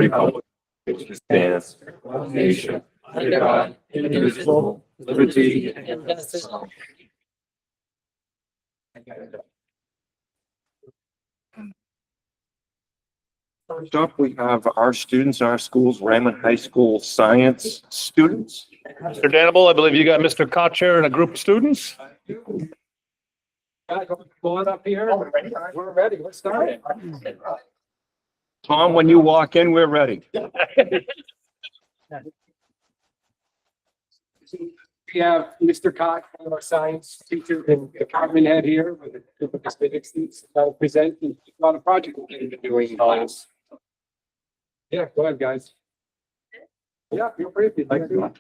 republic which stands one nation under God, indivisible, liberty and justice. First up, we have our students, our school's Raymond High School science students. Mr. Danable, I believe you got Mr. Kotcher and a group of students. Go on up here. We're ready. Let's start it. Tom, when you walk in, we're ready. We have Mr. Koch, one of our science teachers and department head here with a group of his physics students to present on a project we've been doing in class. Yeah, go ahead, guys. Yeah, feel free if you'd like to.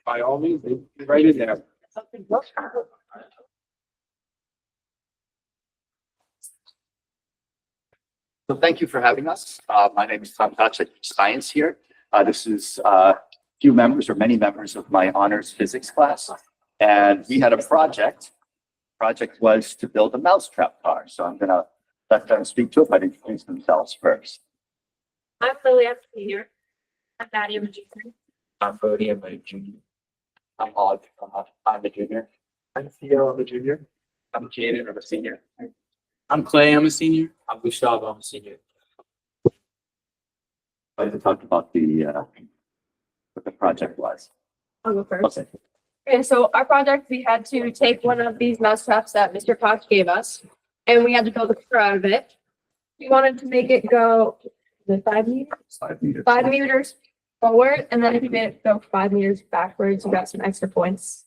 By all means, be right in there. So thank you for having us. My name is Tom Koch. I teach science here. This is a few members or many members of my honors physics class. And we had a project. Project was to build a mousetrap car. So I'm going to let them speak to it, but introduce themselves first. I'm Lily, I'm a senior. I'm Maddie, I'm a junior. I'm Bodie, I'm a junior. I'm Odd. I'm a junior. I'm Theo, I'm a junior. I'm Jaden. I'm a senior. I'm Clay, I'm a senior. I'm Gustavo, I'm a senior. I'd like to talk about what the project was. I'll go first. Okay. Okay, so our project, we had to take one of these mouse traps that Mr. Koch gave us, and we had to build a car out of it. We wanted to make it go, is it 5 meters? 5 meters. 5 meters forward, and then if you made it go 5 meters backwards, you got some extra points.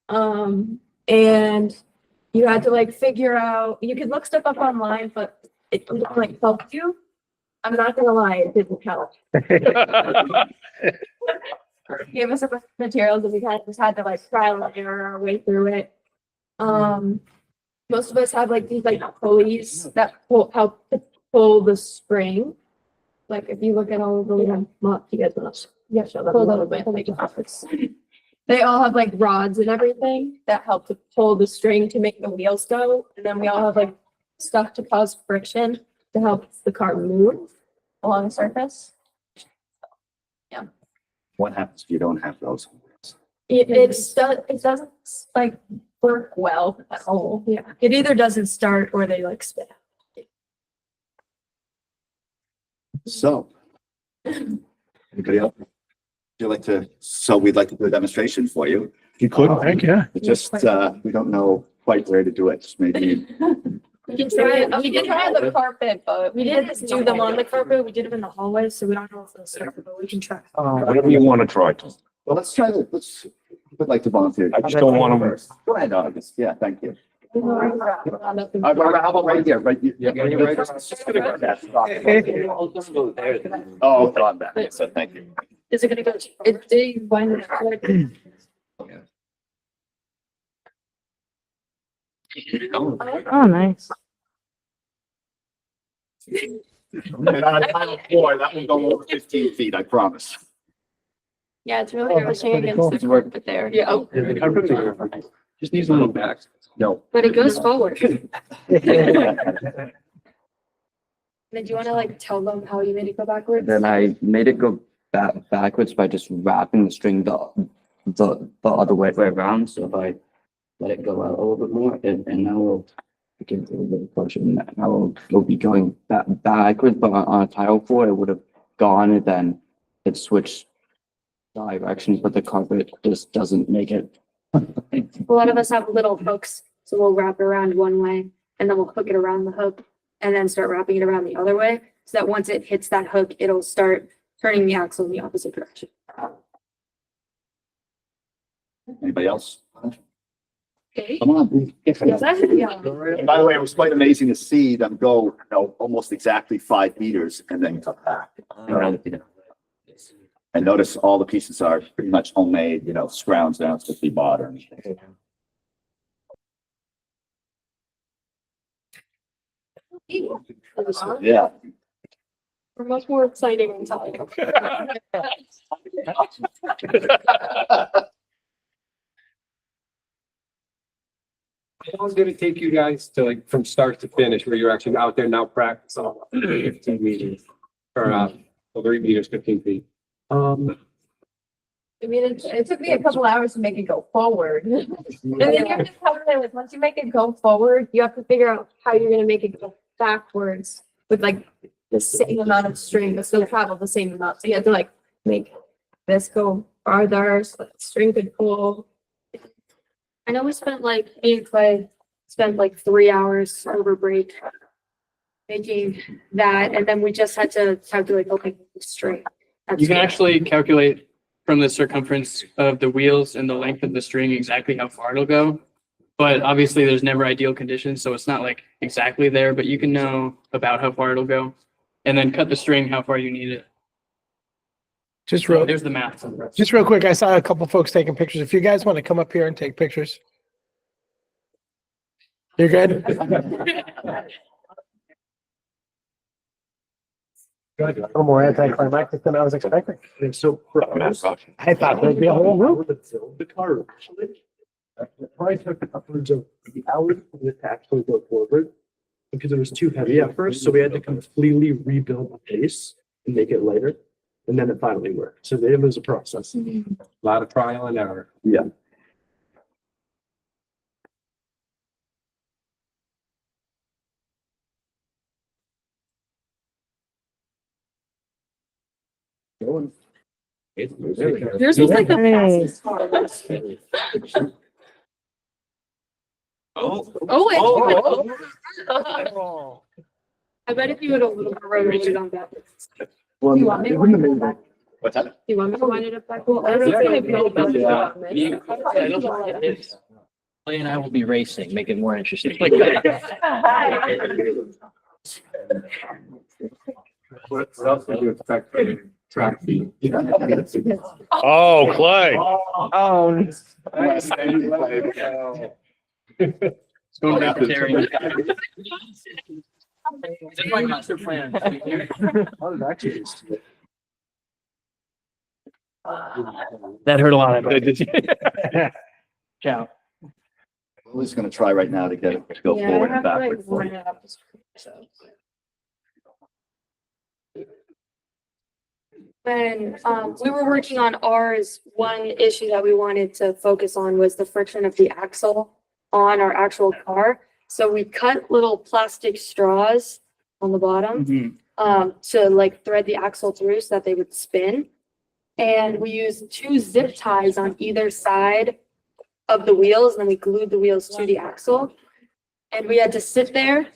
And you had to like figure out, you could look stuff up online, but it didn't like help you. I'm not gonna lie, it didn't help. Gave us a bunch of materials and we just had to like trial and error our way through it. Most of us have like these like pulleys that help to pull the spring. Like if you look at all of the little you guys want to show them a little bit. They all have like rods and everything that help to pull the string to make the wheels go. And then we all have like stuff to cause friction to help the car move along the surface. What happens if you don't have those? It doesn't like work well at all. Yeah. It either doesn't start or they like spit out. So, anybody else? Would you like to? So we'd like to do a demonstration for you. You could, heck yeah. It just we don't know quite where to do it. Just maybe. We can try it. We did try the carpet, but we didn't do them on the carpet. We did them in the hallway, so we don't know if they'll start, but we can try. Whatever you want to try. Well, let's try that. Let's. Would like to volunteer. I just don't want to. Go ahead, August. Yeah, thank you. Oh, How about right here? Right here. Oh, on that. So thank you. Is it gonna go? It did wind up. Oh, nice. And on tile 4, that will go over 15 feet. I promise. Yeah, it's really rushing pretty cool. against the work, but there. Yeah. Just needs a little back. No. But it goes forward. Did you want to like tell them how you made it go backwards? Then I made it go backwards by just wrapping the string the other way around. So if I let it go out a little bit more, and now we'll begin a little bit of pressure, and now we'll be going backwards. But on a tile 4, it would have gone, and then it switched directions. But the carpet just doesn't make it. A lot of us have little hooks, so we'll wrap it around one way and then we'll hook it around the hook and then start wrapping it around the other way. So that once it hits that hook, it'll start turning the axle in the opposite direction. Anybody else? Okay. Come on. Yeah. And by the way, it was quite amazing to see them go, almost exactly 5 meters and then come back. And notice all the pieces are pretty much homemade, scrounds down to be bought or anything. Yeah. We're much more exciting inside. How long did it take you guys to like from start to finish where you're actually out there now practicing 15 meters or 3 meters, 15 feet? I mean, it took me a couple hours to make it go forward. And then you have to calculate, like, once you make it go forward, you have to figure out how you're gonna make it go backwards with like the same amount of string, but still travel the same amount. So you have to like make this go farther, so that the string could pull. I know we spent like, me and Clay spent like 3 hours over break making that, and then we just had to calculate, okay, the string. You can actually calculate from the circumference of the wheels and the length of the string exactly how far it'll go. But obviously there's never ideal conditions, so it's not like exactly there, but you can know about how far it'll go. And then cut the string how far you need it. Just So real, there's the math. just real quick, I saw a couple folks taking pictures. If you guys want to come up here and take pictures. You're good? A little more anticlimactic than I was expecting. So. I thought there'd be a whole room. The car. It probably took upwards of the hours for it to actually go forward. Because it was too heavy at first, so we had to completely rebuild the base and make it lighter. And then it finally worked. So it was a process. A lot of trial and error. Yeah. Yours was like the fastest car. Oh, I bet if you would have a little more rotated on that. Well, You want me to wind it up back? What's that? You want me to wind it up back? Well, I don't think I built about it. Clay and I will be racing, make it more interesting. What else would you expect from track meet? Oh, Clay. Oh, It's going back to Terry. It's my master plan. That hurt a lot. Did you? Ciao. We're just gonna try right now to get it to go Yeah, I forward have and to like backward for wind you. it up. So. When we were working on ours, one issue that we wanted to focus on was the friction of the axle on our actual car. So we cut little plastic straws on the bottom to like thread the axle through so that they would spin. And we used 2 zip ties on either side of the wheels, and then we glued the wheels to the axle. And we had to sit there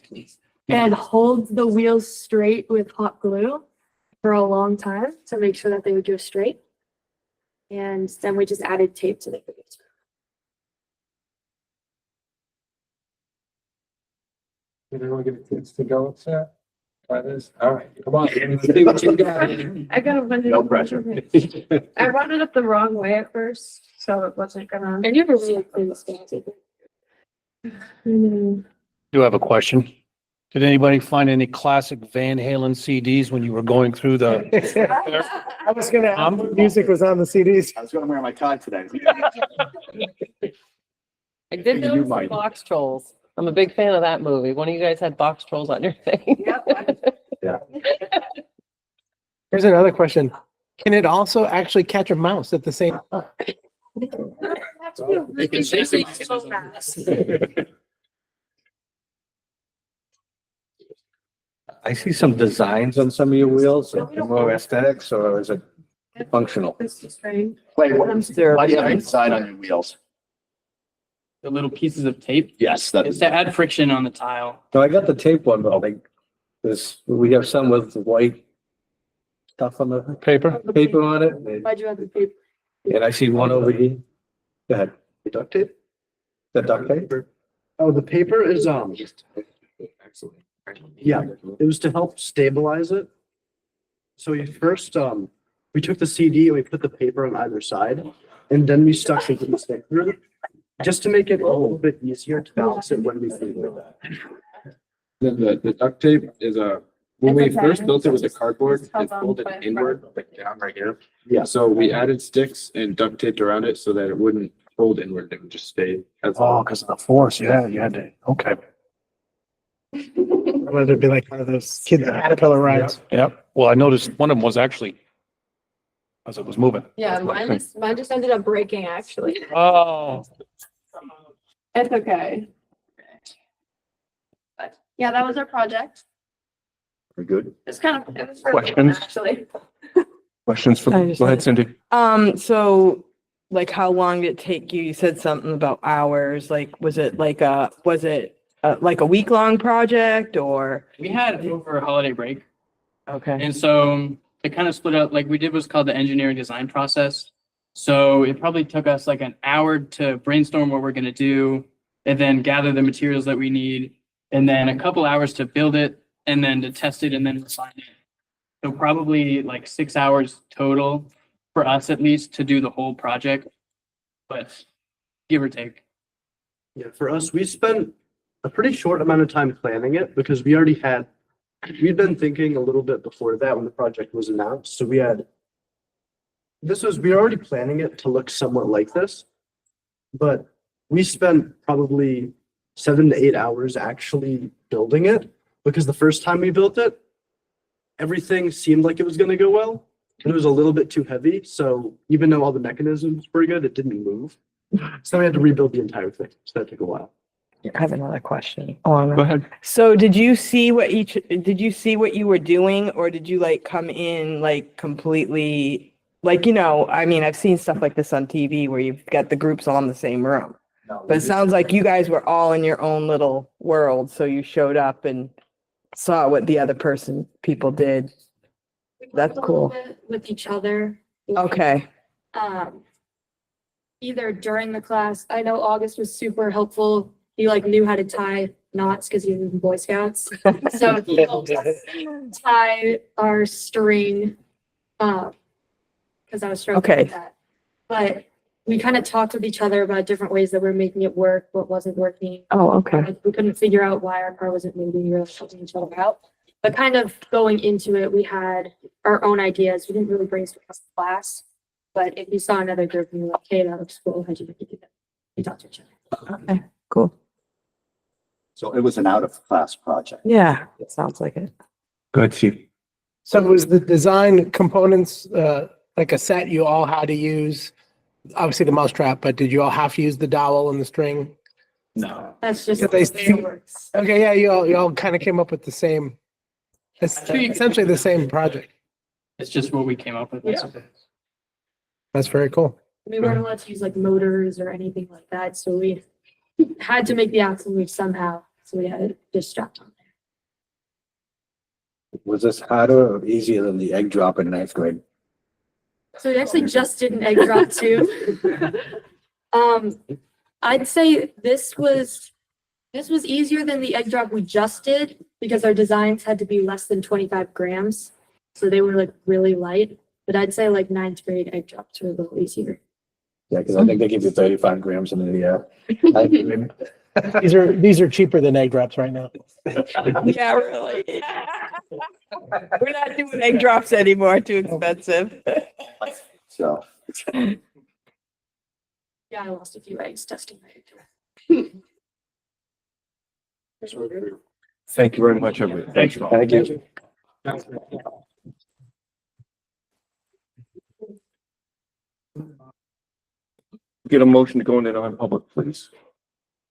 and hold the wheels straight with hot glue for a long time to make sure that they would go straight. And then we just added tape to the wheels. Did everyone get a chance to go upset? Try this? All right, come on. Let's see what you got. I gotta wind it No up. pressure. I wound it up the wrong way at first, so it wasn't gonna. And you have a really clean stance. Do have a question. Did anybody find any classic Van Halen CDs when you were going through the? I was gonna ask what music was on the CDs. I was gonna wear my tie today. I did You notice the might. box trolls. I'm a big fan of that movie. One of you guys had box trolls on your thing. Here's another question. Can it also actually catch a mouse at the same? I see some designs on some of your wheels, more aesthetics, or is it functional? This is strange. Wait, why do you have a design on your wheels? The little pieces of tape. Yes, that It's is. to add friction on the tile. No, I got the tape one, but like, we have some with white stuff on the paper on it, Why'd you have the tape? and I see one over here. Go ahead. Duct tape? The duct tape? Oh, the paper is, Excellent. yeah, it was to help stabilize it. So we first, we took the CD and we put the paper on either side, and then we stuck the glue stick through it, just to make it a little bit easier to balance it when we flew it. The duct tape is when we It's okay. first built it with the cardboard, Hold it on, folded but- inward, like down right here. Yeah. So we added sticks and duct taped around it so that it wouldn't pulled inward, they would just stay. Oh, because of the force. Yeah, you had to, okay. Whether it be like one of those kid caterpillar rides. Yep. Well, I noticed one of them was actually as it was moving. Yeah, mine just ended up breaking actually. Oh. It's okay. But yeah, that was our project. We're good. It's kind of, it was really fun, Questions? actually. Questions for, I just go ahead, had- Cindy. So like how long did it take you? You said something about hours, like, was it like like a week-long project or? We had over a holiday break. Okay, And so it kind of split up, like we did what's called the engineering design process. So it probably took us like an hour to brainstorm what we're gonna do and then gather the materials that we need. And then a couple hours to build it and then to test it and then refine it. So probably like 6 hours total for us at least to do the whole project. But give or take. Yeah, for us, we spent a pretty short amount of time planning it because we'd been thinking a little bit before that when the project was announced. So we were already planning it to look somewhat like this. But we spent probably 7 to 8 hours actually building it because the first time we built it, everything seemed like it was going to go well. And it was a little bit too heavy. So even though all the mechanisms were good, it didn't move. So we had to rebuild the entire thing. So that took a while. I have another question. Oh, Go ahead. so did you see what you were doing or did you like come in like completely, like, I mean, I've seen stuff like this on TV where you've got the groups all in the same room. But it sounds like you guys were all in your own little world. So you showed up and saw what the other people did. We worked That's a cool. little bit with each other. Okay. Either during the class, I know August was super helpful. He like knew how to tie knots because he was in Boy Scouts. So he helped us tie our string. Because I was struggling Okay. with that. But we kind of talked with each other about different ways that we're making it work, what wasn't working. Oh, okay. Like, we couldn't figure out why our car wasn't moving. We were helping each other out. But kind of going into it, we had our own ideas. We didn't really brainstorm as a class. But if you saw another group, you were like, hey, that looks cool. How'd you make it do that? We talked to each other. Okay, cool. So it was an out of class project. Yeah, it sounds like it. Good, Steve. So was the design components, like a set you all had to use? Obviously the mousetrap, but did you all have to use the dowel and the string? No. That's just. Yeah, they- the way it works. Okay, yeah, you all kind of came up with the same, essentially the same project. It's just what we came up with. Yeah. That's very cool. We weren't allowed to use like motors or anything like that. So we had to make the axle move somehow. So we had it just strapped on there. Was this harder or easier than the egg drop in ninth grade? So we actually just did an egg drop too. I'd say this was easier than the egg drop we just did because our designs had to be less than 25 grams. So they were like really light, but I'd say like ninth grade egg drops were a little easier. Yeah, because I think they give you 35 grams in the, ninth grade. These are cheaper than egg drops right now. Yeah, really. We're not doing egg drops anymore, too expensive. So Yeah, I lost a few eggs testing my egg drop. Thank you very much, everybody. thank you. Thank you. Get a motion to go into non-public, please.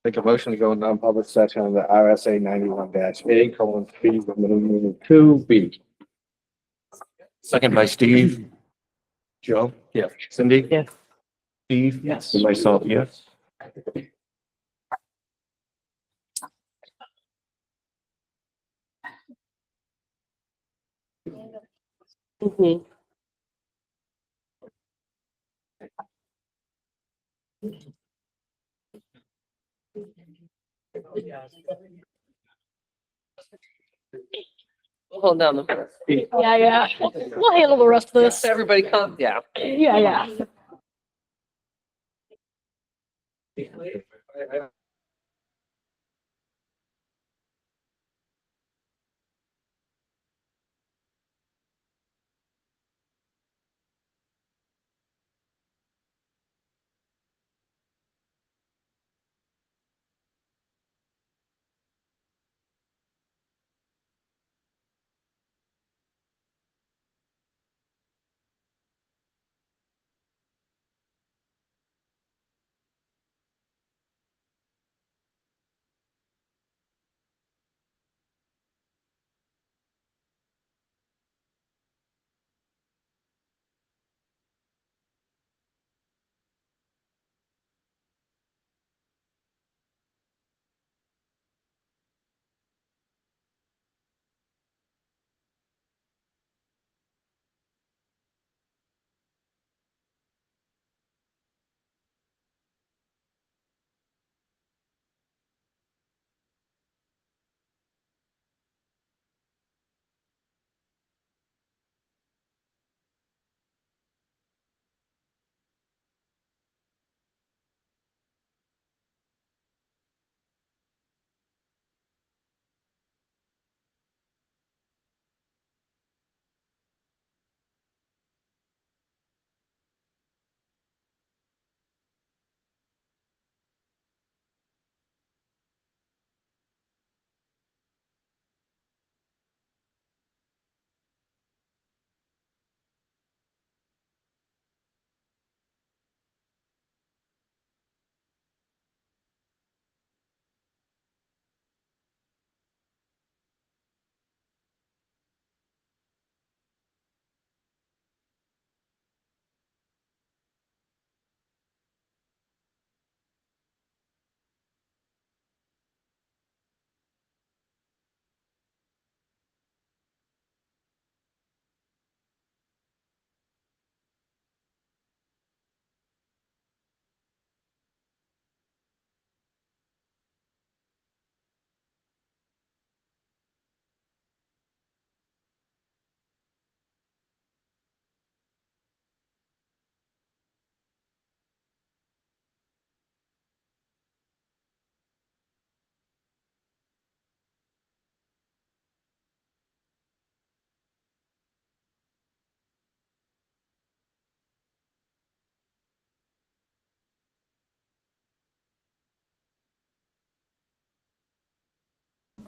Make a motion to go in non-public session on the RSA 91-A:3, middle meaning 2B. Second by Steve. Joe? Yes. Cindy? Yes. Steve? Yes. And myself, yes. Mhm. We'll hold down the. Yeah. We'll handle the rest of this. Everybody calm down. Yeah.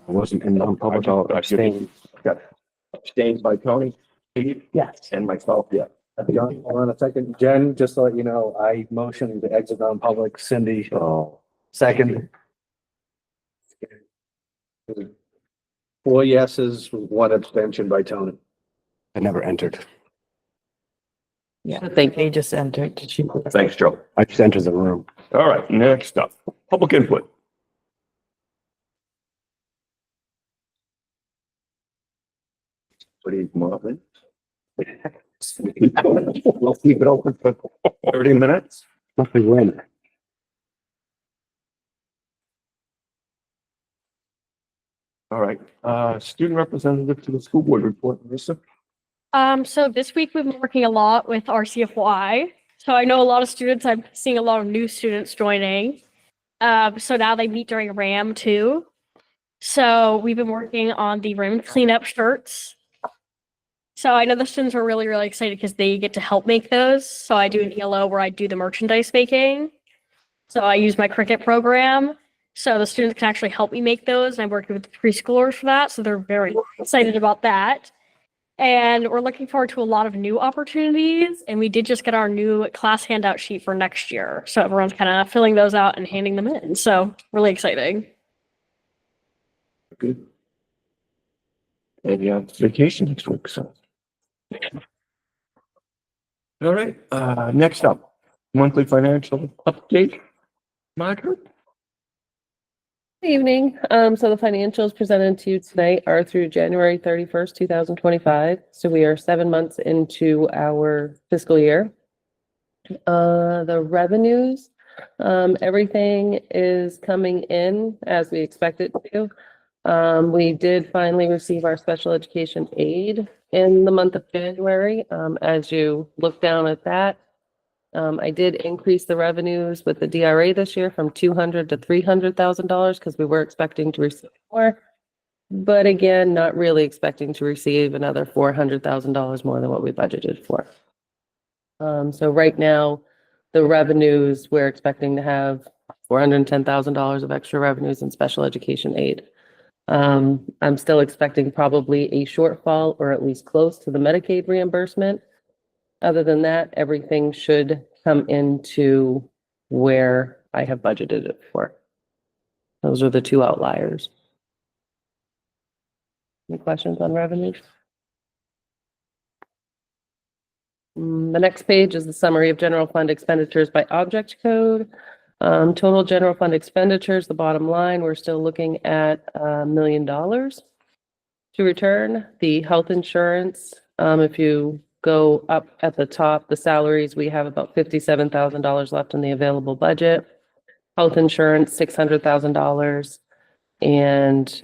I wasn't in non-public, I'll abstain. Abstained by Tony. Yes. And myself, yeah. John, hold on a second. Jen, just to let you know, I motioned to exit non-public. Cindy, second. 4 yeses, 1 abstention by Tony. I never entered. Yeah, I think they just entered. Did she? Thanks, Joe. I just entered the room. All right, next up, public input. What do you want? We'll keep it open for 30 minutes. Nothing win. All right, student representative to the school board report, Marissa. So this week we've been working a lot with RCFY. So I know a lot of students, I'm seeing a lot of new students joining. So now they meet during RAM too. So we've been working on the RAM cleanup shirts. So I know the students are really, really excited because they get to help make those. So I do an ELO where I do the merchandise making. So I use my Cricut program. So the students can actually help me make those. And I'm working with the preschoolers for that. So they're very excited about that. And we're looking forward to a lot of new opportunities. And we did just get our new class handout sheet for next year. So everyone's kind of filling those out and handing them in. So really exciting. Good. And you have vacation next week, so. All right, next up, monthly financial update. Margaret? Good evening. So the financials presented to you tonight are through January 31st, 2025. So we are 7 months into our fiscal year. The revenues, everything is coming in as we expect it to. We did finally receive our special education aid in the month of January. As you look down at that, I did increase the revenues with the DRA this year from $200,000 to $300,000 because we were expecting to receive more. But again, not really expecting to receive another $400,000 more than what we budgeted for. So right now, the revenues, we're expecting to have $410,000 of extra revenues in special education aid. I'm still expecting probably a shortfall or at least close to the Medicaid reimbursement. Other than that, everything should come into where I have budgeted it for. Those are the two outliers. Any questions on revenues? The next page is the summary of general fund expenditures by object code. Total general fund expenditures, the bottom line, we're still looking at $1 million to return. The health insurance, if you go up at the top, the salaries, we have about $57,000 left in the available budget. Health insurance, $600,000. And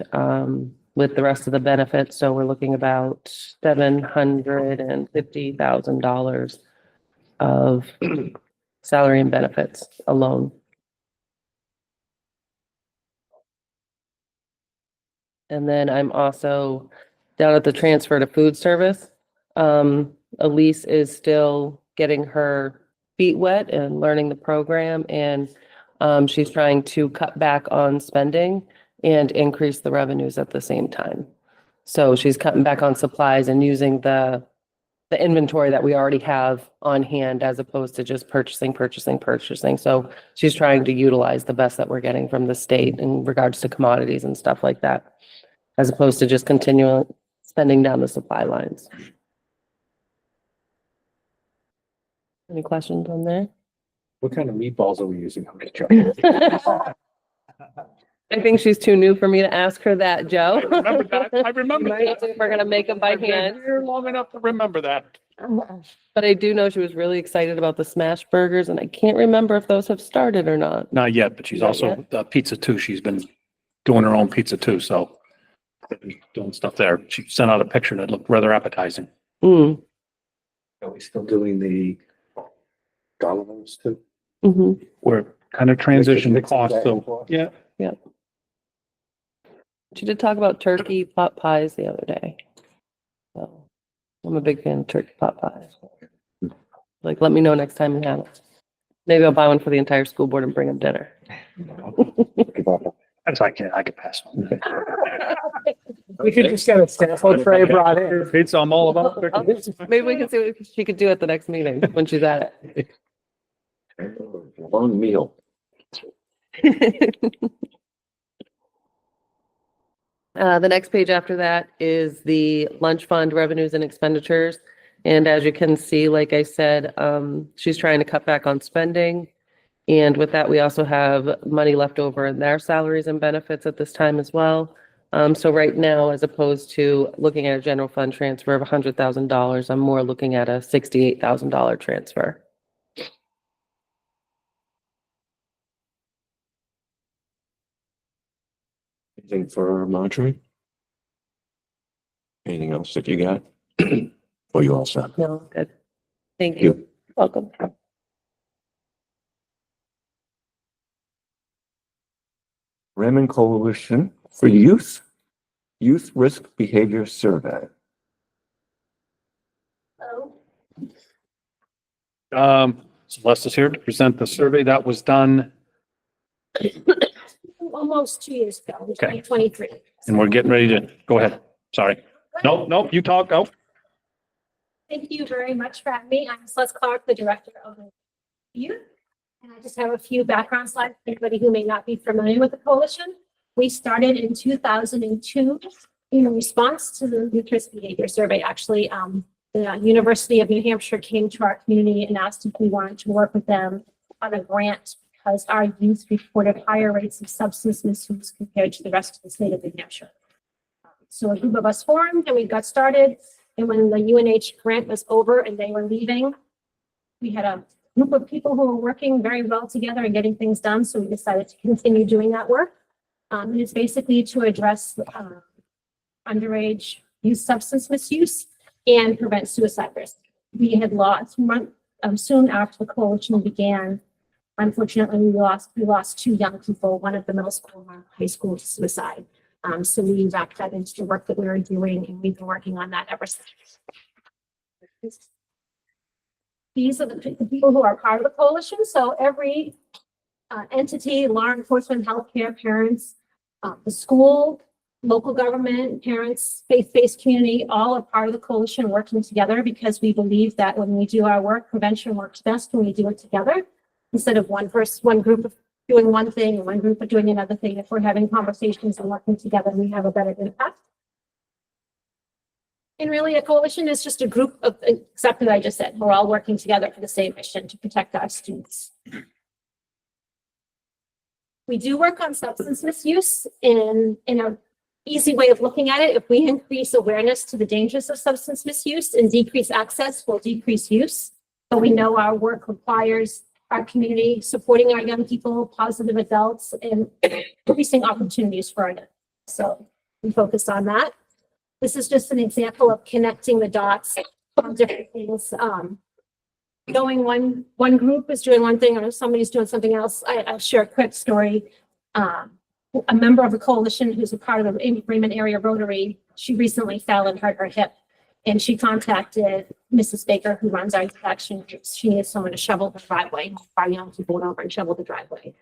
with the rest of the benefits, so we're looking about $750,000 of salary and benefits alone. And then I'm also down at the transfer to food service. Elise is still getting her feet wet and learning the program, and she's trying to cut back on spending and increase the revenues at the same time. So she's cutting back on supplies and using the inventory that we already have on hand as opposed to just purchasing. So she's trying to utilize the best that we're getting from the state in regards to commodities and stuff like that, as opposed to just continuing spending down the supply lines. Any questions on there? What kind of meatballs are we using? I think she's too new for me to ask her that, Joe. I remember that. I remember that. If we're gonna make them by I've been hand. here long enough to remember that. But I do know she was really excited about the smash burgers, and I can't remember if those have started or not. Not yet, but she's Not also pizza too. She's been doing her own pizza too, so doing stuff there. She sent out a picture that looked rather appetizing. Mm. Are we still doing the Domino's too? Mm-hmm. We're kind of transition Mix it costs, back and so forth. yeah. She did talk about turkey pot pies the other day. So I'm a big fan of turkey pot pies. Like, let me know next time you have it. Maybe I'll buy one for the entire school board and bring them dinner. That's I can pass. We could just get a sample tray brought in. Pizza, I'm all about. Maybe we can see what she could do at the next meeting when she's at it. Long meal. The next page after that is the lunch fund revenues and expenditures. And as you can see, like I said, she's trying to cut back on spending. And with that, we also have money left over in their salaries and benefits at this time as well. So right now, as opposed to looking at a general fund transfer of $100,000, I'm more looking at a $68,000 transfer. Anything for Marjorie? Anything else that you got? Or you all set? No, good. Thank you. Welcome. Raymond Coalition for Youth Risk Behavior Survey. Celeste is here to present the survey that was done, Almost 2 years ago, in Okay. 2023. and we're getting ready to, go ahead. Sorry. Nope, you talk, go. Thank you very much for having me. I'm Celeste Clark, the Director of Youth. And I just have a few background slides for anybody who may not be familiar with the coalition. We started in 2002 in response to the Youth Risk Behavior Survey. Actually, the University of New Hampshire came to our community and asked if we wanted to work with them on a grant because our youth reported higher rates of substance misuse compared to the rest of the state of New Hampshire. So a group of us formed and we got started. And when the UNH grant was over and they were leaving, we had a group of people who were working very well together and getting things done. So we decided to continue doing that work. And it's basically to address underage youth substance misuse and prevent suicide risk. We had lost soon after the coalition began. Unfortunately, we lost two young people, one at the middle school, one at high school, to suicide. So we wrapped that into the work that we were doing, and we've been working on that ever since. These are the people who are part of the coalition. So every entity, law enforcement, healthcare, parents, the school, local government, parents, faith-based community, all are part of the coalition working together because we believe that when we do our work, prevention works best when we do it together instead of one group of doing one thing and one group of doing another thing. If we're having conversations and working together, we have a better impact. And really, a coalition is just a group of, exactly what I just said, we're all working together for the same mission to protect our students. We do work on substance misuse in a easy way of looking at it. If we increase awareness to the dangers of substance misuse and decrease access, we'll decrease use. But we know our work requires our community supporting our young people, positive adults, and increasing opportunities for our young. So we focus on that. This is just an example of connecting the dots on different things. Knowing one group is doing one thing or somebody's doing something else. I'll share a quick story. A member of the coalition who's a part of the Raymond Area Rotary, she recently fell and hurt her hip. And she contacted Mrs. Baker, who runs our youth action groups. She needed someone to shovel the driveway. Our young people went over and shoveled the driveway.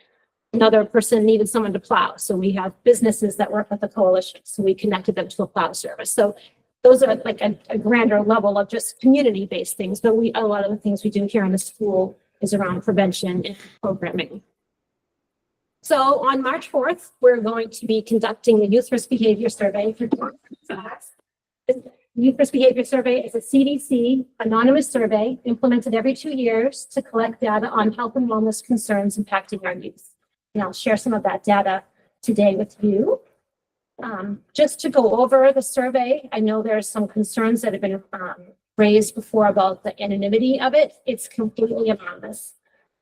Another person needed someone to plow. So we have businesses that work with the coalition. So we connected them to a plow service. So those are like a grander level of just community-based things. But a lot of the things we do here in the school is around prevention and programming. So on March 4th, we're going to be conducting the Youth Risk Behavior Survey for class. The Youth Risk Behavior Survey is a CDC anonymous survey implemented every 2 years to collect data on health and wellness concerns impacting our youth. And I'll share some of that data today with you. Just to go over the survey, I know there are some concerns that have been raised before about the anonymity of it. It's completely anonymous.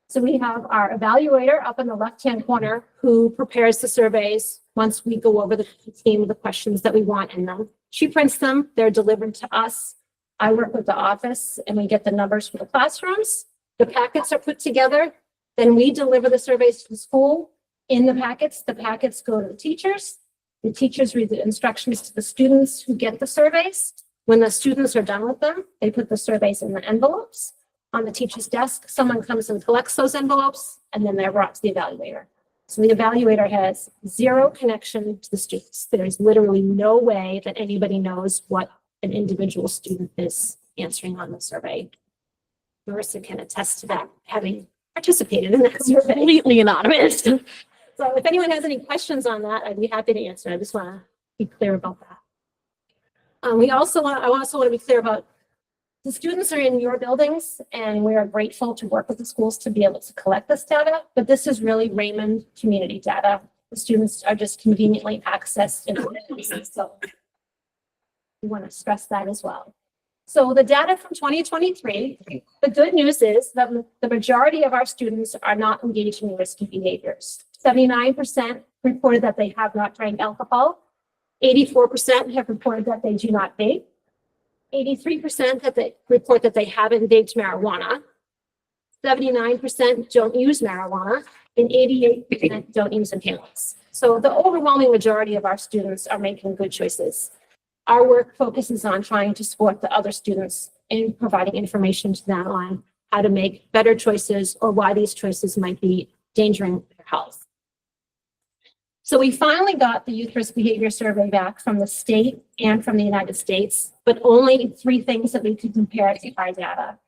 So we have our evaluator up in the left-hand corner who prepares the surveys once we go over the theme of the questions that we want in them. She prints them, they're delivered to us. I work with the office and we get the numbers for the classrooms. The packets are put together. Then we deliver the surveys to the school. In the packets go to the teachers. The teachers read the instructions to the students who get the surveys. When the students are done with them, they put the surveys in the envelopes. On the teacher's desk, someone comes and collects those envelopes, and then they're brought to the evaluator. So the evaluator has zero connection to the students. There's literally no way that anybody knows what an individual student is answering on the survey. Marissa can attest to that, having participated in that survey. Completely anonymous. So if anyone has any questions on that, I'd be happy to answer. I just want to be clear about that. I also want to be clear about the students are in your buildings, and we are grateful to work with the schools to be able to collect this data, but this is really Raymond community data. The students are just conveniently accessed in other places, so we want to stress that as well. So the data from 2023, the good news is that the majority of our students are not engaging in risky behaviors. 79% reported that they have not drank alcohol. 84% have reported that they do not vape. 83% that they report that they haven't vaped marijuana. 79% don't use marijuana, and 88% don't use inhalants. So the overwhelming majority of our students are making good choices. Our work focuses on trying to support the other students in providing information to them on how to make better choices or why these choices might be endangering their health. So we finally got the Youth Risk Behavior Survey back from the state and from the United States, but only 3 things that we could compare to our data.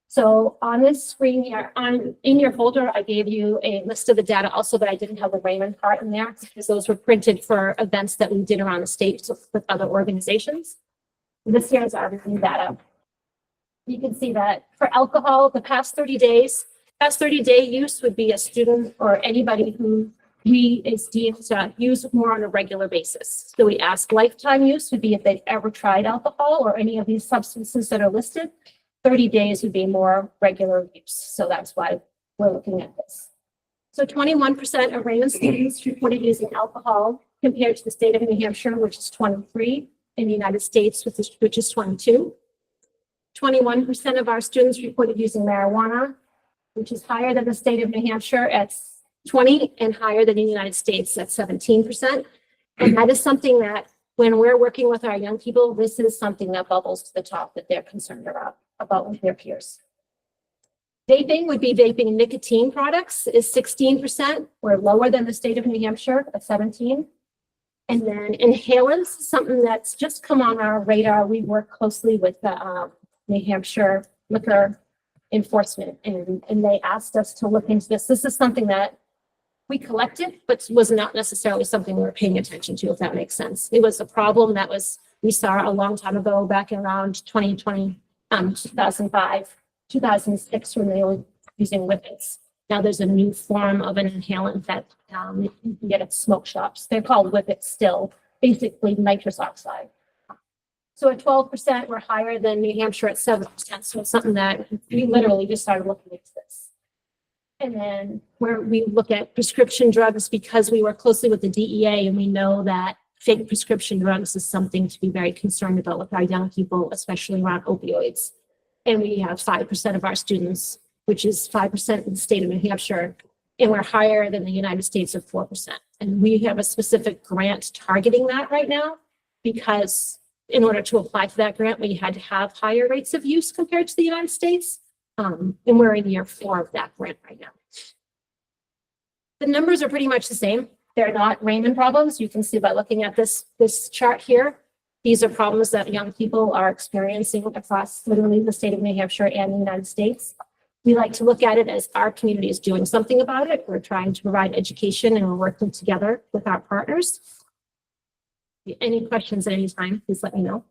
So on this screen here, in your folder, I gave you a list of the data also, but I didn't have the Raymond part in there because those were printed for events that we did around the state with other organizations. This here is our Raymond data. You can see that for alcohol, the past 30 day use would be a student or anybody who is deemed to use more on a regular basis. So we ask lifetime use would be if they've ever tried alcohol or any of these substances that are listed. 30 days would be more regular use. So that's why we're looking at this. So 21% of Raymond students reported using alcohol compared to the state of New Hampshire, which is 23, in the United States, which is 22. 21% of our students reported using marijuana, which is higher than the state of New Hampshire at 20 and higher than in the United States at 17%. And that is something that when we're working with our young people, this is something that bubbles to the top that they're concerned about with their peers. Vaping would be vaping nicotine products is 16%. We're lower than the state of New Hampshire at 17. And then inhalants, something that's just come on our radar. We work closely with the New Hampshire liquor enforcement, and they asked us to look into this. This is something that we collected, but was not necessarily something we were paying attention to, if that makes sense. It was a problem that we saw a long time ago, back in around 2005, 2006, when they were using whippets. Now there's a new form of an inhalant that you can get at smoke shops. They're called whippets still, basically nitrous oxide. So at 12%, we're higher than New Hampshire at 7%. So it's something that we literally just started looking into this. And then where we look at prescription drugs, because we work closely with the DEA and we know that fake prescription drugs is something to be very concerned about with our young people, especially around opioids. And we have 5% of our students, which is 5% in the state of New Hampshire, and we're higher than the United States of 4%. And we have a specific grant targeting that right now, because in order to apply for that grant, we had to have higher rates of use compared to the United States. And we're in year 4 of that grant right now. The numbers are pretty much the same. They're not Raymond problems. You can see by looking at this chart here. These are problems that young people are experiencing across literally the state of New Hampshire and the United States. We like to look at it as our community is doing something about it. We're trying to provide education and we're working together with our partners. Any questions at any time, please let me know.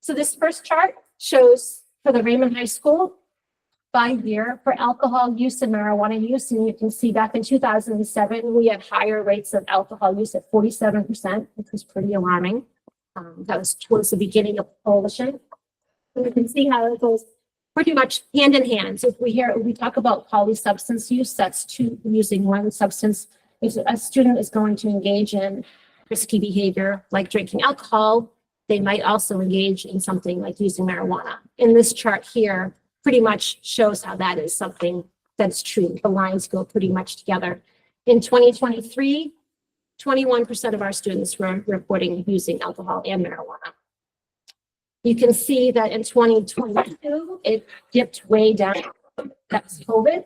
So this first chart shows for the Raymond High School 5-year for alcohol use and marijuana use. And you can see back in 2007, we had higher rates of alcohol use at 47%, which was pretty alarming. That was towards the beginning of the coalition. And you can see how it goes pretty much hand in hand. So if we talk about polysubstance use, that's using one substance. If a student is going to engage in risky behavior like drinking alcohol, they might also engage in something like using marijuana. In this chart here, pretty much shows how that is something that's true. The lines go pretty much together. In 2023, 21% of our students were reporting using alcohol and marijuana. You can see that in 2022, it dipped way down. That's COVID.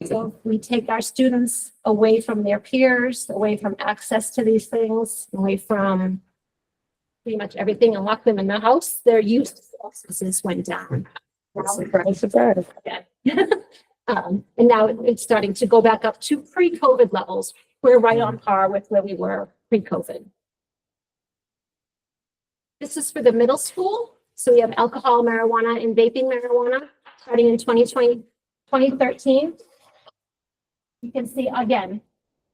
So we take our students away from their peers, away from access to these things, away from pretty much everything and lock them in the house. Their use of substances went down. Surprise, surprise. And now it's starting to go back up to pre-COVID levels. We're right on par with where we were pre-COVID. This is for the middle school. So we have alcohol, marijuana, and vaping marijuana starting in 2013. You can see again,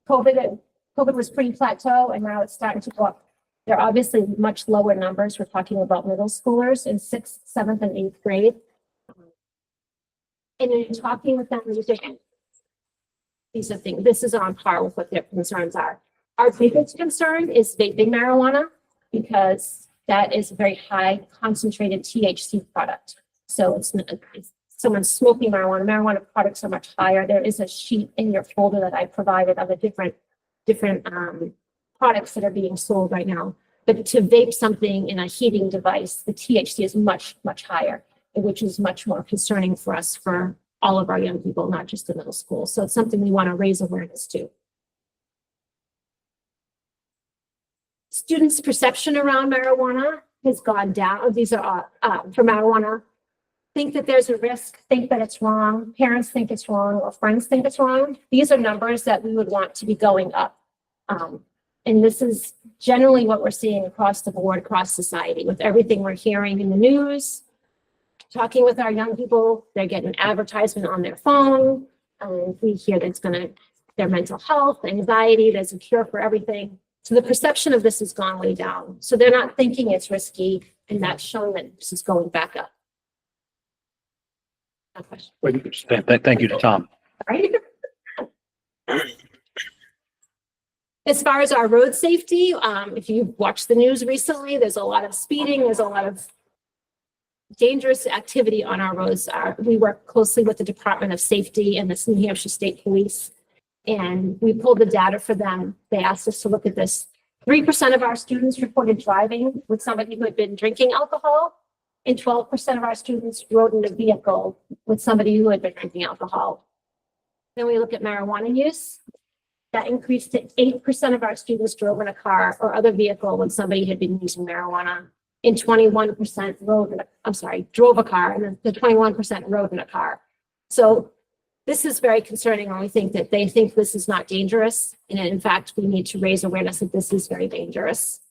COVID was pretty plateau and now it's starting to go up. They're obviously much lower numbers. We're talking about middle schoolers in 6th, 7th, and 8th grade. And in talking with them, these are things, this is on par with what their concerns are. Our biggest concern is vaping marijuana because that is a very high concentrated THC product. So it's someone smoking marijuana. Marijuana products are much higher. There is a sheet in your folder that I provided of the different products that are being sold right now. But to vape something in a heating device, the THC is much, much higher, which is much more concerning for us, for all of our young people, not just the middle school. So it's something we want to raise awareness to. Students' perception around marijuana has gone down. These are for marijuana. Think that there's a risk, think that it's wrong, parents think it's wrong, or friends think it's wrong. These are numbers that we would want to be going up. And this is generally what we're seeing across the board, across society, with everything we're hearing in the news, talking with our young people, they're getting advertisement on their phone. We hear that it's their mental health, anxiety, there's a cure for everything. So the perception of this has gone way down. So they're not thinking it's risky, and that's showing that this is going back up. No question. Thank you to Tom. All right. As far as our road safety, if you've watched the news recently, there's a lot of speeding, there's a lot of dangerous activity on our roads. We work closely with the Department of Safety and the New Hampshire State Police, and we pulled the data for them. They asked us to look at this. 3% of our students reported driving with somebody who had been drinking alcohol, and 12% of our students rode in a vehicle with somebody who had been drinking alcohol. Then we look at marijuana use. That increased to 8% of our students drove in a car or other vehicle when somebody had been using marijuana, and 21% drove a car, and then the 21% rode in a car. So this is very concerning when we think that they think this is not dangerous. And in fact, we need to raise awareness that this is very dangerous.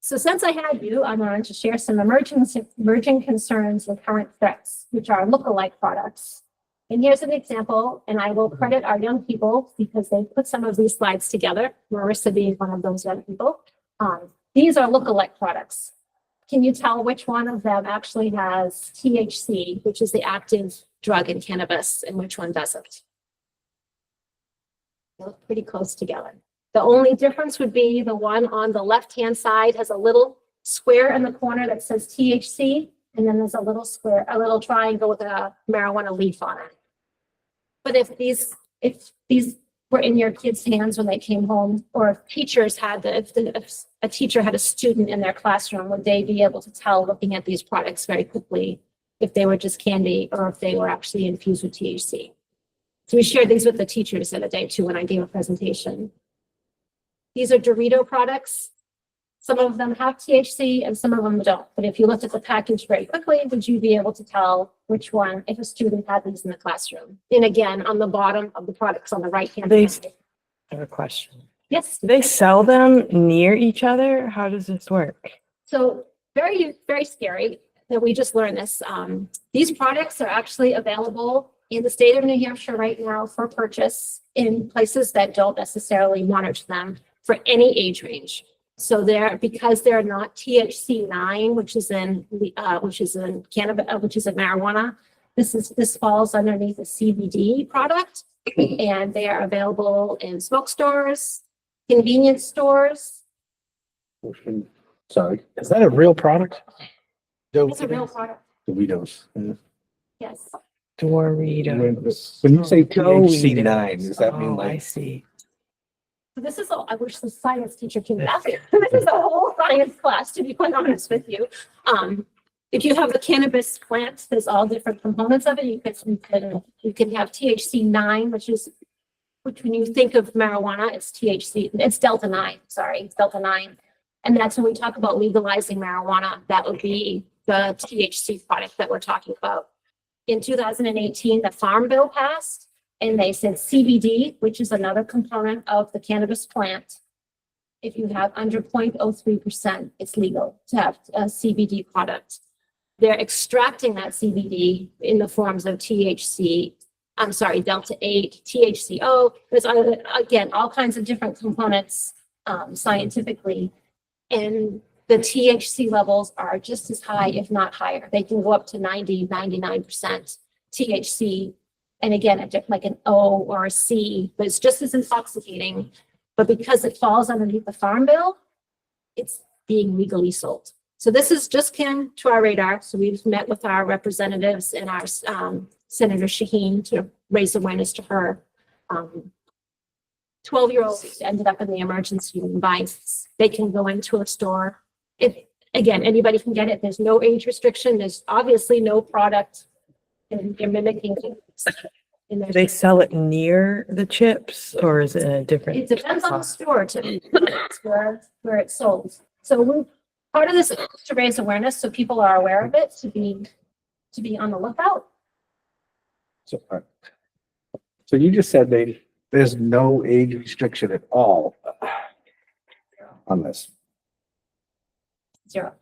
So since I had you, I'm going to share some emerging concerns and current threats, which are lookalike products. And here's an example, and I will credit our young people because they put some of these slides together, Marissa being one of those young people. These are lookalike products. Can you tell which one of them actually has THC, which is the active drug in cannabis, and which one doesn't? They look pretty close together. The only difference would be the one on the left-hand side has a little square in the corner that says THC, and then there's a little square, a little triangle with a marijuana leaf on it. But if these were in your kids' hands when they came home, or if teachers had if a teacher had a student in their classroom, would they be able to tell, looking at these products very quickly, if they were just candy or if they were actually infused with THC? So we shared these with the teachers the other day too when I gave a presentation. These are Dorito products. Some of them have THC and some of them don't. But if you looked at the package very quickly, would you be able to tell which one, if a student had these in the classroom? And again, on the bottom of the products on the right-hand side. I have a question. Yes. Do they sell them near each other? How does this work? So very, very scary that we just learned this. These products are actually available in the state of New Hampshire right now for purchase in places that don't necessarily monitor them for any age range. So because they're not THC 9, which is in cannabis, which is in marijuana. This falls underneath a CBD product, and they are available in smoke stores, convenience stores. Sorry, Is that a real product? It's a real product. Doritos. Yes. Doritos. When you say THC Doritos. 9, does that mean Oh, I like? see. So this is I wish the science teacher came back. This is a whole science class, to be quite honest with you. if you have a cannabis plant, there's all different components of it. You can have THC 9, which when you think of marijuana, it's THC, it's Delta 9, sorry, it's Delta 9. And that's when we talk about legalizing marijuana, that would be the THC product that we're talking about. In 2018, the Farm Bill passed, and they said CBD, which is another component of the cannabis plant. If you have under 0.03%, it's legal to have a CBD product. They're extracting that CBD in the forms of THC, I'm sorry, Delta 8, THCO. There's, again, all kinds of different components scientifically. And the THC levels are just as high, if not higher. They can go up to 90, 99% THC. And again, like an O or a C, but it's just as intoxicating. But because it falls underneath the Farm Bill, it's being legally sold. So this is just came to our radar. So we've met with our representatives and our Senator Shaheen to raise awareness to her. 12-year-old ended up in the emergency room buying this. They can go into a store. If, again, anybody can get it. There's no age restriction. There's obviously no product. And they're mimicking things. And Do they sell it near the chips or is it in a different? it depends on the store to where it's sold. So part of this is to raise awareness so people are aware of it, to be on the lookout. So you just said there's no age restriction at all on this. Zero.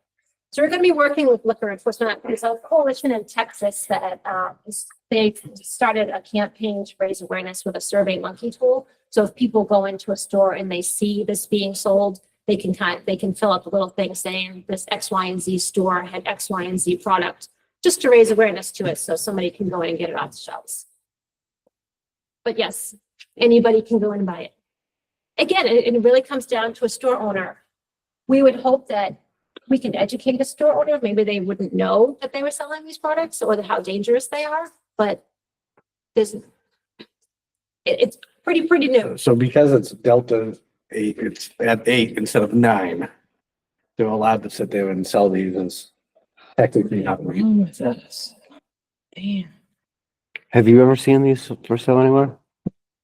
So we're going to be working with liquor enforcement. There's a coalition in Texas that they started a campaign to raise awareness with a Survey Monkey tool. So if people go into a store and they see this being sold, they can fill up a little thing saying this X, Y, and Z store had X, Y, and Z product, just to raise awareness to it so somebody can go in and get it off the shelves. But yes, anybody can go in and buy it. Again, it really comes down to a store owner. We would hope that we can educate a store owner. Maybe they wouldn't know that they were selling these products or how dangerous they are, but it's pretty new. So because it's Delta 8, it's at 8 instead of 9, they're allowed to sit there and sell these as technically not. Damn. Have you ever seen these for sale anywhere?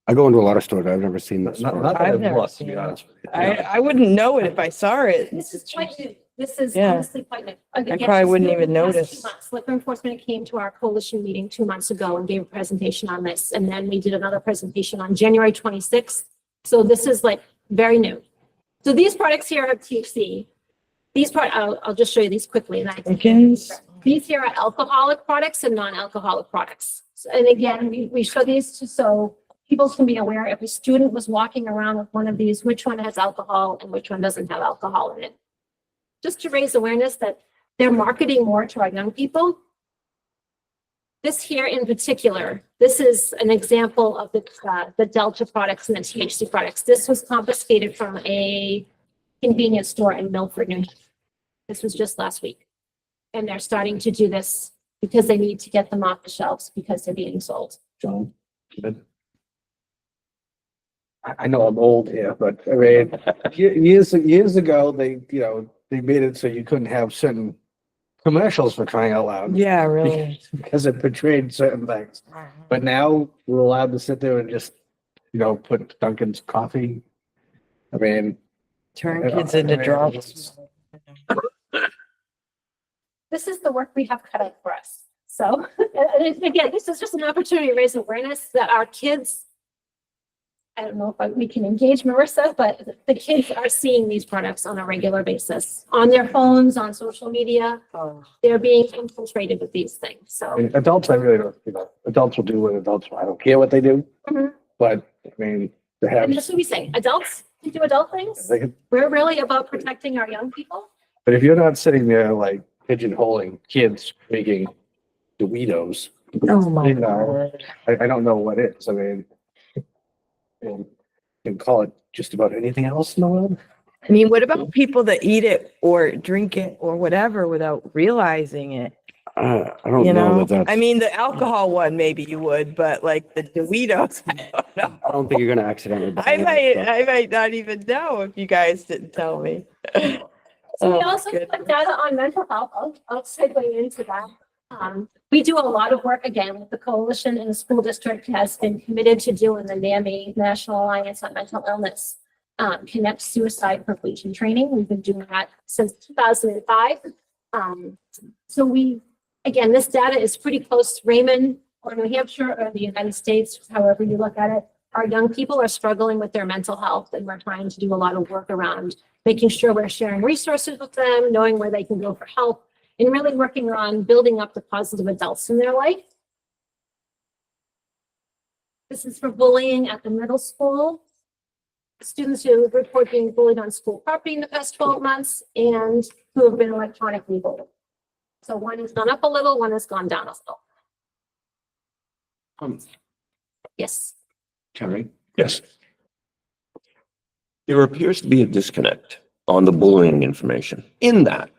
I go into a lot of stores. I've never seen this. Not that I've I've never lost, to seen be it. honest with you. I wouldn't know it if I saw it. This is quite new. This is Yeah. honestly quite new. I probably wouldn't even notice. Liquor enforcement came to our coalition meeting 2 months ago and gave a presentation on this. And then we did another presentation on January 26th. So this is like very new. So these products here have THC. I'll just show you these quickly. And these here are alcoholic products and non-alcoholic products. And again, we show these so people can be aware if a student was walking around with one of these, which one has alcohol and which one doesn't have alcohol in it. Just to raise awareness that they're marketing more to our young people. This here in particular, this is an example of the Delta products and the THC products. This was confiscated from a convenience store in Milford, New Hampshire. This was just last week. And they're starting to do this because they need to get them off the shelves because they're being sold. John. I know I'm old here, but I mean, years ago, they made it so you couldn't have certain commercials for crying out loud. Yeah, really. Because it portrayed certain things. But now we're allowed to sit there and just, put Dunkin's coffee. I mean. Turn kids into drunks. This is the work we have cut out for us. So, and again, this is just an opportunity to raise awareness that our kids, I don't know if we can engage Marissa, but the kids are seeing these products on a regular basis, on their phones, on social media. They're being infiltrated with these things, so. And adults, I really don't, adults will do what adults, I don't care what they do. Mhm. But, I mean, to have, And that's what we say, adults can do adult things. they can- We're really about protecting our young people. but if you're not sitting there like pigeonholing kids making Doritos, Oh my You know. God. I don't know what is. I mean, you can call it just about anything else in the world. I mean, what about people that eat it or drink it or whatever without realizing it? I don't You know know, that that's, I mean, the alcohol one, maybe you would, but like the Doritos, I don't know. I don't think you're gonna accidentally. I buy it, but- might not even know if you guys didn't tell me. So we Oh, also good. put data on mental health. I'll segue into that. We do a lot of work again with the coalition, and the school district has been committed to doing the NAMI, National Alliance on Mental Illness, Connect Suicide Prevention Training. We've been doing that since 2005. So again, this data is pretty close to Raymond or New Hampshire or the United States, however you look at it. Our young people are struggling with their mental health, and we're trying to do a lot of work around making sure we're sharing resources with them, knowing where they can go for help, and really working on building up the positive adults in their life. This is for bullying at the middle school. Students who report being bullied on school property in the past 12 months and who have been electronically bullied. So one has gone up a little, one has gone down a little. Yes. Terry? Yes. There appears to be a disconnect on the bullying information. In that,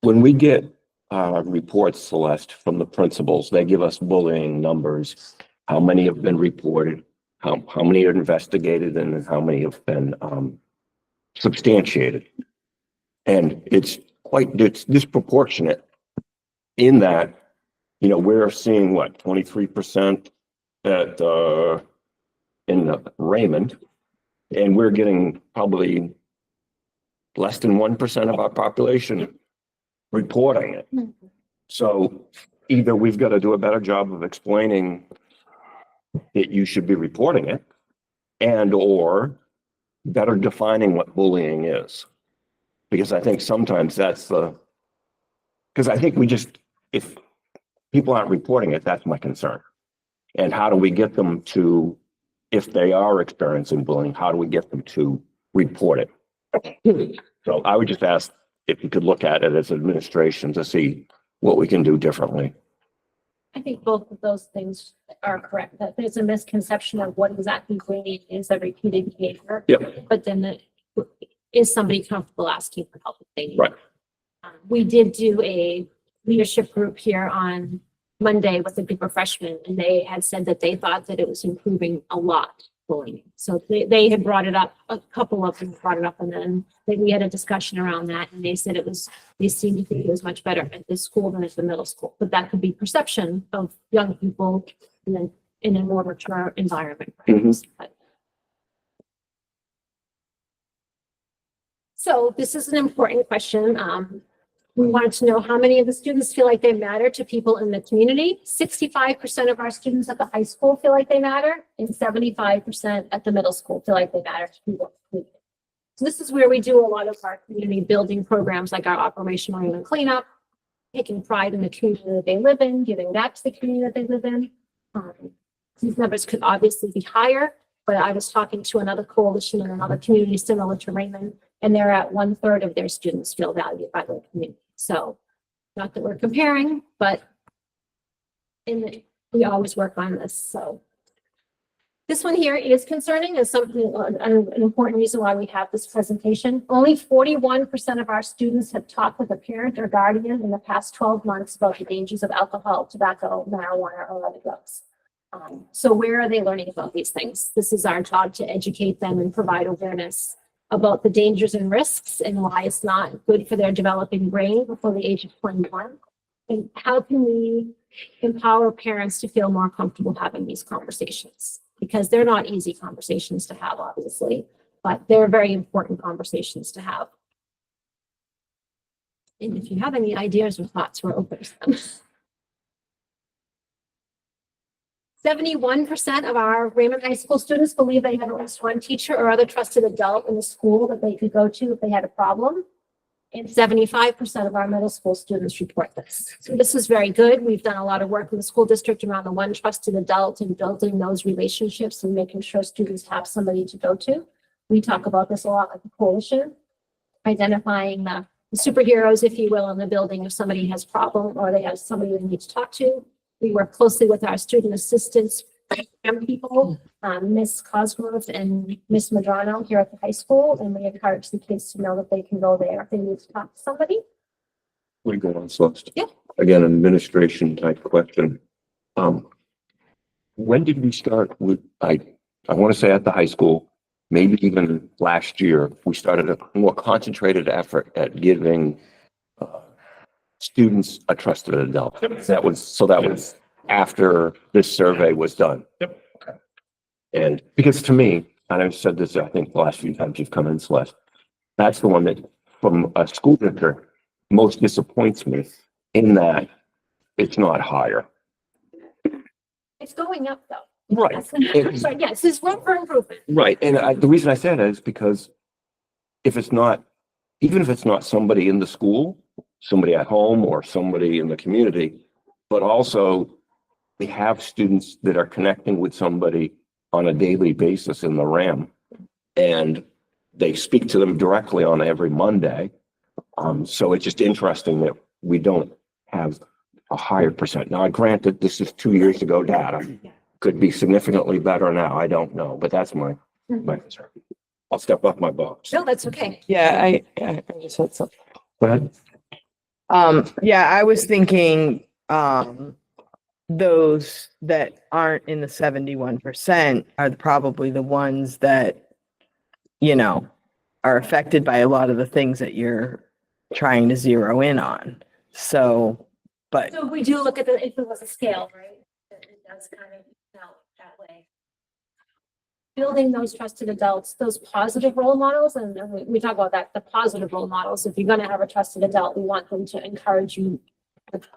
when we get reports, Celeste, from the principals, they give us bullying numbers, how many have been reported, how many are investigated, and how many have been substantiated. And it's disproportionate in that, we're seeing what, 23% in Raymond, and we're getting probably less than 1% of our population reporting it. So either we've got to do a better job of explaining that you should be reporting it, or better defining what bullying is. Because I think sometimes because I think if people aren't reporting it, that's my concern. And how do we get them to, if they are experiencing bullying, how do we get them to report it? So I would just ask if you could look at it as administration to see what we can do differently. I think both of those things are correct, that there's a misconception of what exactly bullying is, a repeated behavior. Yep. But then is somebody comfortable asking for help if they need it? Right. We did do a leadership group here on Monday with a group of freshmen, and they had said that they thought that it was improving a lot, bullying. So they had brought it up, a couple of them brought it up, and then we had a discussion around that, and they said they seemed to think it was much better at this school than at the middle school. But that could be perception of young people and then in a more mature environment. Perhaps. But- So this is an important question. We wanted to know how many of the students feel like they matter to people in the community. 65% of our students at the high school feel like they matter, and 75% at the middle school feel like they matter to people in the community. So this is where we do a lot of our community building programs, like our Operation Raymond Cleanup, taking pride in the community that they live in, giving back to the community that they live in. These numbers could obviously be higher, but I was talking to another coalition in another community similar to Raymond, and they're at 1/3 of their students feel valued by their community. So not that we're comparing, but we always work on this. So this one here is concerning, is something, an important reason why we have this presentation. Only 41% of our students have talked with a parent or guardian in the past 12 months about the dangers of alcohol, tobacco, marijuana, or other drugs. So where are they learning about these things? This is our job to educate them and provide awareness about the dangers and risks and why it's not good for their developing brain before the age of 21. And how can we empower parents to feel more comfortable having these conversations? Because they're not easy conversations to have, obviously, but they're very important conversations to have. And if you have any ideas or thoughts, we're open to them. 71% of our Raymond High School students believe they have at least one teacher or other trusted adult in the school that they could go to if they had a problem. And 75% of our middle school students report this. So this is very good. We've done a lot of work in the school district around the one trusted adult and building those relationships and making sure students have somebody to go to. We talk about this a lot with the coalition, identifying the superheroes, if you will, in the building if somebody has a problem or they have somebody they need to talk to. We work closely with our student assistants, people, Miss Cosgrove and Miss Madrano here at the high school, and we encourage the kids to know that they can go there if they need to talk to somebody. We go on, Celeste. Yeah. Again, an administration type question. When did we start with, I want to say at the high school, maybe even last year, we started a more concentrated effort at giving students a trusted adult. That was after this survey was done. Yep. And because to me, and I've said this, I think the last few times you've come in, Celeste, that's the one that from a school district most disappoints me in that it's not higher. It's going up though. Right. So yes, there's room for improvement. Right. And the reason I say that is because if it's not, even if it's not somebody in the school, somebody at home or somebody in the community, but also we have students that are connecting with somebody on a daily basis in the RAM, and they speak to them directly on every Monday. So it's just interesting that we don't have a higher percent. Now, granted, this is 2 years ago data. Could be significantly better now. I don't know, but that's my concern. I'll step off my box. No, that's okay. Yeah, I just had something. Go ahead. Yeah, I was thinking, those that aren't in the 71% are probably the ones that, you know, are affected by a lot of the things that you're trying to zero in on. So, but So we do look at if it was a scale, right? It does kind of out that way. Building those trusted adults, those positive role models, and we talk about that, the positive role models. If you're gonna have a trusted adult, we want them to encourage you with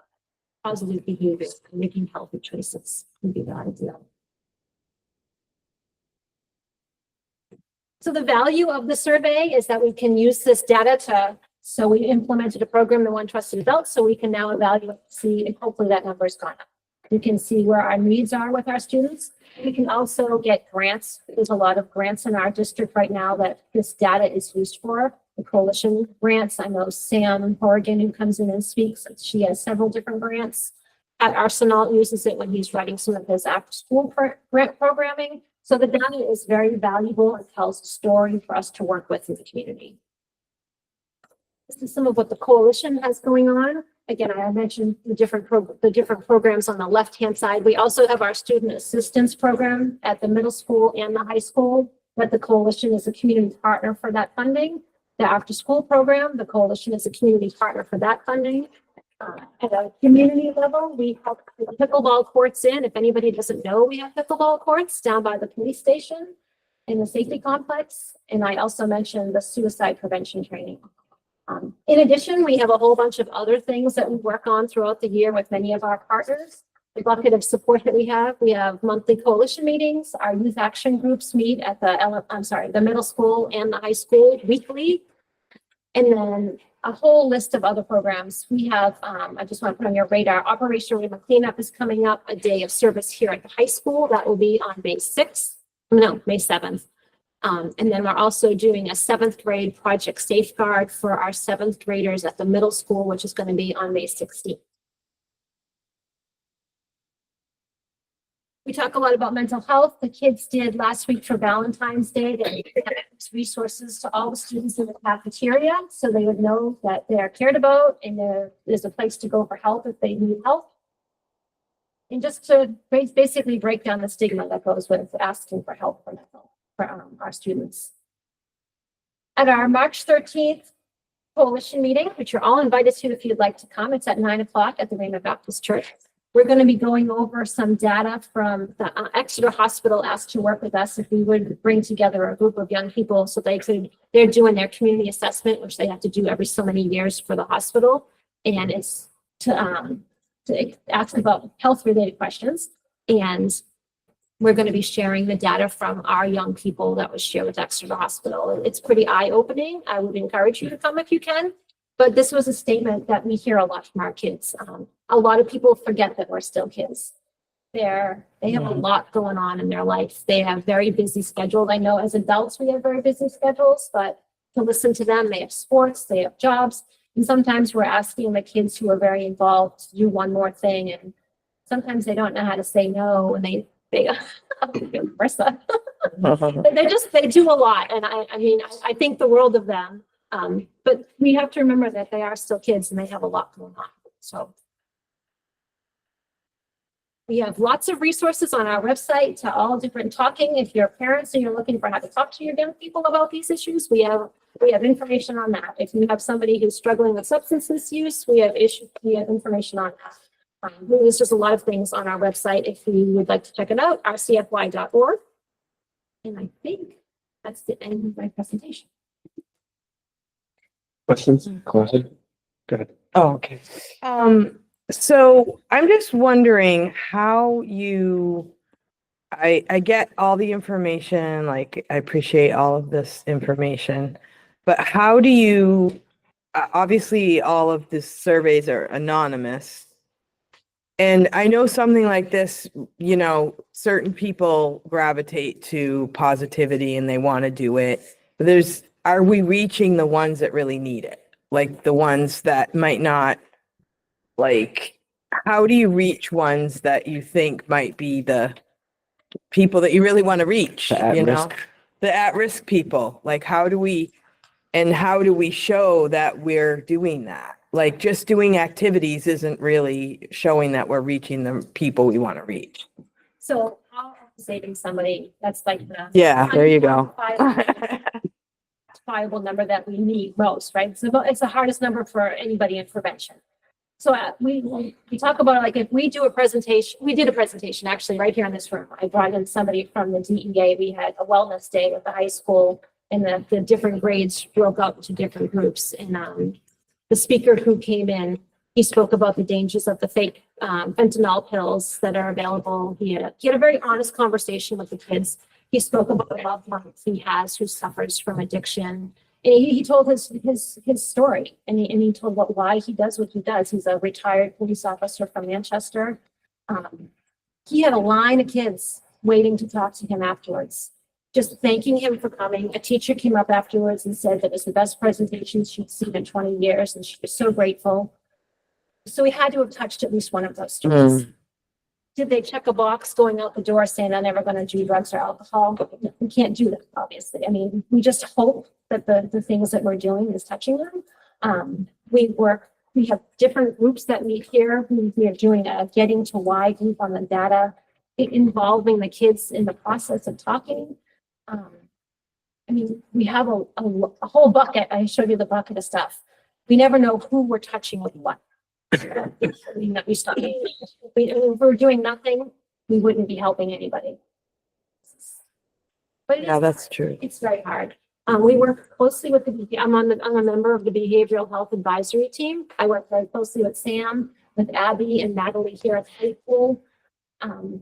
positive behaviors, making healthy choices would be the ideal. So the value of the survey is that we can use this data so we implemented a program, the One Trusted Adult, so we can now evaluate, see, and hopefully that number's gone up. We can see where our needs are with our students. We can also get grants. There's a lot of grants in our district right now that this data is used for. The coalition grants. I know Sam Horrigan, who comes in and speaks, she has several different grants. At Arsenal uses it when he's writing some of his after school grant programming. So the data is very valuable. It tells a story for us to work with in the community. This is some of what the coalition has going on. Again, I mentioned the different programs on the left-hand side. We also have our student assistance program at the middle school and the high school, but the coalition is a community partner for that funding. The after-school program, the coalition is a community partner for that funding. At a community level, we have pickleball courts in. If anybody doesn't know, we have pickleball courts down by the police station in the safety complex. And I also mentioned the suicide prevention training. In addition, we have a whole bunch of other things that we work on throughout the year with many of our partners. The bucket of support that we have monthly coalition meetings. Our youth action groups meet at the middle school and the high school weekly. And then a whole list of other programs. We have, I just want to put on your radar, Operation Rainbow Cleanup is coming up, a day of service here at the high school. That will be on May 7th. And then we're also doing a 7th grade Project Safeguard for our 7th graders at the middle school, which is going to be on May 16th. We talk a lot about mental health. The kids did last week for Valentine's Day. They had resources to all the students in the cafeteria, so they would know that they're cared about and there's a place to go for help if they need help. And just to basically break down the stigma that goes with asking for help for our students. At our March 13th coalition meeting, which you're all invited to if you'd like to come, it's at 9 o'clock at the Raymond Baptist Church. We're going to be going over some data from the Exeter Hospital asked to work with us if we would bring together a group of young people so they're doing their community assessment, which they have to do every so many years for the hospital. And it's to ask about health related questions. And we're going to be sharing the data from our young people that was shared with Exeter Hospital. It's pretty eye opening. I would encourage you to come if you can. But this was a statement that we hear a lot from our kids. A lot of people forget that we're still kids. They have a lot going on in their life. They have very busy schedules. I know as adults, we have very busy schedules, but to listen to them, they have sports, they have jobs. And sometimes we're asking the kids who are very involved to do one more thing. And sometimes they don't know how to say no. And they Marissa. they do a lot. And I think the world of them. But we have to remember that they are still kids and they have a lot going on. So We have lots of resources on our website to all different talking. If you're parents and you're looking for how to talk to your young people about these issues, we have information on that. If you have somebody who's struggling with substance misuse, we have information on that. There's just a lot of things on our website. If you would like to check it out, rcfy.org. And I think that's the end of my presentation. Questions? Go ahead. Oh, okay. So I'm just wondering how I get all the information, like I appreciate all of this information, but how do you, obviously all of these surveys are anonymous. And I know something like this, you know, certain people gravitate to positivity and they want to do it. But are we reaching the ones that really need it? Like the ones that might not, like, how do you reach ones that you think might be the people that you really want to reach, you know? The at-risk people, like how do we show that we're doing that? Like just doing activities isn't really showing that we're reaching the people we want to reach. So I'll say to somebody that's like the Yeah, there you go. Viable number that we need most, right? So it's the hardest number for anybody in prevention. So we talk about like if we do a presentation, we did a presentation actually right here in this room. I brought in somebody from the DEA. We had a wellness day with the high school and the different grades broke up into different groups. And the speaker who came in, he spoke about the dangers of the fake fentanyl pills that are available. He had a very honest conversation with the kids. He spoke about the loved ones he has who suffers from addiction. And he told his story and he told why he does what he does. He's a retired police officer from Manchester. He had a line of kids waiting to talk to him afterwards, just thanking him for coming. A teacher came up afterwards and said that it was the best presentation she'd seen in 20 years and she was so grateful. So we had to have touched at least one of those students. Did they check a box going out the door saying they're never going to do drugs or alcohol? We can't do that, obviously. I mean, we just hope that the things that we're doing is touching them. We have different groups that meet here. We are doing a getting to why group on the data, involving the kids in the process of talking. I mean, we have a whole bucket. I showed you the bucket of stuff. We never know who we're touching with what. We stop. If we're doing nothing, we wouldn't be helping anybody. But Yeah, that's true. it's very hard. We work closely with I'm a member of the Behavioral Health Advisory Team. I work very closely with Sam, with Abby and Natalie here at the high school.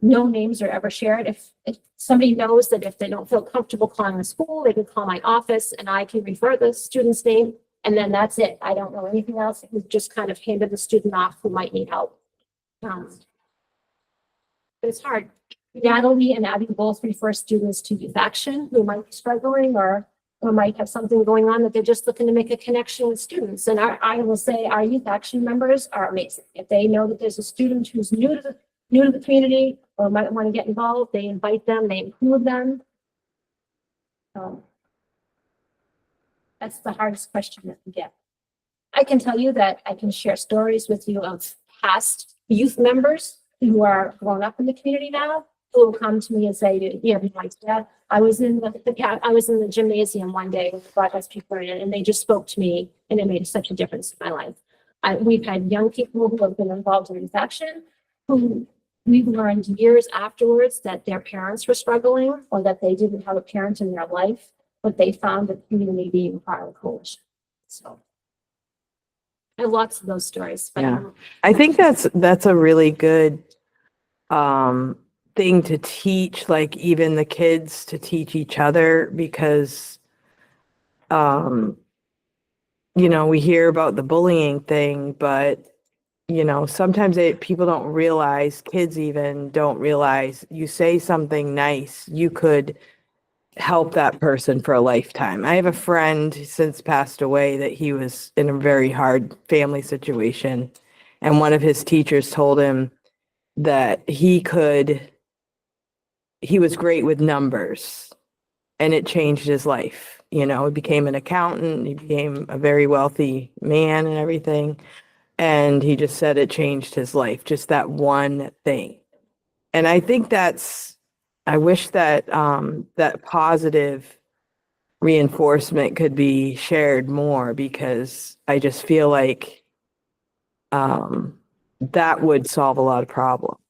No names are ever shared. If somebody knows that if they don't feel comfortable calling the school, they can call my office and I can refer the student's name. And then that's it. I don't know anything else. We just kind of handed the student off who might need help. But it's hard. Natalie and Abby both refer students to Youth Action who might be struggling or might have something going on that they're just looking to make a connection with students. And I will say our Youth Action members are amazing. If they know that there's a student who's new to the community or might want to get involved, they invite them, they include them. That's the hardest question that we get. I can tell you that I can share stories with you of past youth members who are grown up in the community now, who will come to me and say, "You have no idea. I was in the gymnasium one day with the Broadcast people in it, and they just spoke to me, and it made such a difference in my life." We've had young people who have been involved in Youth Action who we've learned years afterwards that their parents were struggling or that they didn't have a parent in their life, but they found the community being part of the coalition. So I have lots of those stories. But Yeah. I think that's a really good thing to teach, like even the kids to teach each other, because you know, we hear about the bullying thing, but you know, sometimes people don't realize, kids even don't realize, you say something nice, you could help that person for a lifetime. I have a friend since passed away that he was in a very hard family situation, and one of his teachers told him that he was great with numbers, and it changed his life. You know, he became an accountant, he became a very wealthy man and everything. And he just said it changed his life, just that one thing. And I think I wish that, that positive reinforcement could be shared more because I just feel like, that would solve a lot of problems.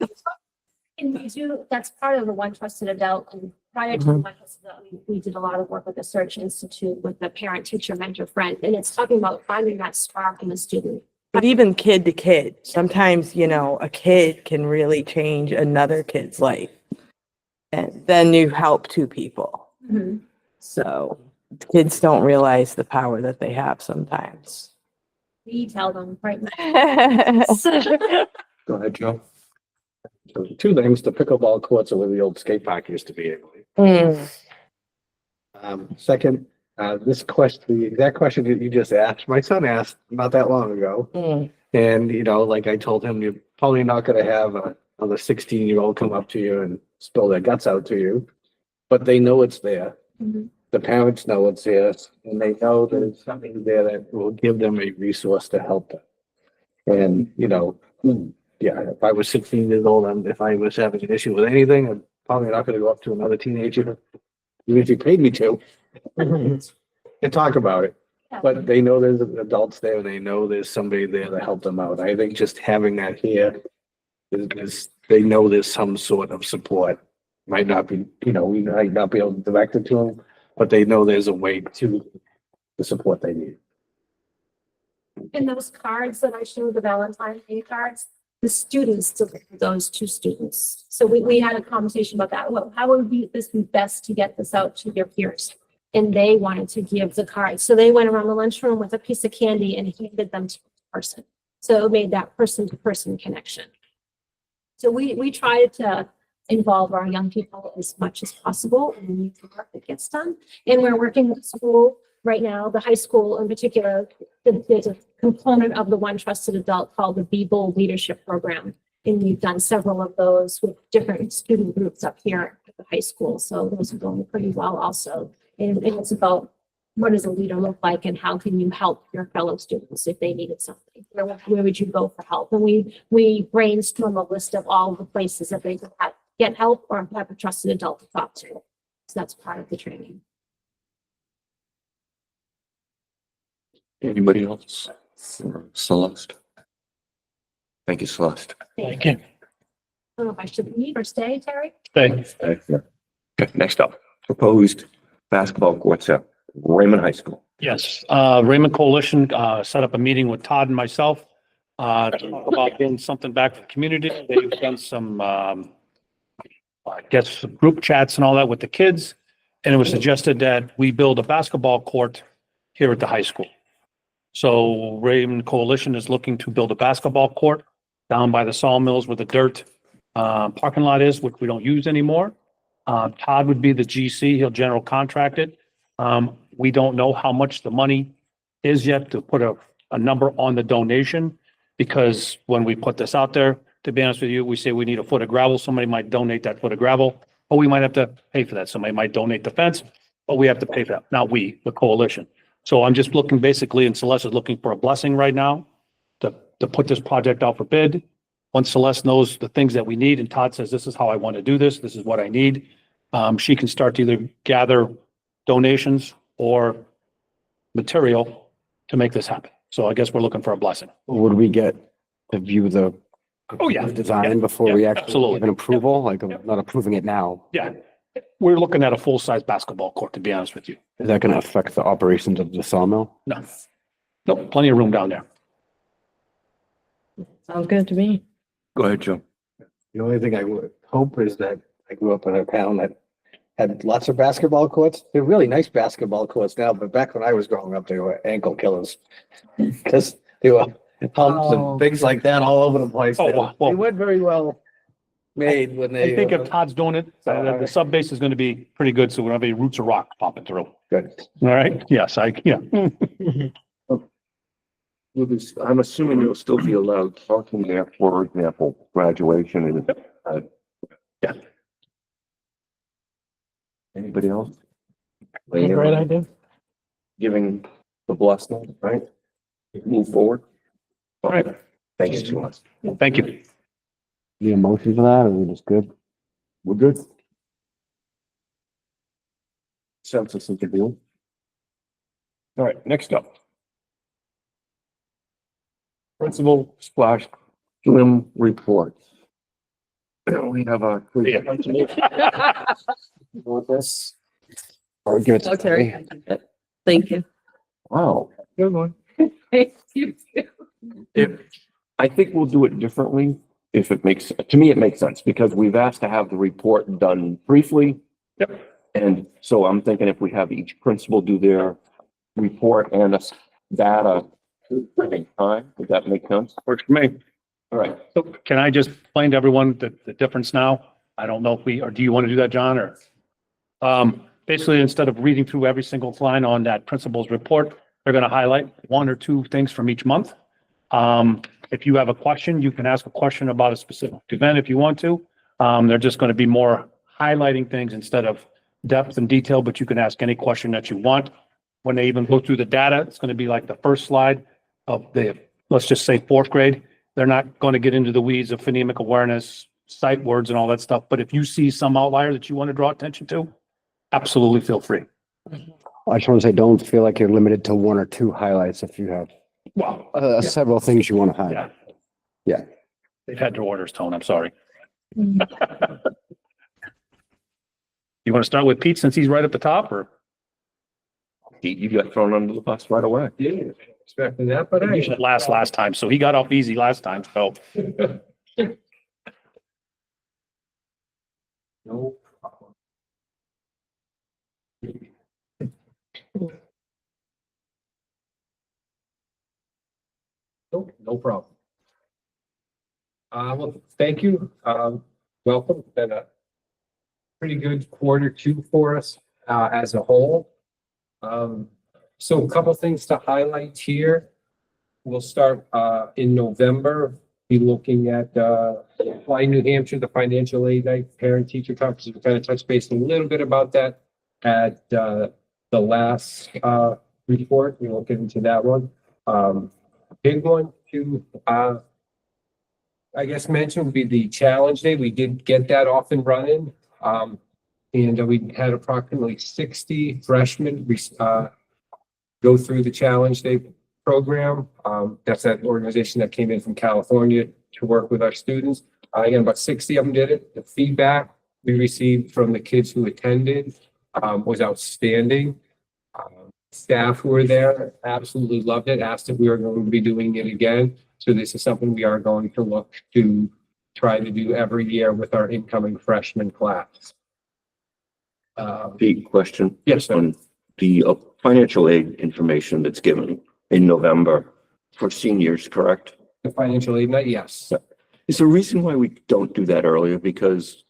And we do, that's part of the One Trusted Adult. And prior to the One Trusted Adult, we did a lot of work with the Search Institute with the parent, teacher, mentor, friend. And it's talking about finding that spark in the student. But even kid to kid, sometimes, you know, a kid can really change another kid's life. And then you help two people. Mhm. So kids don't realize the power that they have sometimes. We tell them right Go ahead, Joe. So two things, the pickleball courts are where the old skate park used to be. Second, this question, the exact question that you just asked, my son asked not that long ago. And, you know, like I told him, you're probably not gonna have another 16-year-old come up to you and spill their guts out to you. But they know it's there. Mhm. The parents know it's there, and they know there's something there that will give them a resource to help them. And, you know, yeah, if I was 16 years old and if I was having an issue with anything, I'm probably not gonna go up to another teenager, even if you paid me to, and talk about it. But they know there's adults there and they know there's somebody there to help them out. I think just having that here is they know there's some sort of support. Might not be, you know, we might not be able to direct it to them, but they know there's a way to the support they need. And those cards that I showed, the Valentine's Day cards, the students delivered those to students. So we had a conversation about that. Well, how would this be best to get this out to your peers? And they wanted to give the cards. So they went around the lunchroom with a piece of candy and handed them to the person. So it made that person to person connection. So we tried to involve our young people as much as possible in the work that gets done. And we're working with the school right now, the high school in particular. There's a component of the One Trusted Adult called the Be Bold Leadership Program. And we've done several of those with different student groups up here at the high school. So those are going pretty well also. And it's about what does a leader look like and how can you help your fellow students if they needed something? Where would you go for help? And we brainstorm a list of all the places that they could get help or have a trusted adult to talk to. So that's part of the training. Anybody else? Celeste? Thank you, Celeste. Thank you. I don't know if I should leave or stay, Terry. Thanks. Okay, next up, proposed basketball courts at Raymond High School. Yes, Raymond Coalition, set up a meeting with Todd and myself, to talk about getting something back for the community. They've done some, I guess, some group chats and all that with the kids. And it was suggested that we build a basketball court here at the high school. So Raymond Coalition is looking to build a basketball court down by the sawmills where the dirt, parking lot is, which we don't use anymore. Todd would be the GC. He'll general contract it. We don't know how much the money is yet to put a number on the donation, because when we put this out there, to be honest with you, we say we need a foot of gravel. Somebody might donate that foot of gravel, or we might have to pay for that. Somebody might donate the fence, but we have to pay for that. Not we, the coalition. So I'm just looking basically, and Celeste is looking for a blessing right now to put this project out for bid. Once Celeste knows the things that we need and Todd says, this is how I want to do this, this is what I need, she can start to either gather donations or material to make this happen. So I guess we're looking for a blessing. Would we get to view the Oh, yeah. design before Yeah, we actually absolutely. give an approval? Like, I'm not approving it now. Yeah, we're looking at a full-size basketball court, to be honest with you. Is that gonna affect the operations of the sawmill? No. Nope, plenty of room down there. Sounds good to me. Go ahead, Joe. The only thing I would hope is that I grew up in a town that had lots of basketball courts. They're really nice basketball courts now, but back when I was growing up, they were ankle killers. Because they were pumps and things like that all over the place. Oh, They well, weren't very well made when they. I think if Todd's doing it, the sub base is going to be pretty good, so we don't have any roots of rock popping through. Good. All right, yes, yeah. I'm assuming you'll still be allowed parking there, for example, graduation and, Yeah. Anybody else? Great idea. Giving the blessing, right? Move forward. All right. Thank you so much. Thank you. Any emotion for that, or are we just good? We're good. Census is the deal. All right, next up. Principal splash swim report. We have a. Want this? Or give it to Okay. me. Thank you. Wow. Good one. Thank you. If, I think we'll do it differently if it makes, to me, it makes sense because we've asked to have the report done briefly. Yep. And so I'm thinking if we have each principal do their report and us data at the same time, would that make sense? Works for me. All right. So can I just explain to everyone the difference now? I don't know if we, or do you want to do that, John, or? Basically, instead of reading through every single line on that principal's report, they're going to highlight one or two things from each month. If you have a question, you can ask a question about a specific event if you want to. They're just going to be more highlighting things instead of depth and detail, but you can ask any question that you want. When they even go through the data, it's going to be like the first slide of the, let's just say 4th grade. They're not going to get into the weeds of phonemic awareness, sight words and all that stuff. But if you see some outlier that you want to draw attention to, absolutely feel free. I just want to say, don't feel like you're limited to one or two highlights if you have Wow. several things you want to highlight. Yeah. They've had their orders, Tone. I'm sorry. You want to start with Pete since he's right at the top, or? Pete, you got thrown under the bus right away. Yeah, expecting that, but He said last time, so he got off easy last time, so. No problem. No problem. Well, thank you. Welcome. Been a pretty good Q2 for us, as a whole. So a couple things to highlight here. We'll start, in November, be looking at, Fly New Hampshire, the financial aid night, parent teacher conference. We kind of touched base a little bit about that at, the last, report. We won't get into that one. Big one to, I guess mention would be the challenge day. We did get that off and running. And we had approximately 60 freshmen, go through the challenge day program. That's that organization that came in from California to work with our students. Again, about 60 of them did it. The feedback we received from the kids who attended, was outstanding. Staff who were there absolutely loved it, asked if we were going to be doing it again. So this is something we are going to look to try to do every year with our incoming freshman class. Pete, question. Yes, sir. On the financial aid information that's given in November for seniors, correct? The financial aid night, yes. Is there a reason why we don't do that earlier? Because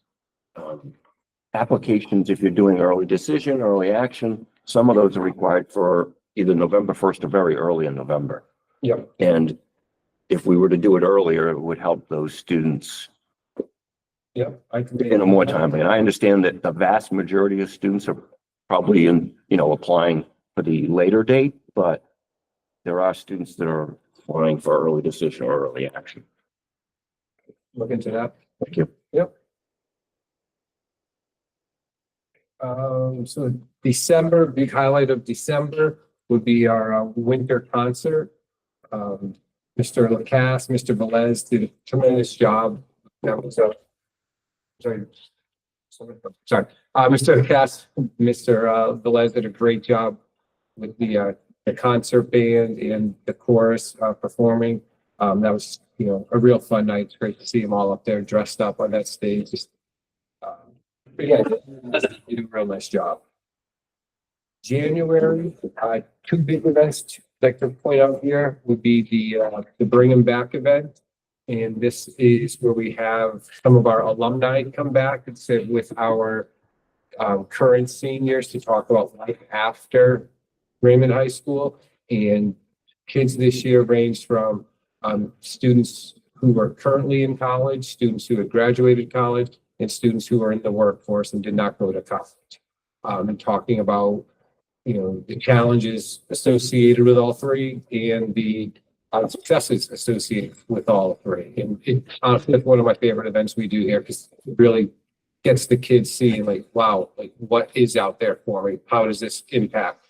applications, if you're doing early decision, early action, some of those are required for either November 1st or very early in November. Yep. And if we were to do it earlier, it would help those students Yep. in a more timely. And I understand that the vast majority of students are probably applying for the later date, but there are students that are applying for early decision or early action. Look into that. Thank you. Yep. So December, big highlight of December would be our winter concert. Mr. Lacasse, Mr. Velez did a tremendous job. That was sorry. Mr. Lacasse, Mr. Velez did a great job with the concert band and the chorus performing. That was, a real fun night. It's great to see them all up there dressed up on that stage. Just, yeah, you do a real nice job. January, two big events I'd like to point out here would be the Bring 'Em Back event. And this is where we have some of our alumni come back and sit with our current seniors to talk about life after Raymond High School. And kids this year ranged from students who are currently in college, students who have graduated college, and students who are in the workforce and did not go to college. And talking about, the challenges associated with all three and the successes associated with all three. And it, honestly, it's one of my favorite events we do here because it really gets the kids seeing like, wow, like what is out there for me? How does this impact?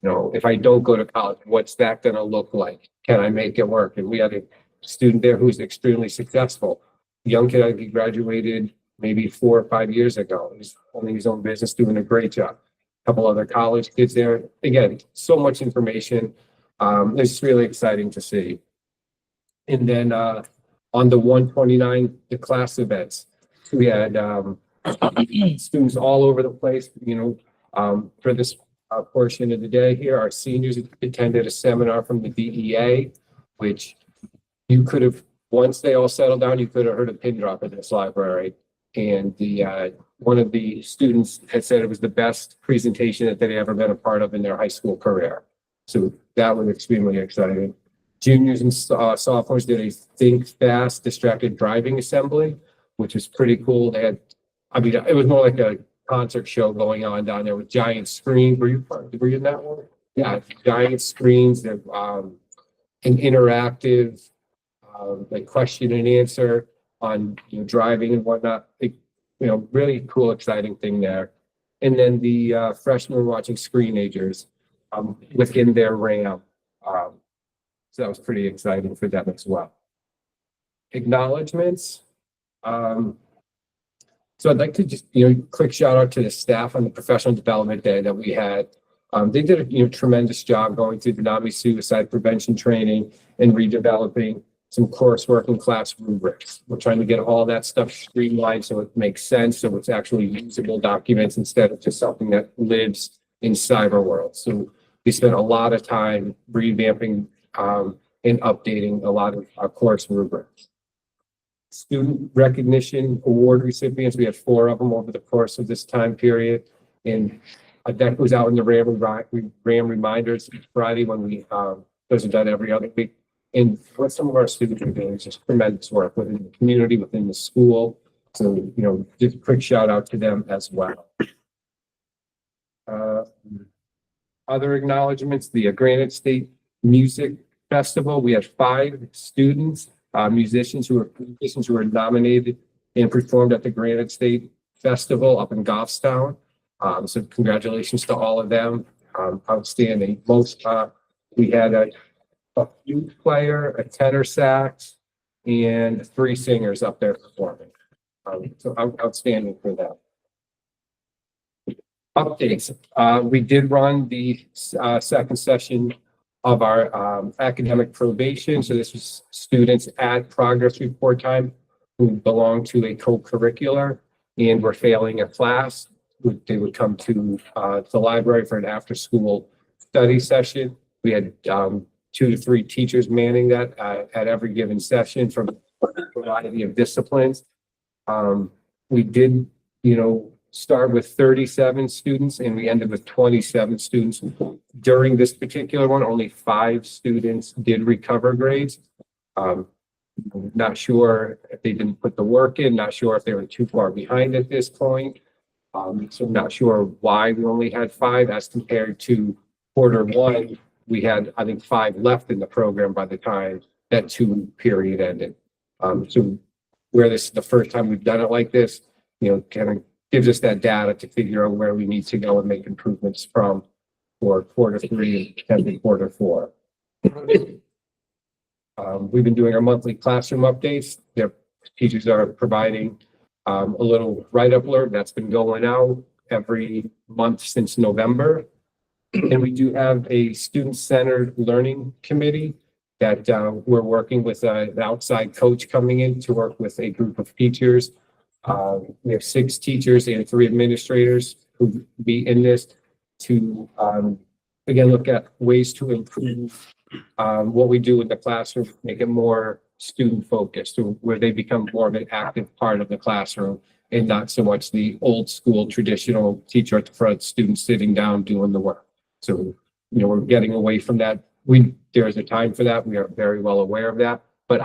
You know, if I don't go to college, what's that gonna look like? Can I make it work? And we had a student there who's extremely successful. Young kid, I think he graduated maybe 4 or 5 years ago. He's owning his own business, doing a great job. Couple other college kids there. Again, so much information. It's really exciting to see. And then on the 129, the class events, we had students all over the place, you know, for this portion of the day here. Our seniors attended a seminar from the DEA, which you could have, once they all settled down, you could have heard a pin drop in this library. And the one of the students had said it was the best presentation that they'd ever been a part of in their high school career. So that was extremely exciting. Juniors and sophomores did a Think Fast Distracted Driving Assembly, which was pretty cool. They had, I mean, it was more like a concert show going on down there with giant screens. Were you in that one? Yeah, giant screens that an interactive like question and answer on, you know, driving and whatnot. You know, really cool, exciting thing there. And then the freshmen were watching Screenagers within their RAM. So that was pretty exciting for them as well. Acknowledgements. So I'd like to just, you know, quick shout out to the staff on the professional development day that we had. They did a, you know, tremendous job going through the NAMI suicide prevention training and redeveloping some coursework and class rubrics. We're trying to get all that stuff streamlined so it makes sense, so it's actually usable documents instead of just something that lives in cyber world. So we spent a lot of time revamping and updating a lot of our course rubrics. Student recognition award recipients, we had 4 of them over the course of this time period. And that goes out in the RAM reminders each Friday when we, those are done every other week. And what some of our students are doing is just tremendous work within the community, within the school. So, you know, just a quick shout out to them as well. Other acknowledgements, the Granite State Music Festival. We had 5 students, musicians who were nominated and performed at the Granite State Festival up in Goffstown. So congratulations to all of them. Outstanding. We had a flute player, a tenor sax, and 3 singers up there performing. So outstanding for them. Updates. We did run the second session of our academic probation. So this was students at progress report time who belong to a co-curricular and were failing a class. They would come to the library for an after-school study session. We had 2 to 3 teachers manning that at every given session from a variety of disciplines. We did, you know, start with 37 students and we ended with 27 students. During this particular one, only 5 students did recover grades. Not sure if they didn't put the work in, not sure if they were too far behind at this point. So not sure why we only had 5 as compared to quarter 1. We had, I think, 5 left in the program by the time that 2 period ended. So where this is the first time we've done it like this, you know, kind of gives us that data to figure out where we need to go and make improvements from for quarter 3 and quarter 4. We've been doing our monthly classroom updates. Their teachers are providing a little write-up alert that's been going out every month since November. And we do have a student-centered learning committee that we're working with an outside coach coming in to work with a group of teachers. We have 6 teachers and 3 administrators who be in this to, again, look at ways to improve what we do in the classroom, make it more student-focused, where they become more of an active part of the classroom and not so much the old school traditional teacher at the front, students sitting down doing the work. So, you know, we're getting away from that. There is a time for that. We are very well aware of that. But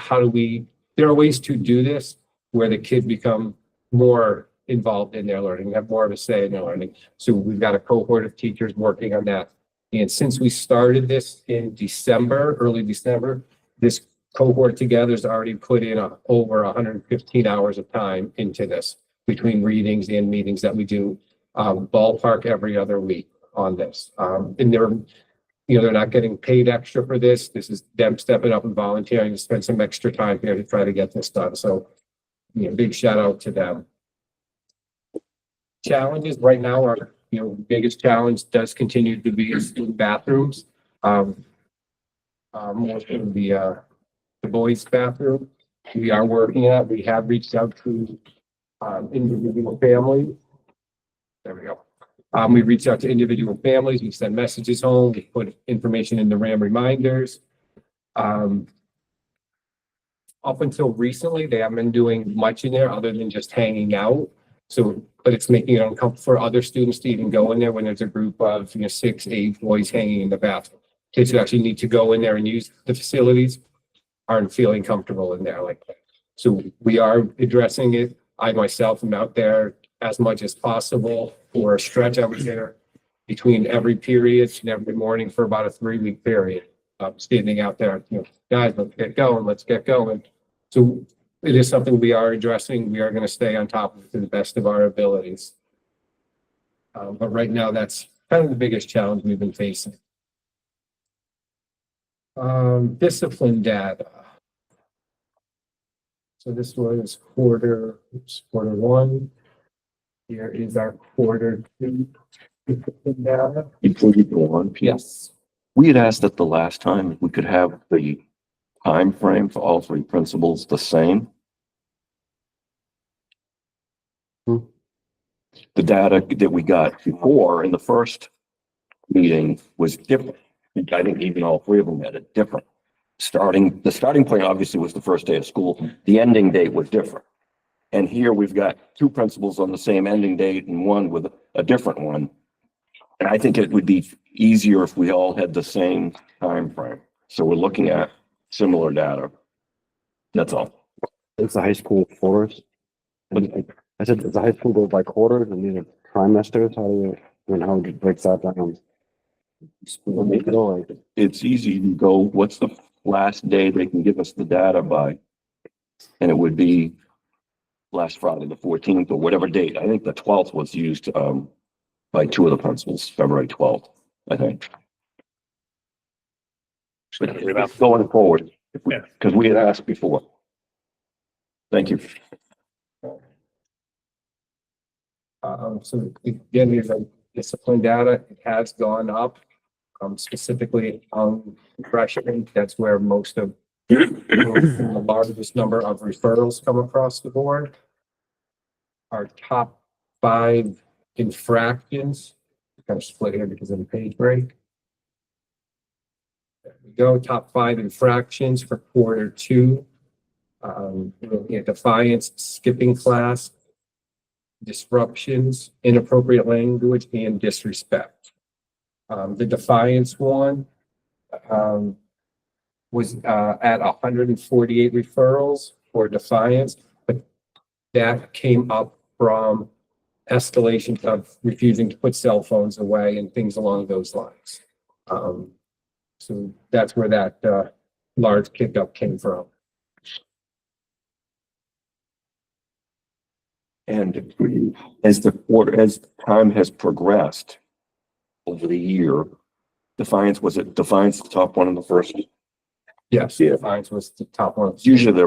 there are ways to do this where the kids become more involved in their learning, have more of a say in their learning. So we've got a cohort of teachers working on that. And since we started this in December, early December, This cohort together has already put in over 115 hours of time into this between readings and meetings that we do ballpark every other week on this. And they're not getting paid extra for this. This is them stepping up and volunteering to spend some extra time here to try to get this done. So, big shout out to them. Challenges right now are, biggest challenge does continue to be student bathrooms. More of the boys' bathroom. We are working at, we have reached out to individual families. There we go. We reach out to individual families, we send messages home, we put information in the RAM reminders. Up until recently, they haven't been doing much in there other than just hanging out. So, but it's making it uncomfortable for other students to even go in there when there's a group of, 6, 8 boys hanging in the bathroom. Kids who actually need to go in there and use the facilities aren't feeling comfortable in there like that. So we are addressing it. I myself am out there as much as possible for a stretch. I was there between every period and every morning for about a 3-week period. Standing out there, guys, let's get going, let's get going. So it is something we are addressing. We are going to stay on top of it to the best of our abilities. But right now, that's kind of the biggest challenge we've been facing. Discipline data. So this was quarter 1. Here is our quarter 2 discipline data. Before you go on, Pete, Yes. we had asked at the last time if we could have the time frame for all 3 principals the same. The data that we got before in the first meeting was different. I think even all 3 of them had it different. The starting point obviously was the first day of school. The ending date was different. And here we've got 2 principals on the same ending date and one with a different one. And I think it would be easier if we all had the same time frame. So we're looking at similar data. That's all. It's the high school quarters. I said, does the high school go by quarters and these are trimesters? How would you break that down? It's easy to go, what's the last day they can give us the data by? And it would be last Friday, the 14th, or whatever date. I think the 12th was used by 2 of the principals, February 12th, I think. But going forward, because we had asked before. Thank you. So again, there's a discipline data. It has gone up, specifically on freshmen. That's where most of the largest number of referrals come across the board. Our top 5 infractions, kind of split here because of the page break. There we go. Top 5 infractions for quarter 2. Looking at defiance, skipping class, disruptions, inappropriate language, and disrespect. The defiance one was at 148 referrals for defiance, but that came up from escalation of refusing to put cell phones away and things along those lines. So that's where that large kick-up came from. And as time has progressed over the year, Defiance the top one in the first? Yes, defiance was the top one. Usually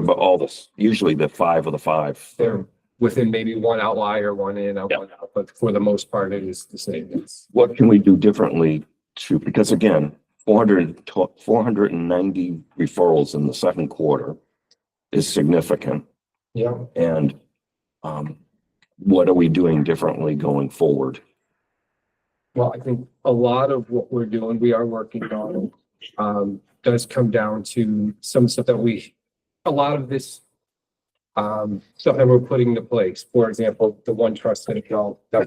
usually the 5 of the 5. They're within maybe one outlier, one in, one out, but for the most part, it is the same. What can we do differently because again, 490 referrals in the second quarter is significant. Yeah. And what are we doing differently going forward? Well, I think a lot of what we're doing, we are working on, does come down to some stuff that a lot of this stuff that we're putting into place. For example, the One Trust that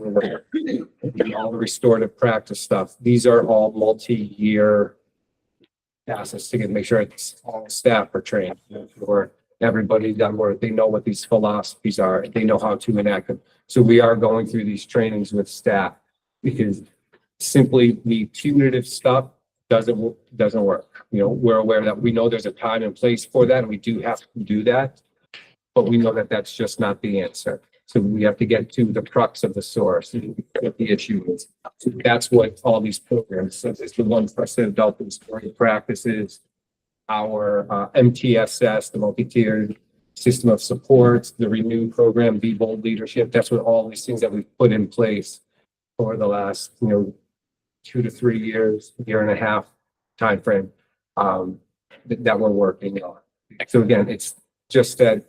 we're working, all the restorative practice stuff. These are all multi-year assets to make sure it's all staff are trained, or everybody done where they know what these philosophies are, they know how to enact them. So we are going through these trainings with staff because simply the punitive stuff doesn't work. You know, we're aware that we know there's a time and place for that, and we do have to do that. But we know that that's just not the answer. So we have to get to the crux of the source, what the issue is. So that's what all these programs, so it's the one trusted adult story practices, our MTSS, the multi-tiered system of supports, the Renew program, Be Bold Leadership. That's what all these things that we've put in place for the last, 2 to 3 years, year and a half timeframe, that we're working on. So again, it's just that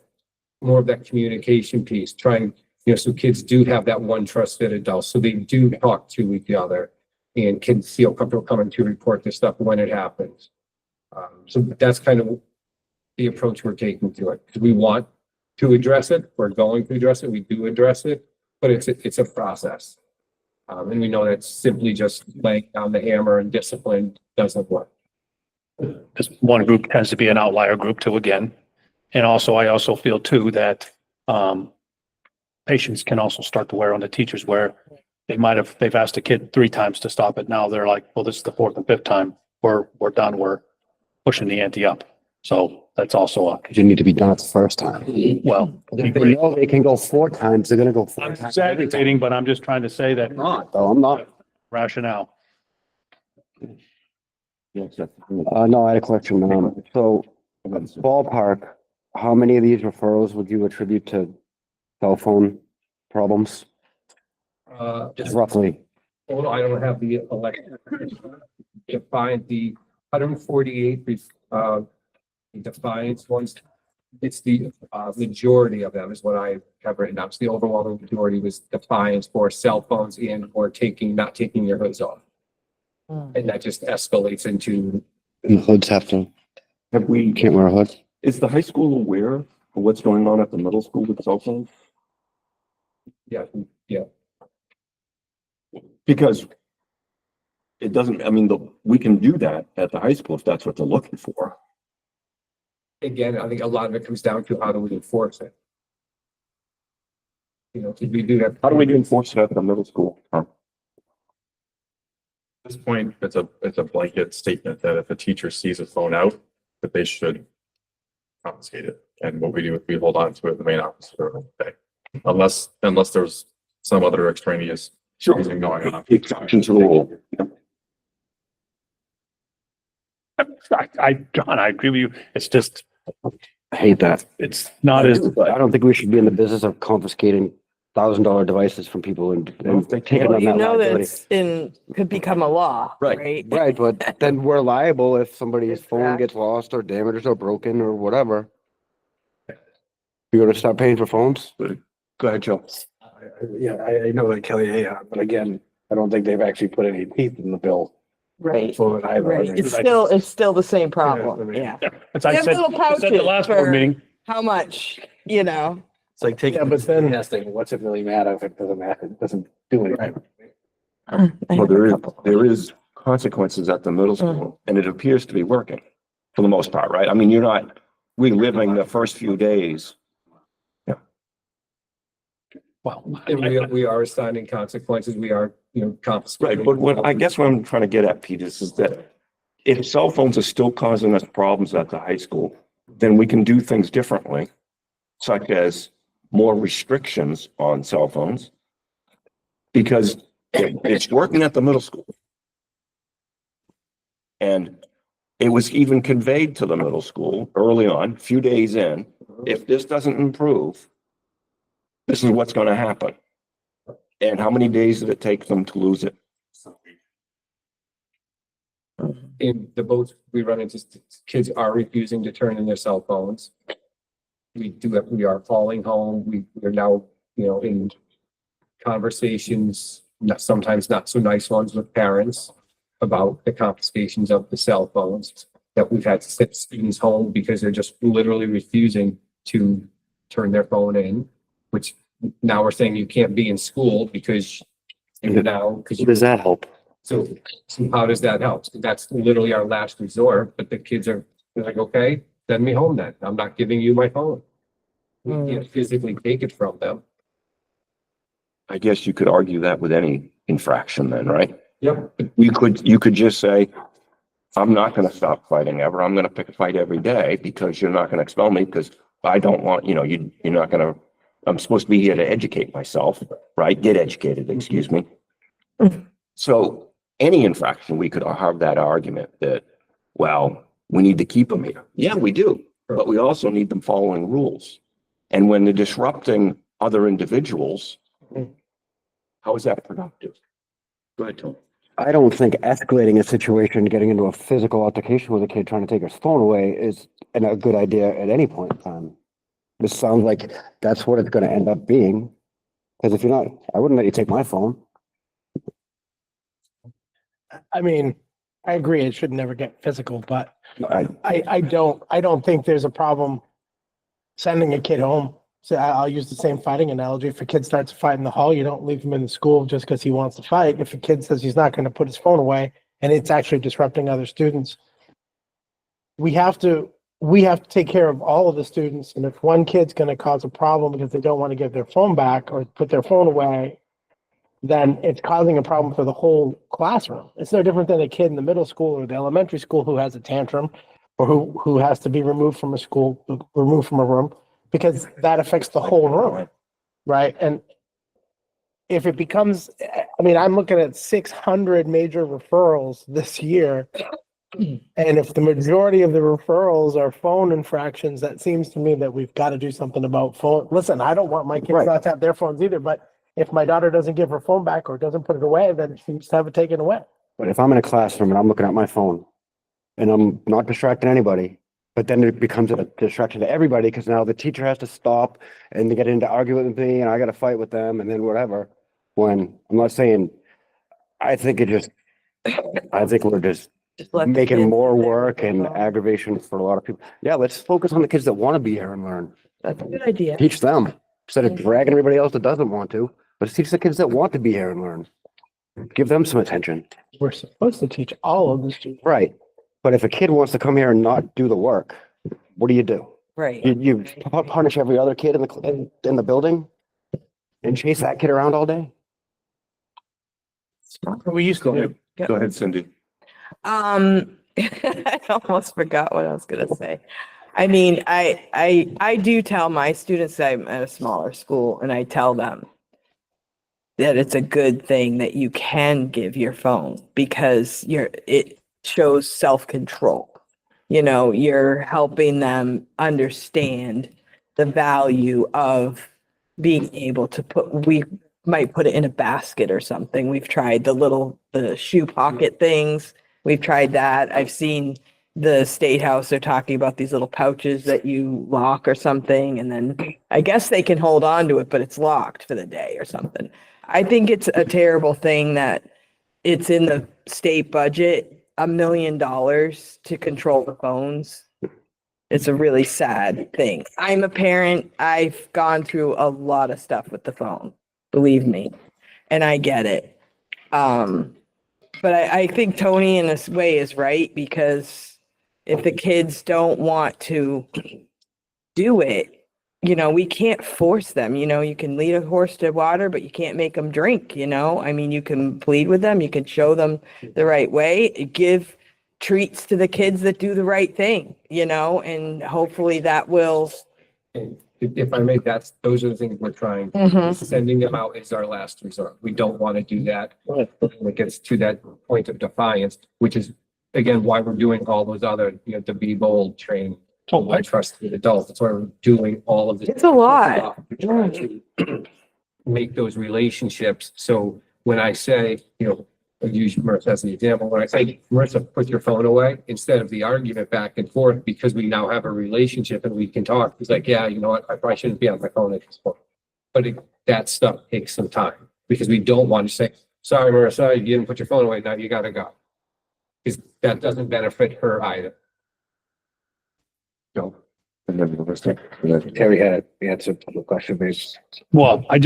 more of that communication piece, trying, so kids do have that one trusted adult, so they do talk to each other and can feel comfortable coming to report this stuff when it happens. So that's kind of the approach we're taking to it, because we want to address it. We're going to address it. We do address it, but it's a process. And we know that simply just laying down the hammer and discipline doesn't work. This one group tends to be an outlier group too, again. And also, I also feel too that, patience can also start to wear on the teachers where they've asked a kid 3 times to stop it. Now they're like, well, this is the 4th and 5th time. We're done. We're pushing the ante up. So that's also You need to be done at the first time. well, If they know they can go 4 times, they're gonna go 4 I'm times. exaggerating, but I'm just trying to say that No, I'm not. rationale. No, I had a question. So ballpark, how many of these referrals would you attribute to cell phone problems? Just roughly. Although I don't have the election. Define the 148, defiance ones. It's the majority of them is what I have written down. So the overwhelming majority was defiance for cell phones and or not taking your hoods off. And that just escalates into. And hoods have to, can't wear a hood. Is the high school aware of what's going on at the middle school with cell phones? Yeah. Because it doesn't, I mean, we can do that at the high school if that's what they're looking for. Again, I think a lot of it comes down to how do we enforce it? Did we do that? How do we enforce it at the middle school? At this point, it's a blanket statement that if a teacher sees a phone out, that they should confiscate it. And what we do is we hold on to it in the main office for a day. Unless there's some other extraneous reason going on. Exception to the rule. John, I agree with you. It's just, I hate that. it's not as, I don't think we should be in the business of confiscating $1,000 devices from people and taking Well, on you that know liability. could become a law, right? Right, but then we're liable if somebody's phone gets lost or damaged or broken or whatever. You're gonna stop paying for phones? Go ahead, Joe. Yeah, I know that Kelly, but again, I don't think they've actually put any teeth in the bill. Right, For it either. right. It's still the same problem, yeah. as They I have said, little I said the pouches last board for- meeting, How much, It's like taking, but then testing, what's it really matter if it doesn't matter? It doesn't do anything. Well, there is consequences at the middle school and it appears to be working for the most part, right? I mean, you're not reliving the first few days. well, And we are assigning consequences. We are, confiscating. Right, but what I'm trying to get at, Pete, is that if cell phones are still causing us problems at the high school, then we can do things differently, such as more restrictions on cell phones. Because it's working at the middle school. And it was even conveyed to the middle school early on, a few days in, if this doesn't improve, this is what's gonna happen. And how many days did it take them to lose it? In the boats we run into, kids are refusing to turn in their cell phones. We are calling home. We're now, in conversations, sometimes not so nice ones with parents about the confiscations of the cell phones that we've had to send students home because they're just literally refusing to turn their phone in, which now we're saying you can't be in school because Does that help? So how does that help? That's literally our last resort, but the kids they're like, okay, send me home then. I'm not giving you my phone. We can't physically take it from them. I guess you could argue that with any infraction then, right? Yep. You could just say, I'm not gonna stop fighting ever. I'm gonna pick a fight every day because you're not gonna expel me because I don't want, you're not gonna, I'm supposed to be here to educate myself, right? Get educated, excuse me. So any infraction, we could have that argument that, well, we need to keep them here. Yeah, we do, but we also need them following rules. And when they're disrupting other individuals, how is that productive? Go ahead, Tony. I don't think escalating a situation, getting into a physical altercation with a kid trying to take his phone away is a good idea at any point in time. This sounds like that's what it's gonna end up being. Because if you're not, I wouldn't let you take my phone. I mean, I agree, it should never get physical, but I, I don't think there's a problem sending a kid home. So I'll use the same fighting analogy. If a kid starts a fight in the hall, you don't leave him in the school just because he wants to fight. If a kid says he's not going to put his phone away and it's actually disrupting other students, we have to take care of all of the students. And if one kid's going to cause a problem because they don't want to give their phone back or put their phone away, then it's causing a problem for the whole classroom. It's no different than a kid in the middle school or the elementary school who has a tantrum or who has to be removed from a room, because that affects the whole room, right? And if it becomes, I mean, I'm looking at 600 major referrals this year. And if the majority of the referrals are phone infractions, that seems to me that we've got to do something about phone. Listen, I don't want my kids not to have their phones either, but if my daughter doesn't give her phone back or doesn't put it away, then she needs to have it taken away. but if I'm in a classroom and I'm looking at my phone and I'm not distracting anybody, but then it becomes a distraction to everybody because now the teacher has to stop and they get into arguing with me and I got to fight with them and then whatever. When I'm not saying, I think we're just let the making kids more do their work and job. aggravation for a lot of people. Yeah, let's focus on the kids that want to be here and learn. That's a good idea. Teach them instead of dragging everybody else that doesn't want to. Let's teach the kids that want to be here and learn. Give them some attention. We're supposed to teach all of the students. Right. But if a kid wants to come here and not do the work, what do? Right. You punish every other kid in the building and chase that kid around all day? We used to do. Go ahead, Cindy. I almost forgot what I was gonna say. I mean, I do tell my students that I'm at a smaller school and I tell them that it's a good thing that you can give your phone because it shows self-control. You're helping them understand the value of being able to we might put it in a basket or something. We've tried the shoe pocket things. We've tried that. I've seen the State House, they're talking about these little pouches that you lock or something. And then I guess they can hold on to it, but it's locked for the day or something. I think it's a terrible thing that it's in the state budget, $1 million to control the phones. It's a really sad thing. I'm a parent. I've gone through a lot of stuff with the phone, believe me, and I get it. But I think Tony in this way is right, because if the kids don't want to do it, we can't force them. You can lead a horse to water, but you can't make them drink, I mean, you can plead with them, you can show them the right way, give treats to the kids that do the right thing, and hopefully that will. If I may, those are the things we're trying. Sending them out is our last resort. We don't want to do that. When it gets to that point of defiance, which is, again, why we're doing all those other, the be bold, train, I trust the adults. That's why we're doing all of this. It's a lot. We're trying to make those relationships. So when I say, I'll use Marissa as an example. When I say, Marissa, put your phone away, instead of the argument back and forth, because we now have a relationship and we can talk. He's like, yeah, you know what? I probably shouldn't be on my phone at this point. But that stuff takes some time because we don't want to say, sorry, Marissa, you didn't put your phone away. Now you got to go. Because that doesn't benefit her either. No. And then the rest of Terry had the answer to the question, maybe. Well, I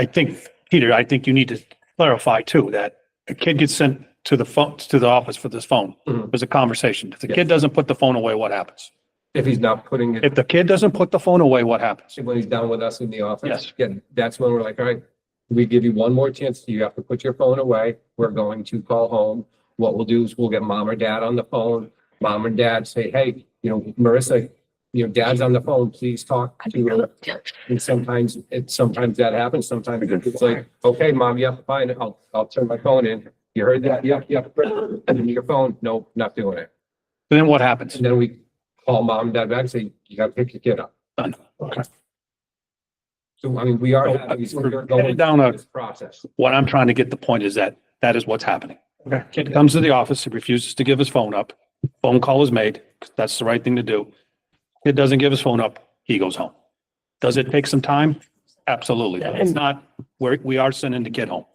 think, Peter, I think you need to clarify too, that a kid gets sent to the phone, to the office for this phone. There's a conversation. If the kid doesn't put the phone away, what happens? If he's not putting it, If the kid doesn't put the phone away, what happens? when he's done with us in the office. Yes. Again, that's when we're like, all right, we give you one more chance. You have to put your phone away. We're going to call home. what we'll do is we'll get mom or dad on the phone. Mom and dad say, hey, Marissa, dad's on the phone, please talk to her. And sometimes that happens. Sometimes it's like, okay, mom, yep, fine, I'll turn my phone in. You heard that? Yep. And then your phone, nope, not doing it. Then what happens? And then we call mom and dad back and say, you gotta pick your kid up. Done. Okay. So, I mean, we are So, having, we're we're going down through a- this process. What I'm trying to get the point is that is what's happening. Okay. Kid comes to the office, he refuses to give his phone up. Phone call is made, 'cause that's the right thing to do. Kid doesn't give his phone up, he goes home. Does it take some time? Absolutely. But it's not, we are sending the kid home.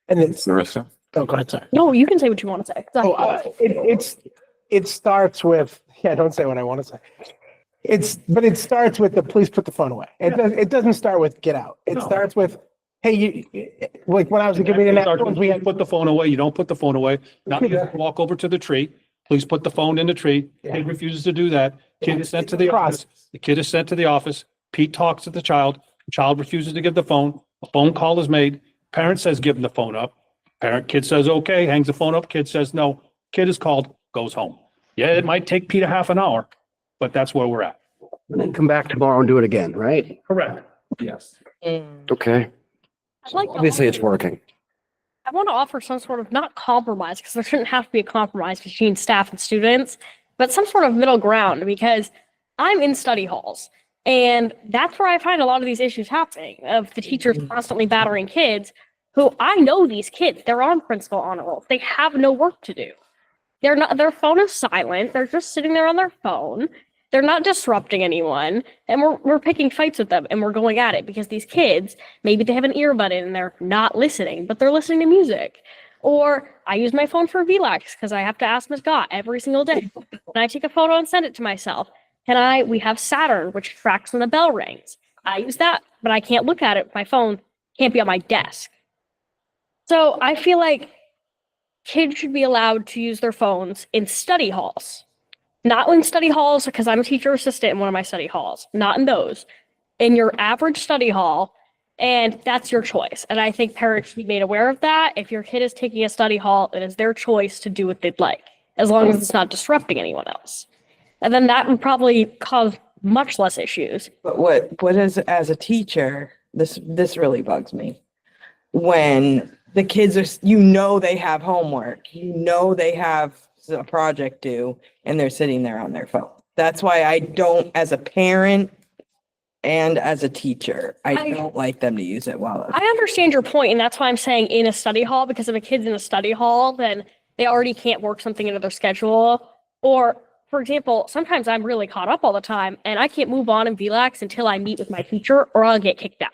And it's, Marissa? oh, go ahead, sorry. No, you can say what you want to say. Oh, it starts with, yeah, don't say what I want to say. But it starts with the please put the phone away. It doesn't start with get out. It No. starts with, hey, like when I was a committee, we had, Put the phone away, you don't put the phone away. Now you have to walk over to the tree. Please put the phone in the tree. Kid refuses to do that. Kid is sent to the office. The kid is sent to the office. Pete talks to the child. Child refuses to give the phone. A phone call is made. Parent says, give him the phone up. Kid says, okay, hangs the phone up. Kid says, no. Kid is called, goes home. Yeah, it might take Pete a half an hour, but that's where we're at. And then come back tomorrow and do it again, right? Correct. Yes. Okay, I'd like to obviously it's working. I want to offer some sort of not compromise, because there shouldn't have to be a compromise between staff and students, but some sort of middle ground, because I'm in study halls. And that's where I find a lot of these issues happening, of the teachers constantly battering kids who I know these kids. They're on principal honor roll. They have no work to do. They're not, their phone is silent. They're just sitting there on their phone. They're not disrupting anyone. And we're picking fights with them and we're going at it because these kids, maybe they have an earbud in and they're not listening, but they're listening to music. Or I use my phone for VLAX because I have to ask Ms. Gott every single day. And I take a photo and send it to myself. We have Saturn, which tracks when the bell rings. I use that, but I can't look at it. My phone can't be on my desk. So I feel like kids should be allowed to use their phones in study halls. Not in study halls, because I'm a teacher assistant in one of my study halls. Not in those. In your average study hall, and that's your choice. And I think parents should be made aware of that. If your kid is taking a study hall, it is their choice to do what they'd like, as long as it's not disrupting anyone else. And then that would probably cause much less issues. But what is, as a teacher, this really bugs me. When the kids are, they have homework, they have a project due, and they're sitting there on their phone. That's why I don't, as a parent and as a teacher, I don't like them to use it while. I understand your point, and that's why I'm saying in a study hall, because if a kid's in a study hall, then they already can't work something into their schedule. Or, for example, sometimes I'm really caught up all the time, and I can't move on in VLAX until I meet with my teacher, or I'll get kicked out.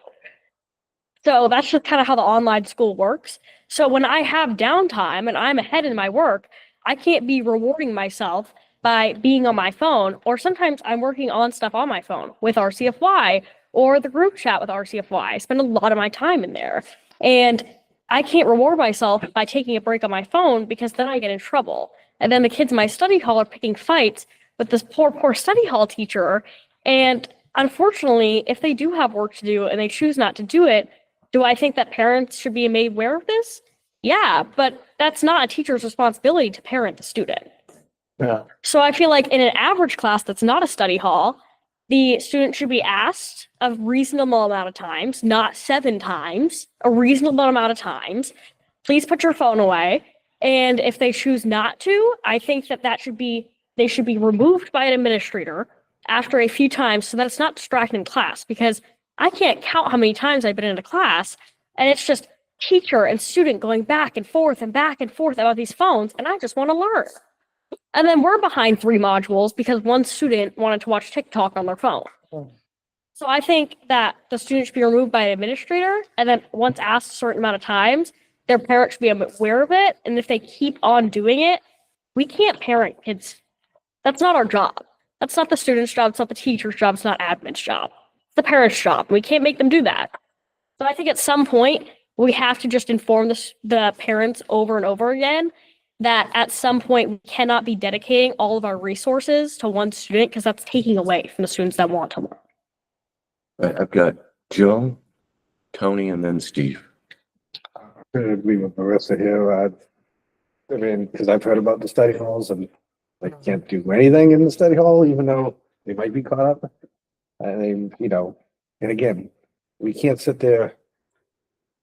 So that's just kind of how the online school works. So when I have downtime and I'm ahead in my work, I can't be rewarding myself by being on my phone, or sometimes I'm working on stuff on my phone with RCFY or the group chat with RCFY. I spend a lot of my time in there, and I can't reward myself by taking a break on my phone because then I get in trouble. And then the kids in my study hall are picking fights with this poor study hall teacher. And unfortunately, if they do have work to do and they choose not to do it, do I think that parents should be made aware of this? Yeah, but that's not a teacher's responsibility to parent the student. Yeah. So I feel like in an average class that's not a study hall, the student should be asked a reasonable amount of times, not 7 times, a reasonable amount of times, please put your phone away. And if they choose not to, I think that they should be removed by an administrator after a few times so that it's not distracting class, because I can't count how many times I've been in a class and it's just teacher and student going back and forth about these phones, and I just want to learn. And then we're behind 3 modules because one student wanted to watch TikTok on their phone. So I think that the student should be removed by an administrator, and then once asked a certain amount of times, their parents should be aware of it. And if they keep on doing it, we can't parent kids. That's not our job. That's not the student's job. It's not the teacher's job. It's not admin's job. It's the parent's job. We can't make them do that. So I think at some point, we have to just inform the parents over and over again that at some point we cannot be dedicating all of our resources to one student, because that's taking away from the students that want to learn. Right, I've got Joe, Tony, and then Steve. I agree with Marissa here. I mean, because I've heard about the study halls and they can't do anything in the study hall, even though they might be caught up. I mean, you know, and again, we can't sit there.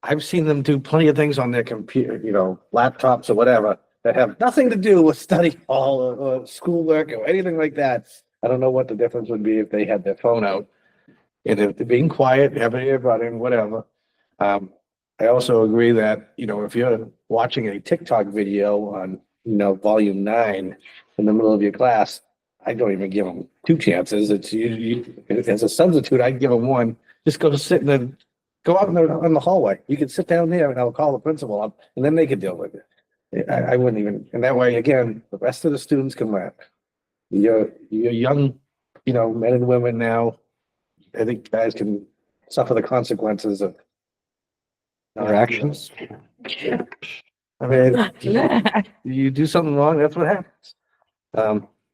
I've seen them do plenty of things on their computer, you know, laptops or whatever, that have nothing to do with study hall or schoolwork or anything like that. I don't know what the difference would be if they had their phone out. And if they're being quiet, having it running, whatever. I also agree that, you know, if you're watching a TikTok video on, you know, volume 9 in the middle of your class, I don't even give them 2 chances. It's as a substitute, I'd give them 1. Just go sit and then go out in the hallway. You can sit down there and I'll call the principal up and then they can deal with it. I wouldn't even, and that way, again, the rest of the students can learn. You're young, you know, men and women now. I think guys can suffer the consequences of Their actions. I mean, you do something wrong, that's what happens.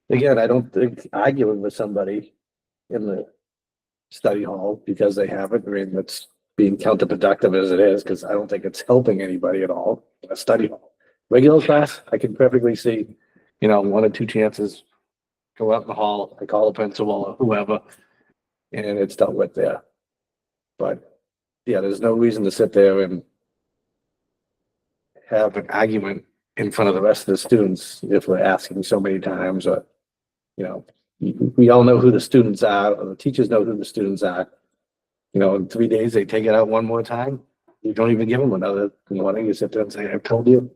Again, I don't think arguing with somebody in the study hall because they have it, I mean, that's being counterproductive as it is, because I don't think it's helping anybody at all in a study hall. Regular class, I can perfectly see, you know, 1 or 2 chances, go out in the hall, I call the principal or whoever, and it's dealt with there. But yeah, there's no reason to sit there and have an argument in front of the rest of the students if we're asking so many times, or, you know, we all know who the students are, or the teachers know who the students are. You know, in 3 days, they take it out 1 more time. You don't even give them another warning. You sit there and say, I've told you,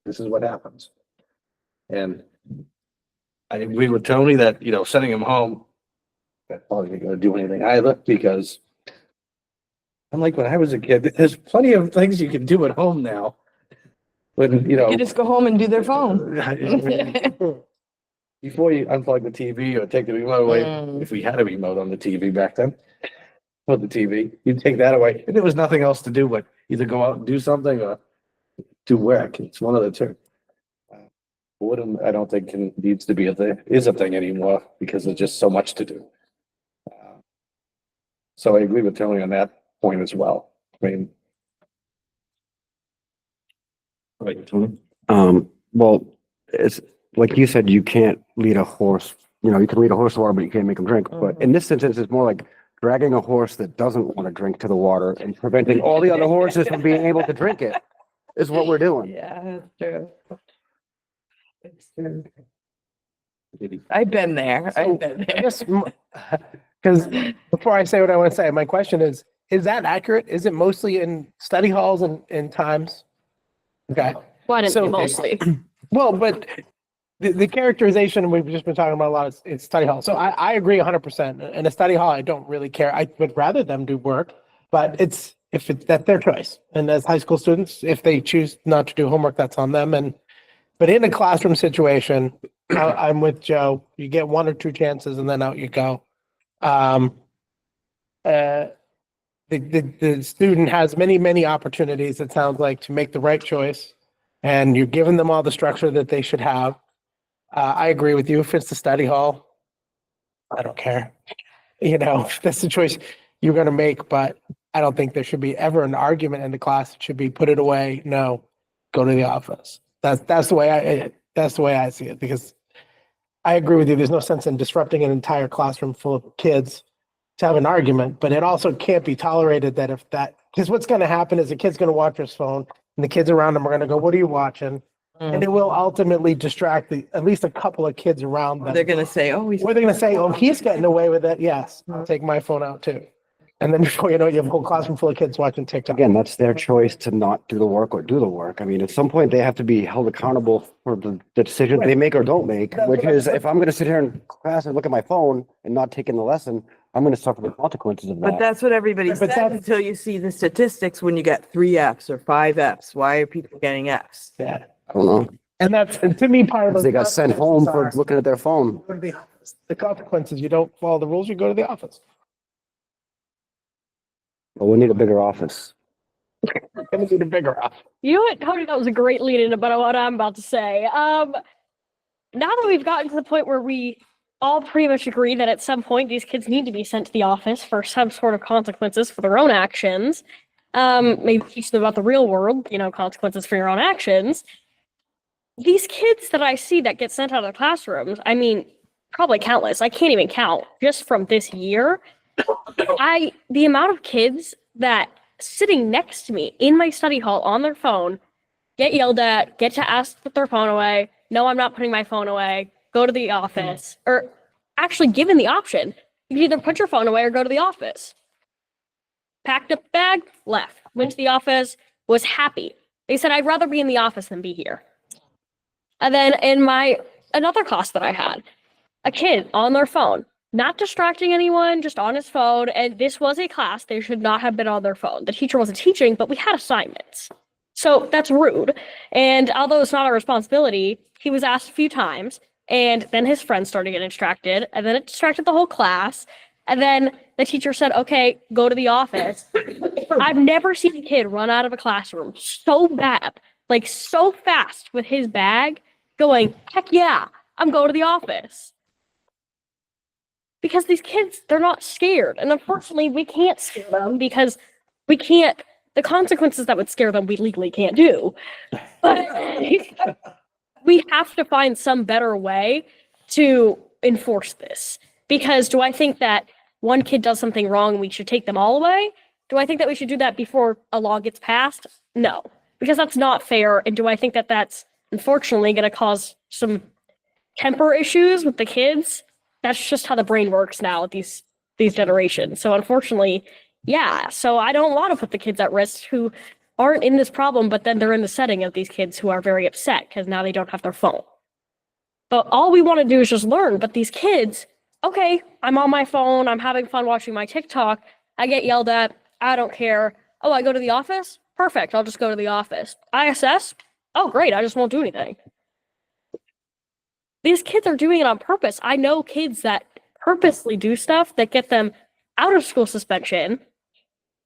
this is what happens. And I agree with Tony that, you know, sending him home, that's probably not gonna do anything either, because I'm like, when I was a kid, there's plenty of things you can do at home now. When, you know. You just go home and do their phone. Before you unplug the TV or take the remote away, if we had a remote on the TV back then, for the TV, you'd take that away, and there was nothing else to do but either go out and do something or do work. It's one of the two. Boredom, I don't think needs to be is a thing anymore, because there's just so much to do. So I agree with Tony on that point as well. I mean. Right, Tony? Well, it's like you said, you can't lead a horse, you know, you can lead a horse to water, but you can't make him drink. But in this instance, it's more like dragging a horse that doesn't want to drink to the water and preventing all the other horses from being able to drink it is what we're doing. Yeah, that's true. It's true. I've been there. I've been there. Because before I say what I want to say, my question is that accurate? Is it mostly in study halls and times? Okay. Why didn't So- you mostly? Well, but the characterization we've just been talking about a lot is study hall. So I agree 100%. In a study hall, I don't really care. I would rather them do work, but that's their choice. And as high school students, if they choose not to do homework, that's on them. But in a classroom situation, I'm with Joe. You get 1 or 2 chances and then out you go. The student has many opportunities, it sounds like, to make the right choice. And you're giving them all the structure that they should have. I agree with you. If it's the study hall, I don't care. You know, if that's the choice you're going to make, but I don't think there should be ever an argument in the class. It should be put it away. No, go to the office. That's the way I see it, because I agree with you. There's no sense in disrupting an entire classroom full of kids to have an argument, but it also can't be tolerated because what's going to happen is the kid's going to watch his phone and the kids around him are going to go, what are you watching? And it will ultimately distract at least a couple of kids around them. They're gonna say, oh, Or they're going to say, oh, he's getting away with it. Yes, I'll take my phone out too. And then before you know it, you have a whole classroom full of kids watching TikTok. Again, that's their choice to not do the work or do the work. I mean, at some point, they have to be held accountable for the decisions they make or don't make, which is if I'm going to sit here in class and look at my phone and not take in the lesson, I'm going to suffer the consequences of But that. that's what everybody But says that's- until you see the statistics when you get 3 Fs or 5 Fs. Why are people getting Fs? Yeah. I don't know. And to me, part of Because they got sent home for looking at their phone. Go to the office. The consequences, you don't follow the rules, you go to the office. But we need a bigger office. Gonna need a bigger office. You know what, Tony? That was a great lead in about what I'm about to say. Now that we've gotten to the point where we all pretty much agree that at some point these kids need to be sent to the office for some sort of consequences for their own actions, maybe teach them about the real world, consequences for your own actions. these kids that I see that get sent out of classrooms, I mean, probably countless. I can't even count just from this year. The amount of kids that sitting next to me in my study hall on their phone get yelled at, get to ask to put their phone away. No, I'm not putting my phone away. Go to the office, or actually given the option, you can either put your phone away or go to the office. Packed up bag, left, went to the office, was happy. They said, I'd rather be in the office than be here. And then in another class that I had, a kid on their phone, not distracting anyone, just on his phone. And this was a class, they should not have been on their phone. The teacher wasn't teaching, but we had assignments. So that's rude. And although it's not our responsibility, he was asked a few times, and then his friends started getting distracted, and then it distracted the whole class. And then the teacher said, okay, go to the office. I've never seen a kid run out of a classroom so bad, like so fast with his bag, going, heck yeah, I'm going to the office. Because these kids, they're not scared. And unfortunately, we can't scare them because the consequences that would scare them, we legally can't do. But we have to find some better way to enforce this. Because do I think that one kid does something wrong and we should take them all away? Do I think that we should do that before a law gets passed? No, because that's not fair. And do I think that that's unfortunately going to cause some temper issues with the kids? That's just how the brain works now with these generations. So unfortunately, yeah. So I don't want to put the kids at risk who aren't in this problem, but then they're in the setting of these kids who are very upset because now they don't have their phone. But all we want to do is just learn. But these kids, okay, I'm on my phone, I'm having fun watching my TikTok, I get yelled at, I don't care. Oh, I go to the office? Perfect, I'll just go to the office. ISS? Oh, great, I just won't do anything. These kids are doing it on purpose. I know kids that purposely do stuff that get them out of school suspension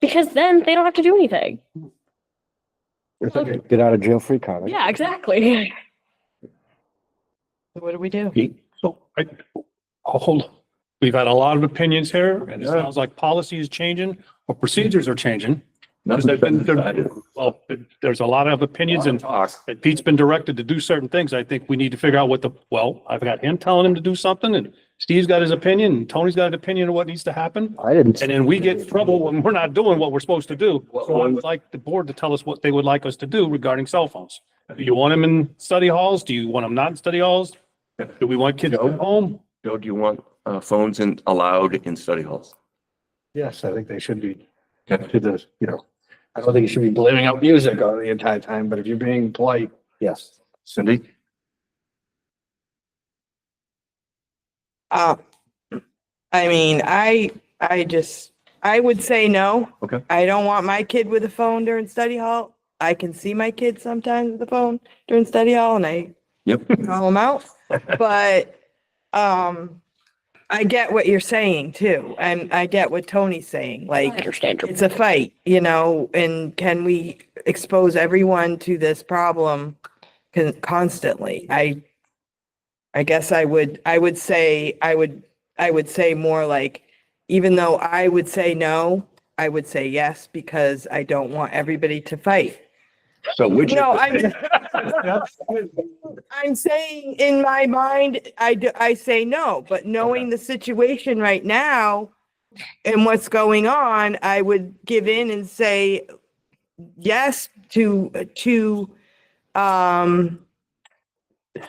because then they don't have to do anything. Get out of jail free card. Yeah, exactly. What do we do? So we've had a lot of opinions here, and it sounds like policy is changing or procedures are changing. Nothing's been decided. Well, there's a lot of opinions, and Pete's been directed to do certain things. I think we need to figure out I've got him telling him to do something, and Steve's got his opinion, and Tony's got an opinion of what needs to happen. I didn't. And then we get in trouble when we're not doing what we're supposed to do. So I would like the board to tell us what they would like us to do regarding cell phones. Do you want them in study halls? Do you want them not in study halls? Do we want kids at home? Joe, do you want phones allowed in study halls? Yes, I think they should be to the, I don't think you should be blaring out music all the entire time, but if you're being polite, yes. Cindy? I mean, I would say no. Okay. I don't want my kid with a phone during study hall. I can see my kids sometimes with a phone during study hall and I Yep. call them out. But, I get what you're saying too. And I get what Tony's saying, I like, understand. it's a fight, and can we expose everyone to this problem constantly? I guess I would say more like, even though I would say no, I would say yes, because I don't want everybody to fight. So which? No, I'm saying in my mind, I say no, but knowing the situation right now and what's going on, I would give in and say yes to so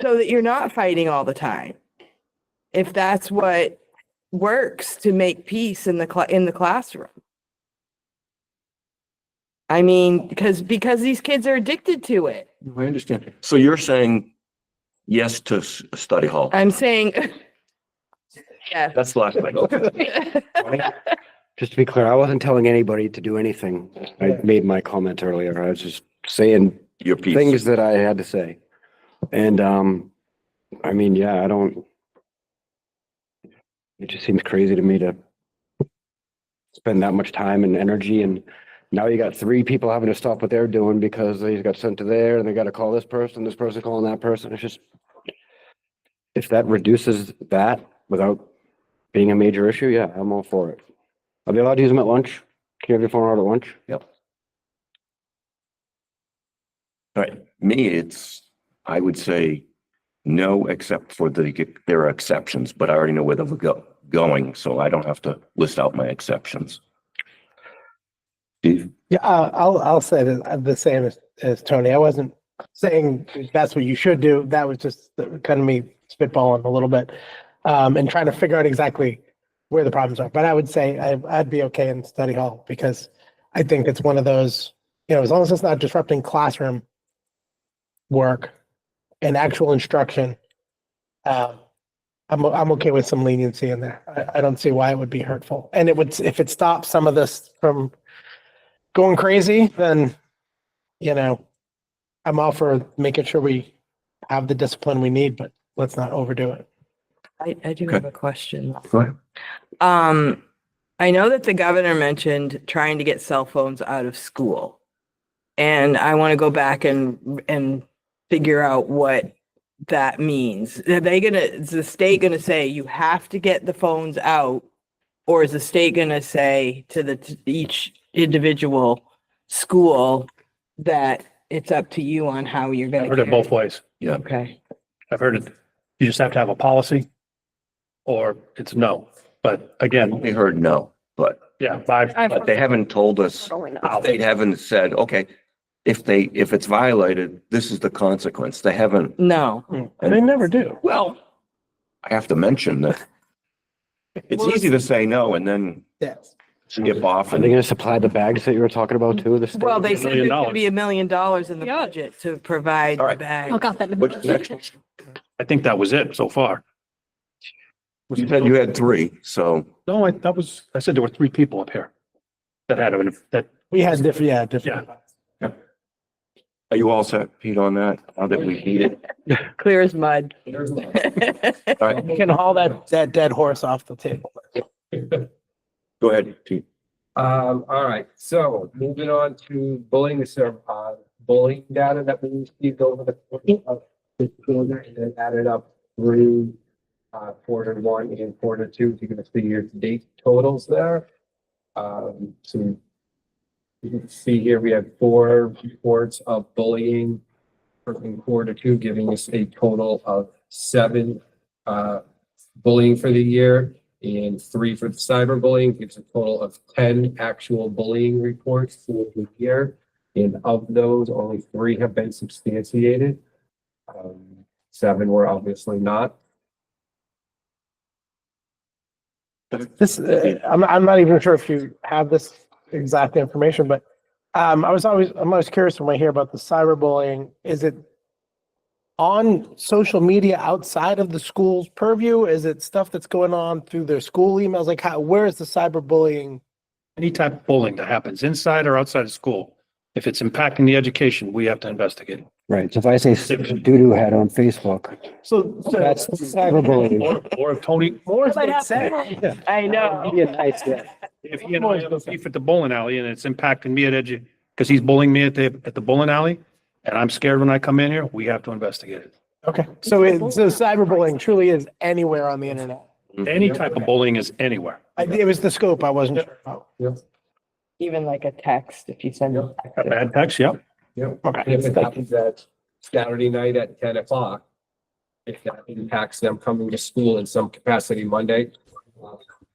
that you're not fighting all the time. If that's what works to make peace in the classroom. I mean, because these kids are addicted to it. I understand. So you're saying yes to study hall? I'm saying, yeah. That's the last thing. Okay. Just to be clear, I wasn't telling anybody to do anything. I made my comment earlier. I was just saying Your piece. things that I had to say. And, I mean, yeah, it just seems crazy to me to spend that much time and energy, and now you got 3 people having to stop what they're doing because they got sent to there and they got to call this person calling that person. It's just, if that reduces that without being a major issue, yeah, I'm all for it. Are they allowed to use them at lunch? Can you have your phone out at lunch? Yep. All right, me, it's I would say no, except for there are exceptions, but I already know where they're going, so I don't have to list out my exceptions. Steve? Yeah, I'll say the same as Tony. I wasn't saying that's what you should do. That was just kind of me spitballing a little bit, and trying to figure out exactly where the problems are. But I would say I'd be okay in study hall because I think it's one of those, as long as it's not disrupting classroom work and actual instruction, I'm okay with some leniency in there. I don't see why it would be hurtful. And if it stops some of this from going crazy, then, I'm all for making sure we have the discipline we need, but let's not overdo it. I do have a question. Go ahead. I know that the governor mentioned trying to get cell phones out of school. And I want to go back and figure out what that means. Is the state gonna say you have to get the phones out? Or is the state gonna say to each individual school that it's up to you on how you're gonna? I've heard it both ways. Yeah. Okay. I've heard it, you just have to have a policy or it's no. But again, We heard no, but yeah, but they haven't told us, they haven't said, okay, if it's violated, this is the consequence. They haven't, No. They never do. well, I have to mention that it's easy to say no and then Yes. skip off Are they and gonna supply the bags that you were talking about too? The state? Well, they said $1 million. there's gonna be $1 million in the Yeah. budget to provide All the right. bag. Oh, got that. what's next? I think that was it so far. You said you had three, so No, I said there were 3 people up here that had that, We had different. are you all set, Pete, on that? Now that we beat it? Clear as mud. All right, You can haul that dead horse off the table. go ahead, Pete. All right, so moving on to bullying, this is bullying data that we received over the course of this quarter and then added up through quarter 1 and quarter 2 to give us the year-to-date totals there. So you can see here, we have 4 reports of bullying in quarter 2, giving us a total of 7 bullying for the year. And 3 for the cyberbullying, gives a total of 10 actual bullying reports for the year. And of those, only 3 have been substantiated. 7 were obviously not. This, I'm not even sure if you have this exact information, but I'm always curious when I hear about the cyberbullying. Is it on social media outside of the school's purview? Is it stuff that's going on through their school emails? Like where is the cyberbullying? any type of bullying that happens inside or outside of school, if it's impacting the education, we have to investigate it. Right, so if I say doo-doo head on Facebook, So that's cyberbullying. Or if Tony, more But than said. I know. Be a nice guy. if he and I have a beef at the bowling alley and it's impacting me at because he's bullying me at the bowling alley, and I'm scared when I come in here, we have to investigate it. Okay, so cyberbullying truly is anywhere on the internet. Any type of bullying is anywhere. It was the scope I wasn't sure about. Even like a text, if you send it. A bad text, yep. Yep. Okay. And if it happens at Saturday night at 10 o'clock, if that impacts them coming to school in some capacity Monday,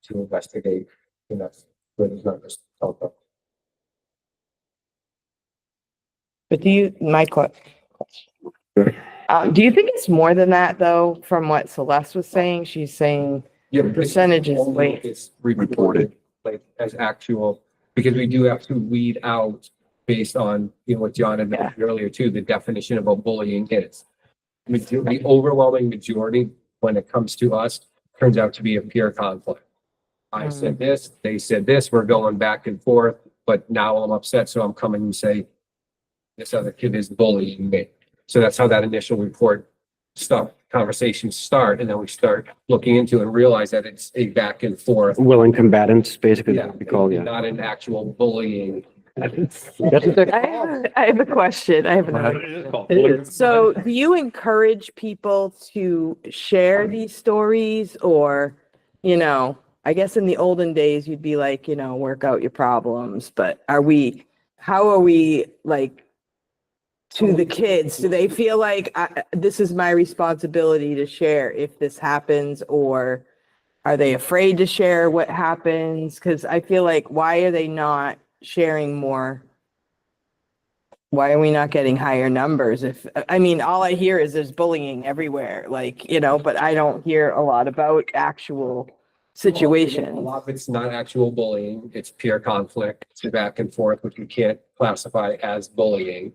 to investigate, and that's, but it's not just telephone. But do you think it's more than that though, from what Celeste was saying? She's saying Yeah, percentages, wait. It's reported like as actual, because we do have to weed out based on, what John had mentioned earlier too, the definition of what bullying is. The overwhelming majority, when it comes to us, turns out to be a peer conflict. I said this, they said this, we're going back and forth, but now I'm upset, so I'm coming and say, this other kid is bullying me. So that's how that initial report conversations start, and then we start looking into and realize that it's a back and forth. Willing combatants, basically, Yeah, what we call, yeah. not an actual bullying. That's what they're I have a question. I have another. So do you encourage people to share these stories or, I guess in the olden days, you'd be like, work out your problems, but how are we like to the kids? Do they feel like this is my responsibility to share if this happens, or are they afraid to share what happens? Because I feel like, why are they not sharing more? Why are we not getting higher numbers? If, I mean, all I hear is there's bullying everywhere, like, you know, but I don't hear a lot about actual A situations. lot of it's not actual bullying, it's peer conflict, it's back and forth, which we can't classify as bullying.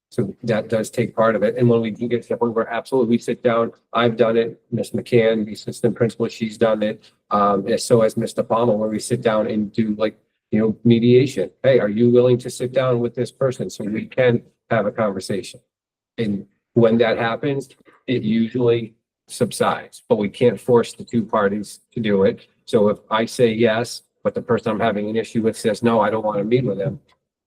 So that does take part of it. And when we do get to the point where absolutely we sit down, I've done it, Ms. McCann, the assistant principal, she's done it. And so has Mr. Palmer, where we sit down and do like, you know, mediation. Hey, are you willing to sit down with this person so we can have a conversation? And when that happens, it usually subsides, but we can't force the two parties to do it. So if I say yes, but the person I'm having an issue with says, no, I don't want to meet with them,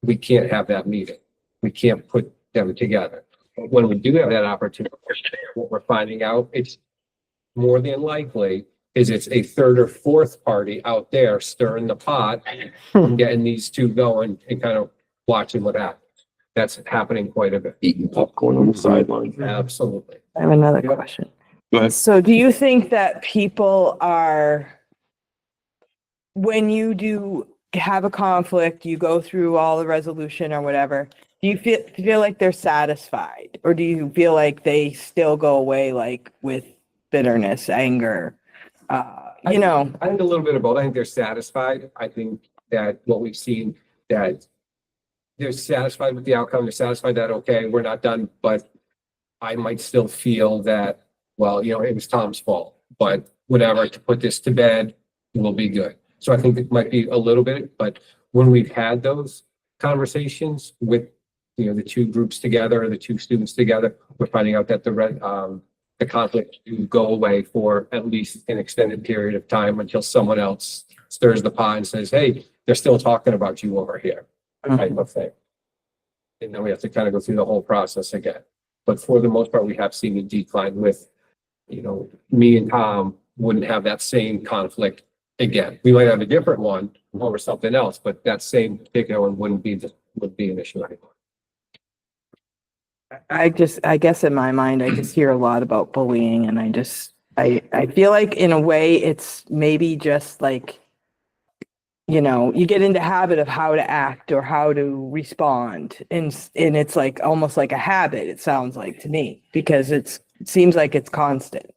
we can't have that meeting. We can't put them together. But when we do have that opportunity, what we're finding out, it's more than likely is it's a third or fourth party out there stirring the pot, and getting these two going and kind of watching what happens. That's happening quite a bit. Eating popcorn on the sideline. Absolutely. I have another question. Go ahead. So do you think that people are, when you do have a conflict, you go through all the resolution or whatever, do you feel like they're satisfied? Or do you feel like they still go away like with bitterness, anger? You know, I think a little bit of both. I think they're satisfied. I think that what we've seen, that they're satisfied with the outcome. They're satisfied that, okay, we're not done, but I might still feel that, well, you know, it was Tom's fault, but whatever, to put this to bed, we'll be good. So I think it might be a little bit, but when we've had those conversations with, you know, the two groups together, or the two students together, we're finding out that the conflict do go away for at least an extended period of time until someone else stirs the pot and says, hey, they're still talking about you over here, type of thing. And then we have to kind of go through the whole process again. But for the most part, we have seen a decline with, you know, me and Tom wouldn't have that same conflict again. We might have a different one over something else, but that same particular one would be an issue anymore. I guess in my mind, I just hear a lot about bullying, and I feel like in a way it's maybe just like, you know, you get into habit of how to act or how to respond. And it's like almost like a habit, it sounds like to me, because it seems like it's constant.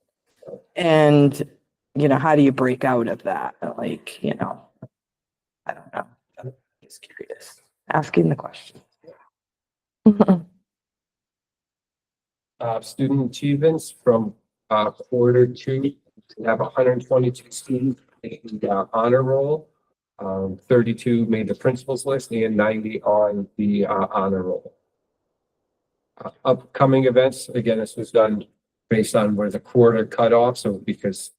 And, you know, how do you break out of that? Like, you know, I don't know. I'm just curious, asking the question. Student achievements from quarter two, we have 122 students in the honor roll. 32 made the principal's list and 90 on the honor roll. Upcoming events, again, this was done based on where the quarter cut off. So because,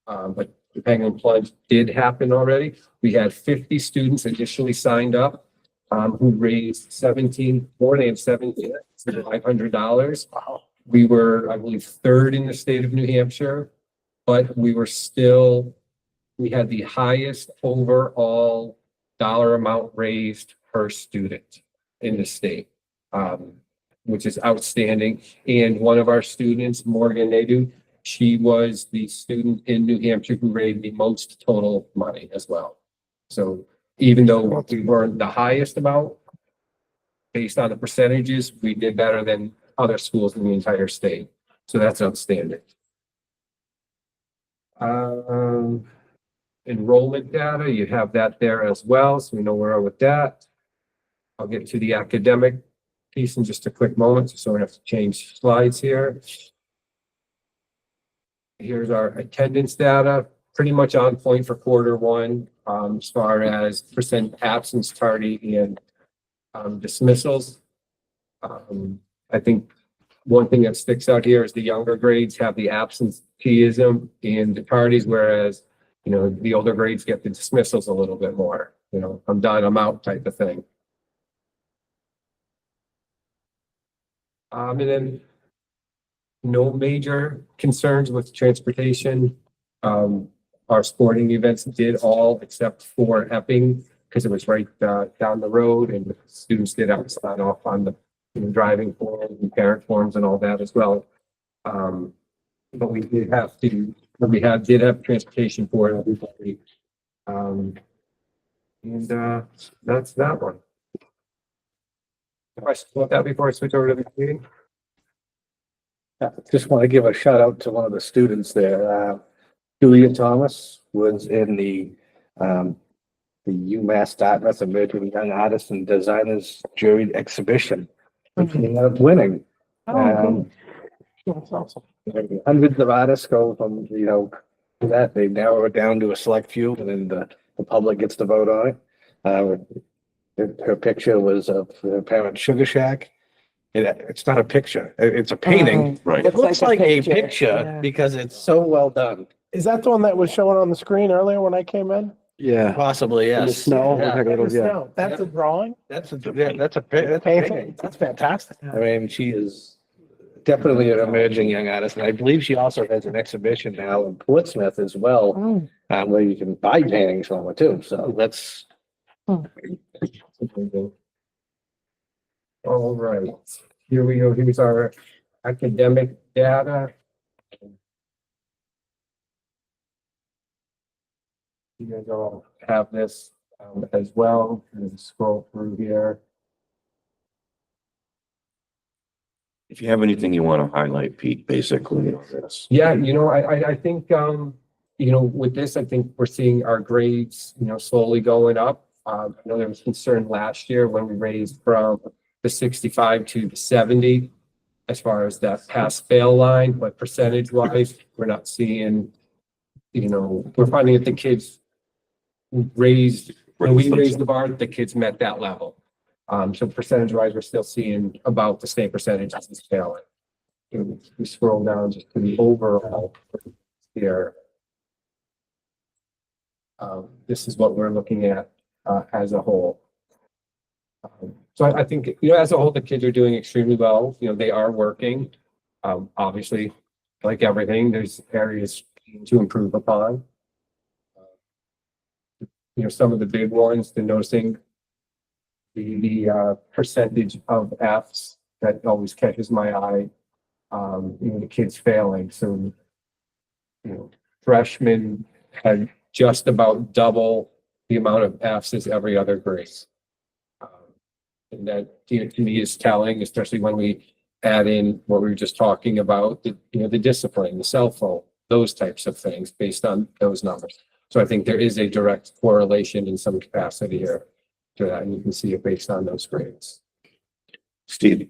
but the Penguin Plunge did happen already. We had 50 students initially signed up who raised more than $1,700. Wow. We were, I believe, third in the state of New Hampshire, but we had the highest overall dollar amount raised per student in the state, which is outstanding. And one of our students, Morgan Nadu, she was the student in New Hampshire who raised the most total money as well. So even though we weren't the highest amount, based on the percentages, we did better than other schools in the entire state. So that's outstanding. Enrollment data, you have that there as well, so we know where we are with that. I'll get to the academic piece in just a quick moment, so we have to change slides here. Here's our attendance data, pretty much on point for quarter one, as far as percent absence, tardy, and dismissals. I think one thing that sticks out here is the younger grades have the absenteeism and the tardies, whereas, you know, the older grades get the dismissals a little bit more. You know, I'm done, I'm out type of thing. And then no major concerns with transportation. Our sporting events did all except for Epping, because it was right down the road, and the students did have to sign off on the driving forms and parent forms and all that as well. But we did have to, did have transportation for everybody. That's that one. If I split that before I switch over to the meeting? Just want to give a shout out to one of the students there. Julia Thomas was in the UMass Dartmouth Emerging Young Artists and Designers Jury Exhibition. And she ended up winning. That's awesome. Hundreds of artists go from, that they narrow it down to a select few and then the public gets to vote on it. Her picture was of her parents' Sugar Shack. It's not a picture, it's a painting. Right. It looks like a yeah. picture because it's so well done. Is that the one that was showing on the screen earlier when I came in? Yeah. Possibly, In the yes. snow. Yeah. Like a little- yeah. No, that's a drawing? That's a Painting? painting. That's fantastic. I mean, she is definitely an emerging young artist, and I believe she also has an exhibition now in Portsmouth as well, where you can buy paintings from her too, so that's. All right, here we go. Here's our academic data. You guys all have this as well. And scroll through here. If you have anything you want to highlight, Pete, basically, on this. Yeah, I think, with this, I think we're seeing our grades, slowly going up. I know there was concern last year when we raised from the 65 to the 70 as far as that pass fail line, but percentage wise, we're not seeing, we're finding that the kids raised, when we raised the bar, the kids met that level. So percentage wise, we're still seeing about the same percentage as this failing. We scroll down just to the overall here. This is what we're looking at as a whole. So I think, as a whole, the kids are doing extremely well. They are working. Obviously, like everything, there's areas to improve upon. Some of the big ones, the noticing the percentage of Fs that always catches my eye. The kids failing. So, freshmen had just about double the amount of Fs as every other grade. And that, to me is telling, especially when we add in what we were just talking about, the discipline, the cell phone, those types of things based on those numbers. So I think there is a direct correlation in some capacity here to that, and you can see it based on those grades. Steve,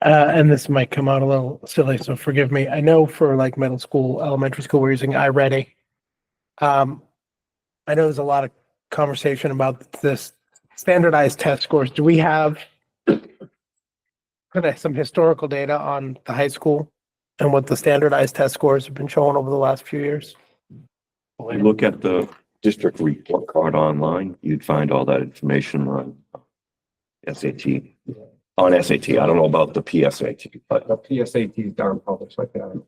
And this might come out a little silly, so forgive me. I know for like middle school, elementary school, we're using iReady. I know there's a lot of conversation about this standardized test scores. Do we have some historical data on the high school and what the standardized test scores have been showing over the last few years? if you look at the district report card online, you'd find all that information on SAT. On SAT, I don't know about the PSAT, but The PSATs aren't published like that.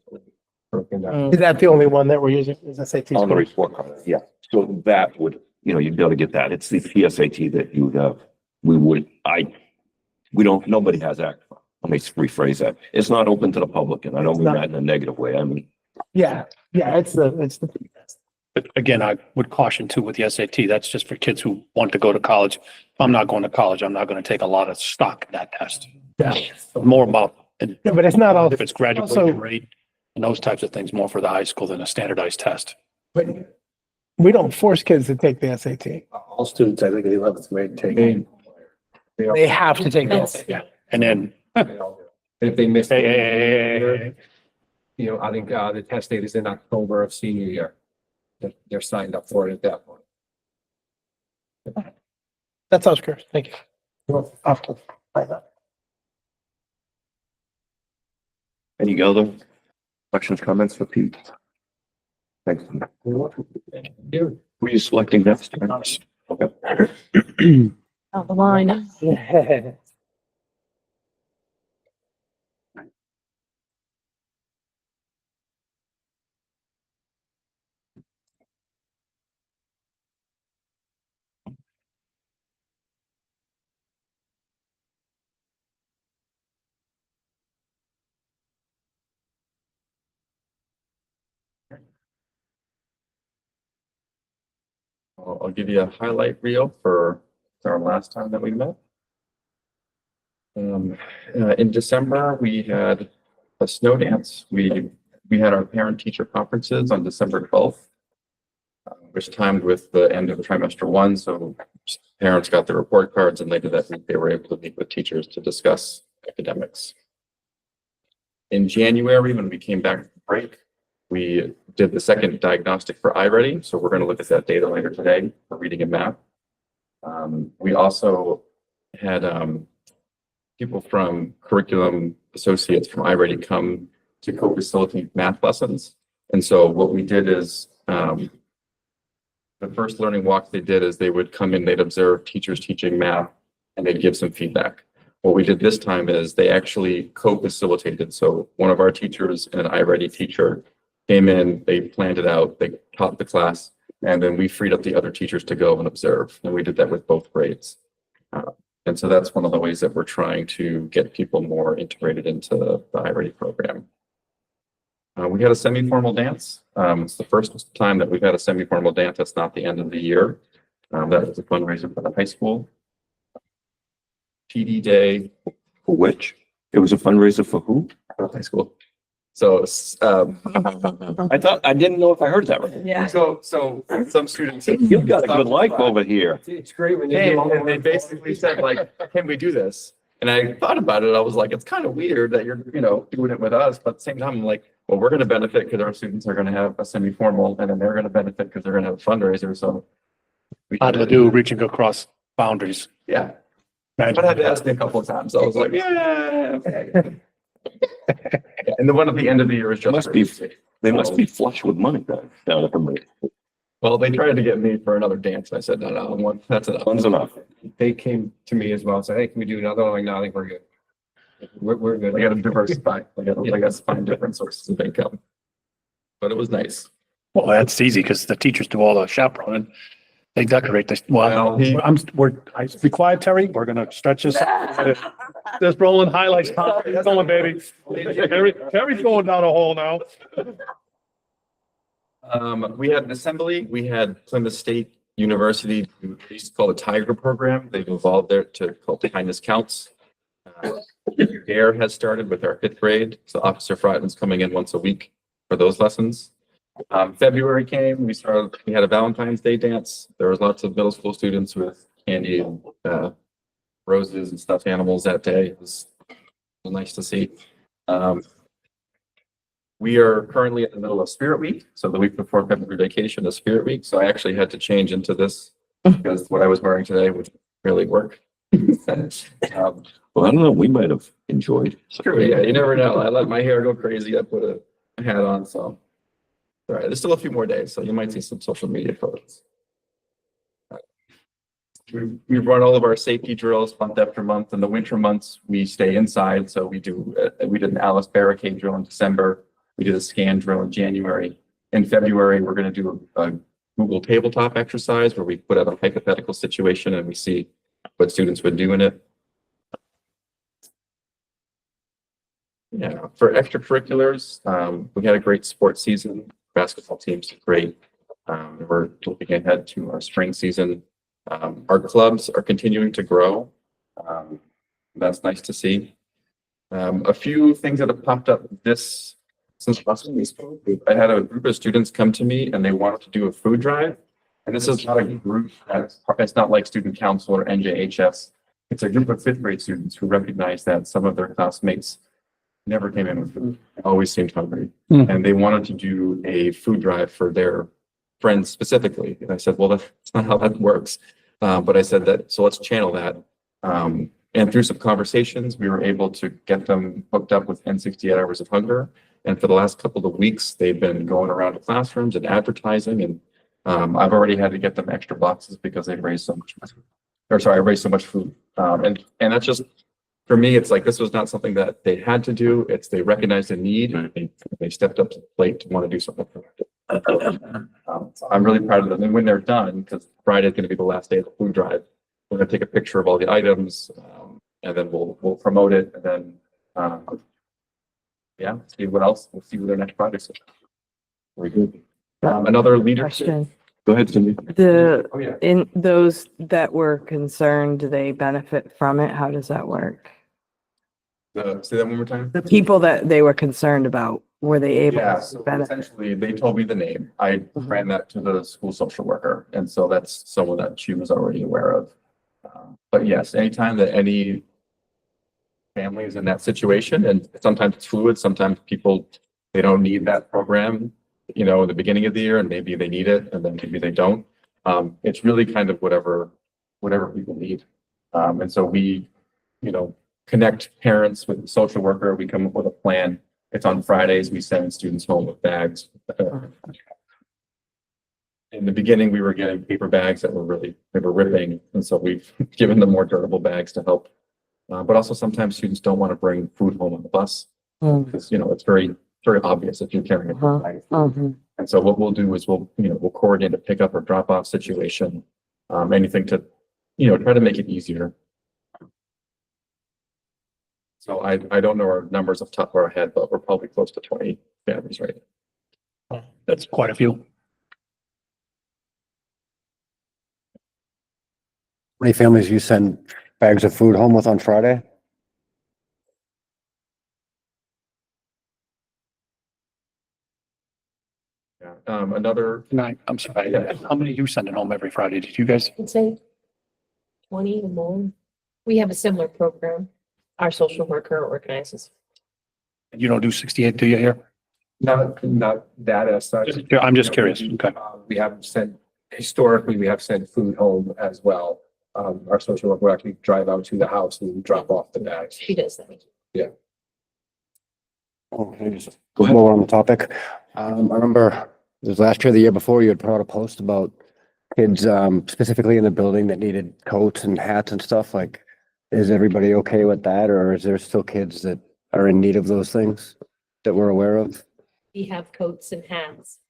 Broken down. Is that the only one that we're using? Is SAT? on the scores? report card, yeah. So that would, you'd be able to get that. It's the PSAT that you would have. We don't, nobody has access. Let me rephrase that. It's not open to the public, and I don't mean that in a negative way. I mean, Yeah, it's the. But again, I would caution too with the SAT, that's just for kids who want to go to college. If I'm not going to college, I'm not going to take a lot of stock in that test. Yeah. More about, and Yeah, but it's not all, if it's graduation rate and those types of things, more for the high school than a standardized test. but we don't force kids to take the SAT. All students, I think, in 11th grade take it. They have to take it. Yeah. And then, If they miss, hey, I think the test date is in October of senior year. They're signed up for it at that point. That's all, Chris. Thank you. Off to find out. any other questions, comments for Pete? Thanks. Here, Were you selecting next? Okay. On the line. I'll give you a highlight reel for our last time that we met. In December, we had a snow dance. We had our parent-teacher conferences on December 12th, which timed with the end of trimester 1. So parents got their report cards, and later that week they were able to meet with teachers to discuss academics. In January, when we came back from break, we did the second diagnostic for iReady. So we're going to look at that data later today for reading and math. We also had people from curriculum associates from iReady come to co-facilitate math lessons. And so what we did is the first learning walk they did is they would come in, they'd observe teachers teaching math, and they'd give some feedback. What we did this time is they actually co-facilitated. So one of our teachers and an iReady teacher came in, they planned it out, they taught the class, and then we freed up the other teachers to go and observe. And we did that with both grades. And so that's one of the ways that we're trying to get people more integrated into the iReady program. We had a semi-formal dance. It's the first time that we've had a semi-formal dance. That's not the end of the year. That was a fundraiser for the high school. TD Day. For which? It was a fundraiser for who? For the high school. So I didn't know if I heard that right. Yeah. So some students. You've got a good life over here. It's great when you Hey, do all and they basically said like, can we do this? And I thought about it. I was like, it's kind of weird that you're, doing it with us. But at the same time, I'm like, well, we're going to benefit because our students are going to have a semi-formal, and then they're going to benefit because they're going to have a fundraiser. So. How to do reaching across boundaries. Yeah. But I had to ask me a couple of times. So I was like, yeah, okay. Yeah, and the one at the end of the year is just. They must be flush with money down at the meeting. Well, they tried to get me for another dance. I said, no, that's enough. One's enough. They came to me as well and said, hey, can we do another one? I'm like, no, I think we're good. We're good. I got to diversify. I got to find different sources of income. But it was nice. Well, that's easy because the teachers do all the chaperoning. They decorate this. Well, be quiet, Terry. We're going to stretch this. This rolling highlights. Come on, baby. Terry's going down a hole now. We had an assembly. We had Plymouth State University, we used to call the Tiger program. They've evolved there to called Kindness Counts. DARE has started with our 5th grade. So Officer Fratton's coming in once a week for those lessons. February came, we had a Valentine's Day dance. There was lots of middle school students with candy and roses and stuffed animals that day. It was nice to see. We are currently in the middle of Spirit Week. So the week before February vacation is Spirit Week. So I actually had to change into this because what I was wearing today would really work. Well, I don't know. We might have enjoyed. True, yeah, you never know. I let my hair go crazy. I put a hat on, so. All right, there's still a few more days, so you might see some social media photos. We run all of our safety drills month after month. In the winter months, we stay inside. So we did an Alice barricade drill in December. We did a scan drill in January. In February, we're going to do a Google tabletop exercise where we put out a hypothetical situation and we see what students would do in it. Yeah, for extracurriculars, we had a great sports season. Basketball teams did great. We're looking ahead to our spring season. Our clubs are continuing to grow. That's nice to see. A few things that have popped up since last time we spoke. I had a group of students come to me and they wanted to do a food drive. And this is not a group it's not like student council or NJHS. It's a group of 5th grade students who recognize that some of their classmates never came in with food, always seemed hungry. And they wanted to do a food drive for their friends specifically. And I said, well, that's not how that works. But I said that, so let's channel that. And through some conversations, we were able to get them hooked up with N68 Hours of Hunger. And for the last couple of weeks, they've been going around to classrooms and advertising. And I've already had to get them extra boxes because they've raised so much money. I raised so much food. And that's just, for me, it's like, this was not something that they had to do. It's they recognized the need. And they stepped up to the plate to want to do something for it. So I'm really proud of them. And when they're done, because Friday is going to be the last day of the food drive, we're going to take a picture of all the items, and then we'll promote it, and then yeah, see what else. We'll see what their next project is. Very good. Another leadership. Go ahead, Cindy. The, Oh, yeah. in those that were concerned, do they benefit from it? How does that work? Say that one more time. The people that they were concerned about, were they able Yeah, to so benefit? essentially, they told me the name. I ran that to the school social worker, and so that's someone that she was already aware of. But yes, anytime that any family is in that situation, and sometimes it's fluid, sometimes people, they don't need that program, you know, in the beginning of the year, and maybe they need it, and then maybe they don't. It's really kind of whatever people need. And so we, you know, connect parents with the social worker. We come up with a plan. It's on Fridays. We send students home with bags. In the beginning, we were getting paper bags that were they were ripping. And so we've given them more durable bags to help. But also sometimes students don't want to bring food home on the bus because, you know, it's very obvious if you're carrying a bag of food. And so what we'll do is we'll coordinate a pickup or drop off situation, anything to, you know, try to make it easier. So I don't know our numbers off the top of our head, but we're probably close to 20 families right now. That's quite a few. How many families you send bags of food home with on Friday? Yeah. Another. I'm sorry. How many are you sending home every Friday? Did you guys? I'd say 20 or more. We have a similar program. Our social worker organizes. You don't do 68, do you here? Not that as such. I'm just curious. Okay. We have sent, historically, we have sent food home as well. Our social worker will actually drive out to the house and drop off the bags. She does that. Yeah. Oh, just more on the topic. I remember it was last year, or the year before, you had put out a post about kids, specifically in the building that needed coats and hats and stuff. Like, is everybody okay with that, or is there still kids that are in need of those things that we're aware of? We have coats and hats.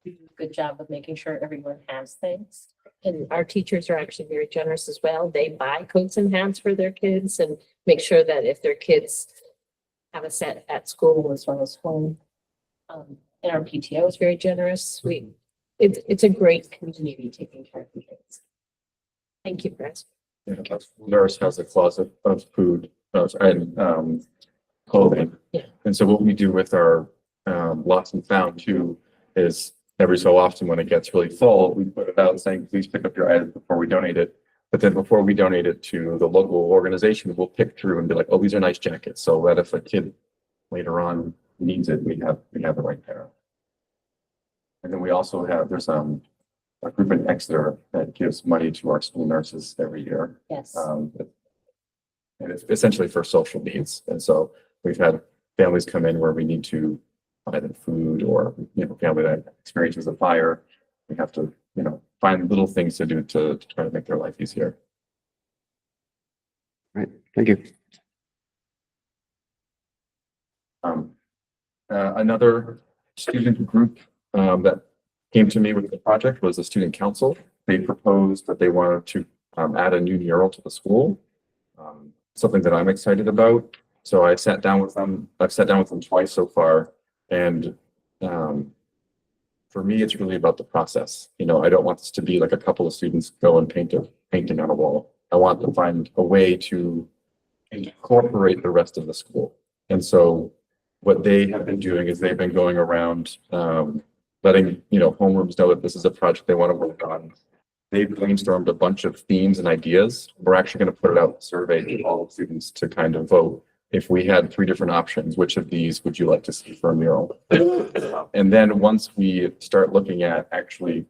We do a good job of making sure everyone has things. And our teachers are actually very generous as well. They buy coats and hats for their kids and make sure that if their kids have a set at school as well as home. And our PTO is very generous. It's a great community taking care of the kids. Thank you, Chris. Yeah, our nurse has a closet of food and clothing. Yeah. And so what we do with our lost and found too is every so often when it gets really full, we put it out saying, please pick up your items before we donate it. But then before we donate it to the local organization, we'll pick through and be like, oh, these are nice jackets. So that if a kid later on needs it, we have it right there. And then we also have, there's a group in Exeter that gives money to our school nurses every year. Yes. And it's essentially for social needs. And so we've had families come in where we need to buy them food, or, you know, family that experiences a fire. We have to, you know, find little things to do to try to make their life easier. Right, thank you. Another student group that came to me with the project was the student council. They proposed that they wanted to add a new mural to the school, something that I'm excited about. So I sat down with them. I've sat down with them twice so far, and for me, it's really about the process. You know, I don't want this to be like a couple of students go and paint a painting on a wall. I want to find a way to incorporate the rest of the school. And so what they have been doing is they've been going around letting, you know, homerooms know that this is a project they want to work on. They've brainstormed a bunch of themes and ideas. We're actually going to put it out in a survey to all the students to kind of vote. If we had 3 different options, which of these would you like to see for a mural? And then once we start looking at actually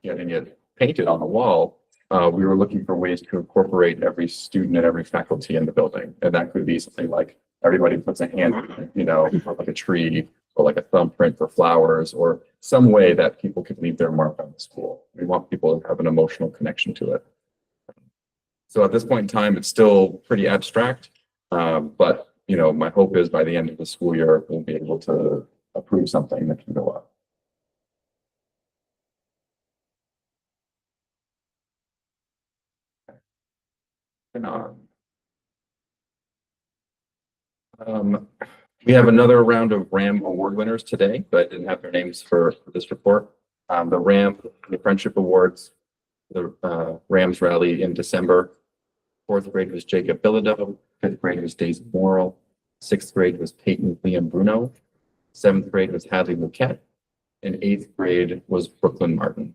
getting it painted on the wall, we were looking for ways to incorporate every student and every faculty in the building. And that could be something like everybody puts a hand, you know, or like a tree, or like a thumbprint for flowers, or some way that people could leave their mark on the school. We want people to have an emotional connection to it. So at this point in time, it's still pretty abstract. But, you know, my hope is by the end of the school year, we'll be able to approve something that can go up. We have another round of RAM award winners today, but I didn't have their names for this report. The the Friendship Awards, the Rams rally in December. Fourth grade was Jacob Bilodeau. Fifth grade was Daisy Morrill. Sixth grade was Peyton Liam Bruno. Seventh grade was Hadley Luquette. And eighth grade was Brooklyn Martin.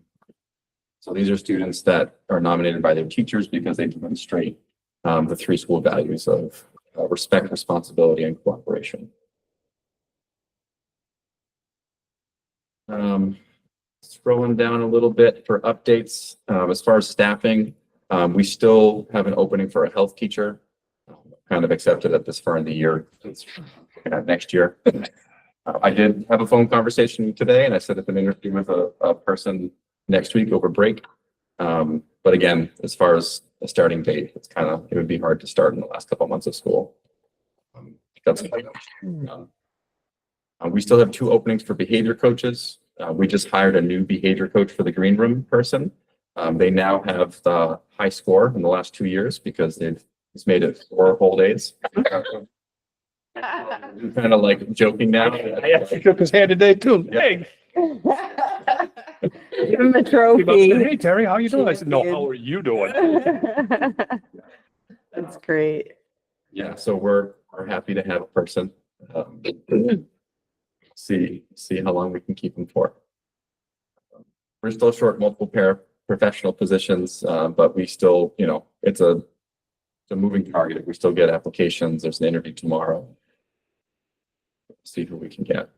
So these are students that are nominated by their teachers because they demonstrate the three school values of respect, responsibility, and cooperation. Scrolling down a little bit for updates, as far as staffing, we still have an opening for a health teacher. Kind of accepted at this far in the year. It's next year. I did have a phone conversation today, and I set up an interview with a person next week over break. But again, as far as a starting date, it would be hard to start in the last couple of months of school. We still have 2 openings for behavior coaches. We just hired a new behavior coach for the green room person. They now have the high score in the last 2 years because he's made it 4 whole days. I'm kind of like joking now. I actually shook his hand today too. Hey. Give him a trophy. Hey, Terry, how you doing? I said, no, how are you doing? That's great. Yeah, so we're happy to have a person. See how long we can keep them for. We're still short multiple professional positions, but we still, it's a moving target. We still get applications. There's an interview tomorrow. See who we can get.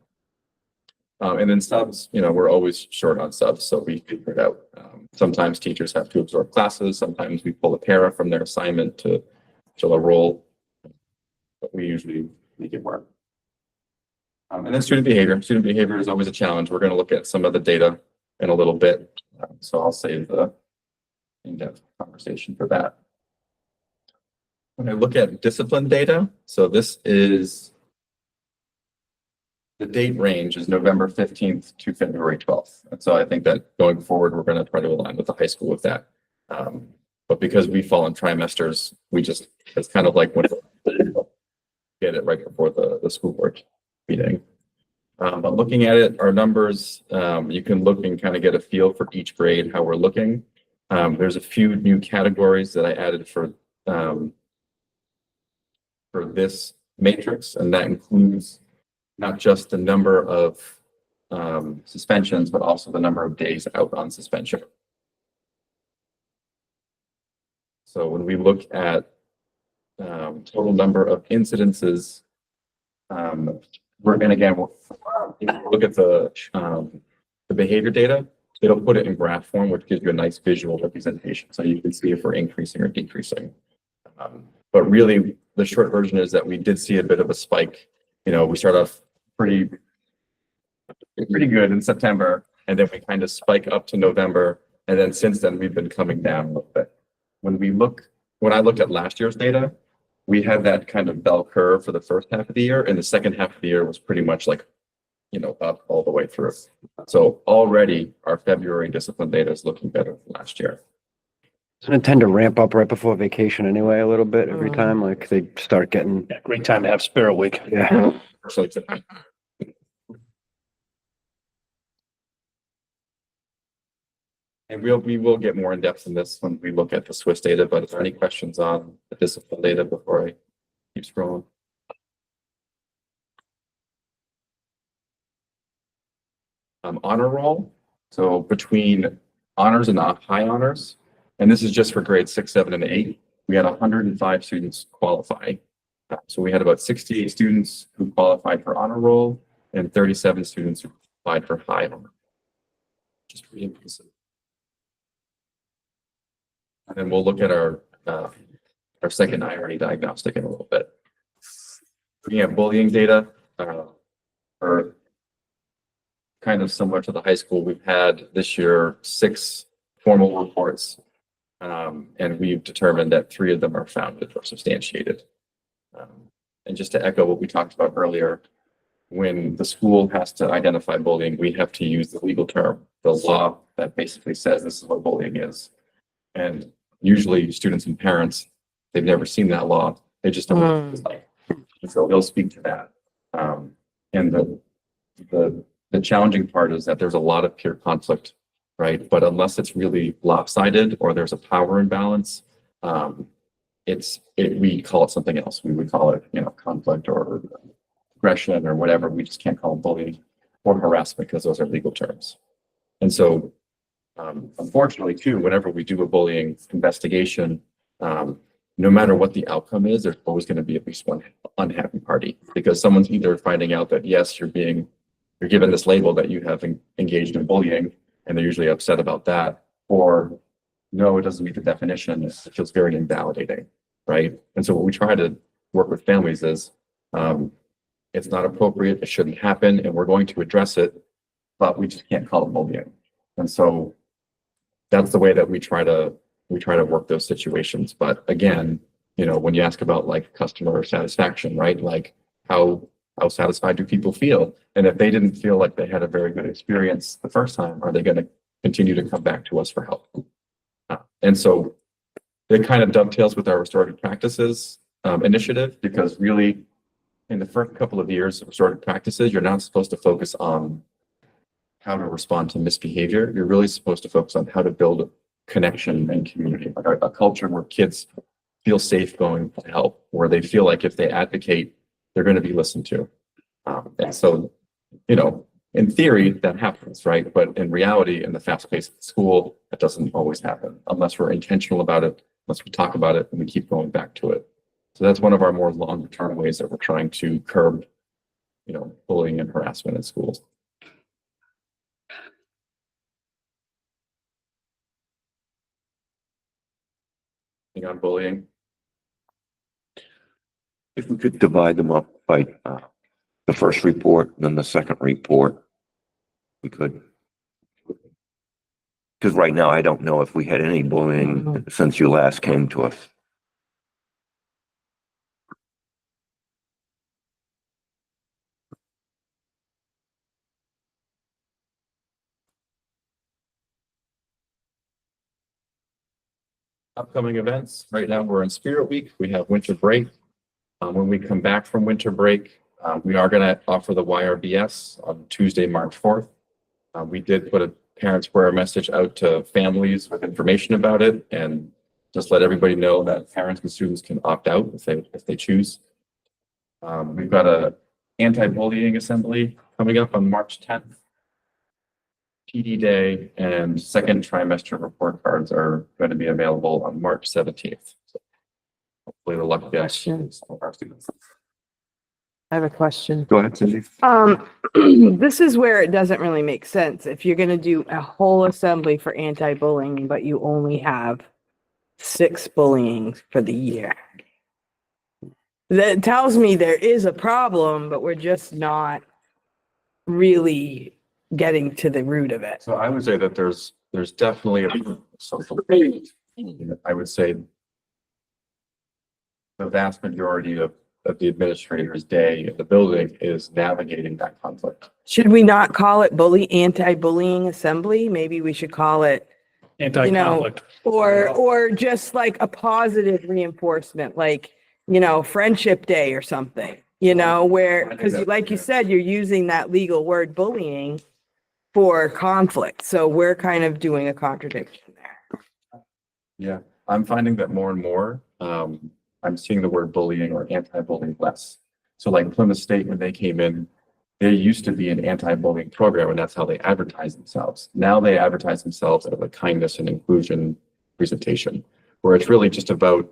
And then subs, we're always short on subs, so we figured out. Sometimes teachers have to absorb classes. Sometimes we pull a para from their assignment to fill a role. But we usually make it work. And then student behavior. Student behavior is always a challenge. We're going to look at some of the data in a little bit. So I'll save the in-depth conversation for that. When I look at discipline data, so this is the date range is November 15th to February 12th. And so I think that going forward, we're going to try to align with the high school with that. But because we fall in trimesters, it's kind of like when get it right before the school board meeting. But looking at it, our numbers, you can look and kind of get a feel for each grade, how we're looking. There's a few new categories that I added for this matrix, and that includes not just the number of suspensions, but also the number of days out on suspension. So when we look at total number of incidences, we're going again, we'll look at the behavior data. It'll put it in graph form, which gives you a nice visual representation. So you can see if we're increasing or decreasing. But really, the short version is that we did see a bit of a spike. We start off pretty good in September, and then we kind of spike up to November. And then since then, we've been coming down a little bit. When I looked at last year's data, we had that kind of bell curve for the first half of the year, and the second half of the year was pretty much like, up all the way through. So already our February discipline data is looking better than last year. Doesn't it tend to ramp up right before vacation anyway, a little bit every time? Like they start getting. Yeah, great time to have Spirit Week. Yeah. So and we will get more in depth in this when we look at the Swiss data, but is there any questions on the discipline data before I keep scrolling? Honor roll. So between honors and high honors, and this is just for grades 6, 7, and 8, we had 105 students qualify. So we had about 68 students who qualified for honor roll and 37 students who qualified for high honor. Just pretty impressive. And then we'll look at our second irony diagnostic in a little bit. Looking at bullying data, are kind of similar to the high school. We've had this year 6 formal reports, and we've determined that 3 of them are founded or substantiated. And just to echo what we talked about earlier, when the school has to identify bullying, we have to use the legal term, the law that basically says this is what bullying is. And usually students and parents, they've never seen that law. They just don't know what it's like. And so they'll speak to that. And the the challenging part is that there's a lot of peer conflict, right? But unless it's really lopsided or there's a power imbalance, we call it something else. We would call it, conflict or aggression or whatever. We just can't call it bullying or harassment because those are legal terms. And so, unfortunately too, whenever we do a bullying investigation, no matter what the outcome is, there's always going to be at least one unhappy party because someone's either finding out that yes, you're given this label that you have engaged in bullying, and they're usually upset about that, or no, it doesn't meet the definition. It feels very invalidating, right? And so what we try to work with families is, it's not appropriate, it shouldn't happen, and we're going to address it, but we just can't call it bullying. And so that's the way that we try to work those situations. But again, when you ask about like customer satisfaction, right? Like how satisfied do people feel? And if they didn't feel like they had a very good experience the first time, are they going to continue to come back to us for help? And so it kind of dovetails with our restorative practices initiative, because really in the first couple of years of restorative practices, you're not supposed to focus on how to respond to misbehavior. You're really supposed to focus on how to build connection and community, like a culture where kids feel safe going to help, where they feel like if they advocate, they're going to be listened to. And so, in theory, that happens, right? But in reality, in the fast-paced school, that doesn't always happen unless we're intentional about it, unless we talk about it and we keep going back to it. So that's one of our more long-term ways that we're trying to curb, bullying and harassment in schools. On bullying. If we could divide them up by the first report and then the second report, we could. Because right now, I don't know if we had any bullying since you last came to us. Upcoming events. Right now, we're in Spirit Week. We have winter break. When we come back from winter break, we are going to offer the YRBS on Tuesday, March 4th. We did put a parents' prayer message out to families with information about it, and just let everybody know that parents and students can opt out if they choose. We've got a anti-bullying assembly coming up on March 10th. PD Day and second trimester report cards are going to be available on March 17th. So hopefully the luck gets some of our students. I have a question. Go ahead, Cindy. This is where it doesn't really make sense. If you're gonna do a whole assembly for anti-bullying, but you only have 6 bullying for the year. That tells me there is a problem, but we're just not really getting to the root of it. So I would say that there's definitely social. I would say the vast majority of the administrator's day in the building is navigating that conflict. Should we not call it anti-bullying assembly? Maybe we should call it, Anti-conflict. or just like a positive reinforcement, like, Friendship Day or something, where, because like you said, you're using that legal word bullying for conflict. So we're kind of doing a contradiction there. Yeah, I'm finding that more and more, I'm seeing the word bullying or anti-bullying less. So like Plymouth State, when they came in, there used to be an anti-bullying program, and that's how they advertise themselves. Now they advertise themselves as a kindness and inclusion presentation, where it's really just about,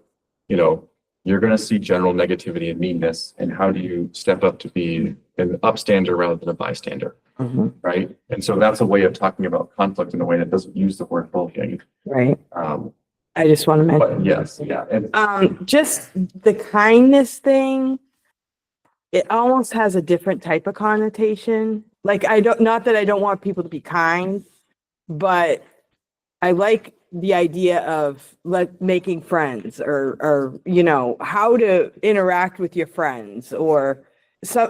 you're going to see general negativity and meanness, and how do you step up to be an upstander rather than a bystander, right? And so that's a way of talking about conflict in a way that doesn't use the word bullying. Right. I just want to mention. But yes, yeah. And Just the kindness thing, it almost has a different type of connotation. Like, not that I don't want people to be kind, but I like the idea of making friends or how to interact with your friends, or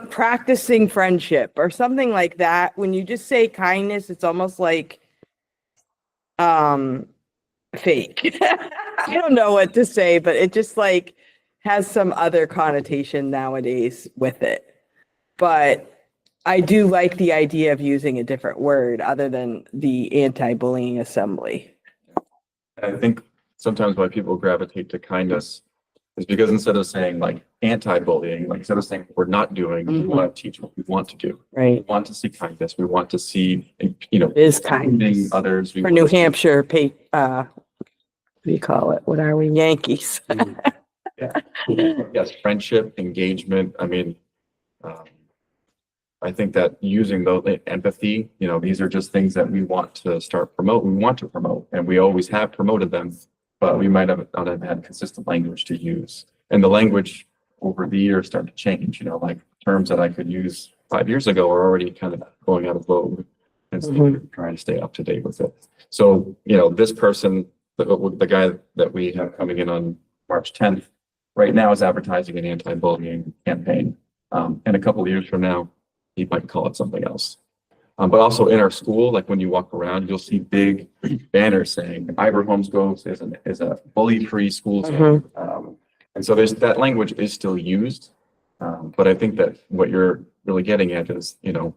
practicing friendship or something like that. When you just say kindness, it's almost like fake. I don't know what to say, but it just has some other connotation nowadays with it. But I do like the idea of using a different word other than the anti-bullying assembly. I think sometimes why people gravitate to kindness is because instead of saying like anti-bullying, like instead of saying we're not doing, we want to teach what we want to do. Right. We want to see kindness. We want to see, you know, Is including kindness. others. We For want New to see- Hampshire, what do you call it? What are we? Yankees. Yes, friendship, engagement. I mean, I think that using the empathy, you know, these are just things that we want to start promote. We want to promote, and we always have promoted them, but we might have not have had consistent language to use. And the language over the years started to change, you know, like terms that I could use 5 years ago are already kind of going out of vogue. And so we're trying to stay up to date with it. So, you know, this person, the guy that we have coming in on March 10th, right now is advertising an anti-bullying campaign. And a couple of years from now, he might call it something else. But also in our school, like when you walk around, you'll see big banners saying Ivor Homesgrove is a bully-free school zone. And so that language is still used. But I think that what you're really getting at is, you know,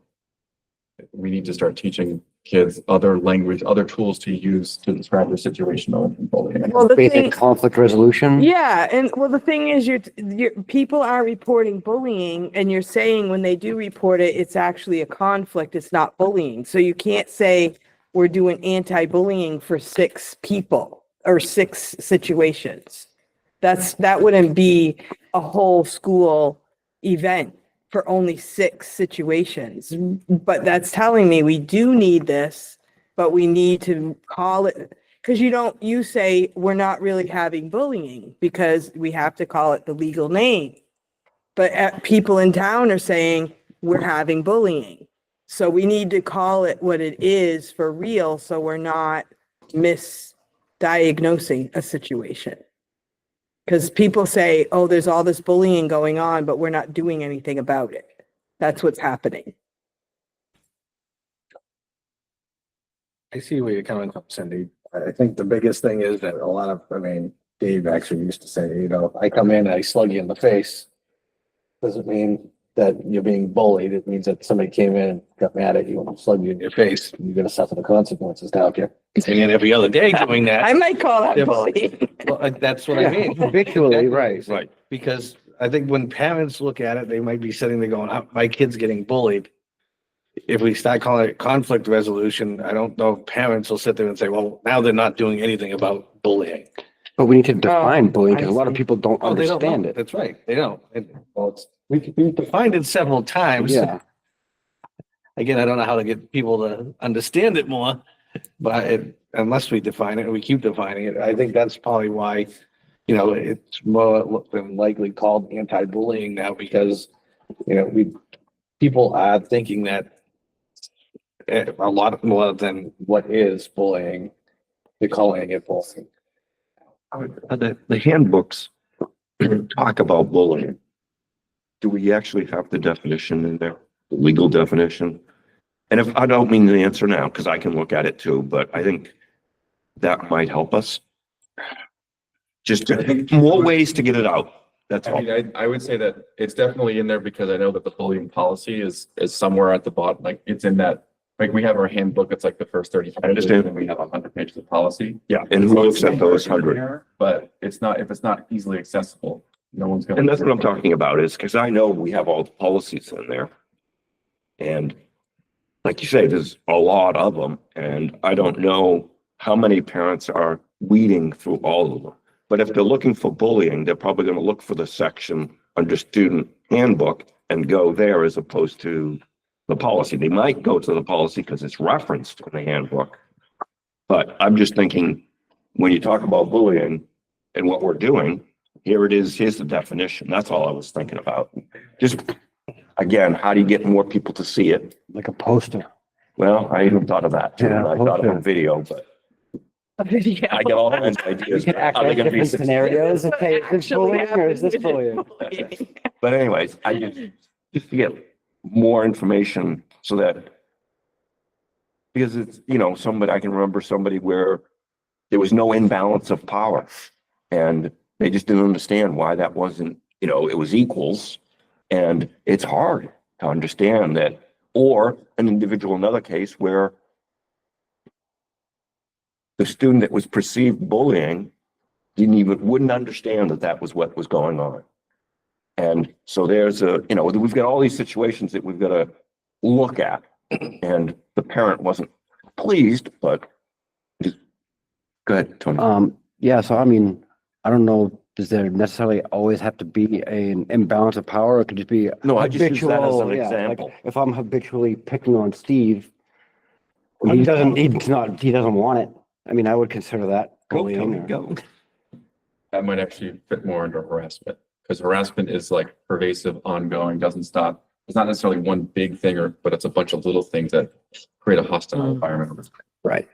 we need to start teaching kids other language, other tools to use to describe their situation of bullying. Well, the Basic thing, conflict resolution. yeah, and well, the thing is, your people are reporting bullying, and you're saying when they do report it, it's actually a conflict. It's not bullying. So you can't say we're doing anti-bullying for 6 people or 6 situations. That wouldn't be a whole school event for only 6 situations. But that's telling me we do need this, but we need to call it, because you say we're not really having bullying because we have to call it the legal name. But people in town are saying we're having bullying. So we need to call it what it is for real, so we're not misdiagnosing a situation. Because people say, oh, there's all this bullying going on, but we're not doing anything about it. That's what's happening. I see where you're coming from, Cindy. I think the biggest thing is that a lot of, I mean, Dave actually used to say, you know, if I come in and I slug you in the face, doesn't mean that you're being bullied. It means that somebody came in and got mad at you and slugged you in your face. You're gonna suffer the consequences now if you're coming in every other day doing that. I might call that Yes. bullying. Well, that's what I mean. Habitually, right. Right, because I think when parents look at it, they might be sitting there going, my kid's getting bullied. If we start calling it conflict resolution, I don't know if parents will sit there and say, well, now they're not doing anything about bullying. But we need to define bullying because I a lot of see. people don't Oh, they don't understand know. it. That's right, they don't. We've defined it several times. Yeah. Again, I don't know how to get people to understand it more, but unless we define it and we keep defining it, I think that's probably why, you know, it's more than likely called anti-bullying now because, you know, people are thinking that a lot more than what is bullying, they're calling it bullying. The handbooks talk about bullying. Do we actually have the definition in there, the legal definition? And if, I don't mean the answer now, because I can look at it too, but I think that might help us. Just more ways to get it out. That's I all. mean, I would say that it's definitely in there because I know that the bullying policy is somewhere at the bottom, like it's in that, like we have our handbook, it's like the first 30 pages. understand. And we have 100 pages of policy. Yeah, and who looks at those 100? But it's not, if it's not easily accessible, no one's gonna. And that's what I'm talking about is because I know we have all the policies in there. And like you say, there's a lot of them and I don't know how many parents are weeding through all of them. But if they're looking for bullying, they're probably going to look for the section under student handbook and go there as opposed to the policy. They might go to the policy because it's referenced in the handbook. But I'm just thinking, when you talk about bullying and what we're doing, here it is, here's the definition. That's all I was thinking about. Just, again, how do you get more people to see it? Like a poster. Well, I even thought of that too. Yeah, I thought of a poster. video, but A video. I get all kinds of ideas. You can act Are they out gonna be different successful? scenarios. Okay, is this Actually bullying or is this happened. bullying? But anyways, I just to get more information so that, because it's, you know, I can remember somebody where there was no imbalance of power and they just didn't understand why that wasn't, you know, it was equals. And it's hard to understand that or an individual, another case where the student that was perceived bullying wouldn't understand that that was what was going on. And so there's we've got all these situations that we've got to look at, and the parent wasn't pleased, but go ahead, Tony. Yeah, so I mean, I don't know, does there necessarily always have to be an imbalance of power? It could just be No, I just use that as habitual, an yeah, like, example. if I'm habitually picking on Steve, and he doesn't want it. I mean, I would consider that bullying. or- That might actually fit more under harassment, because harassment is like pervasive, ongoing, doesn't stop. It's not necessarily one big thing but it's a bunch of little things that create a hostile environment. Right.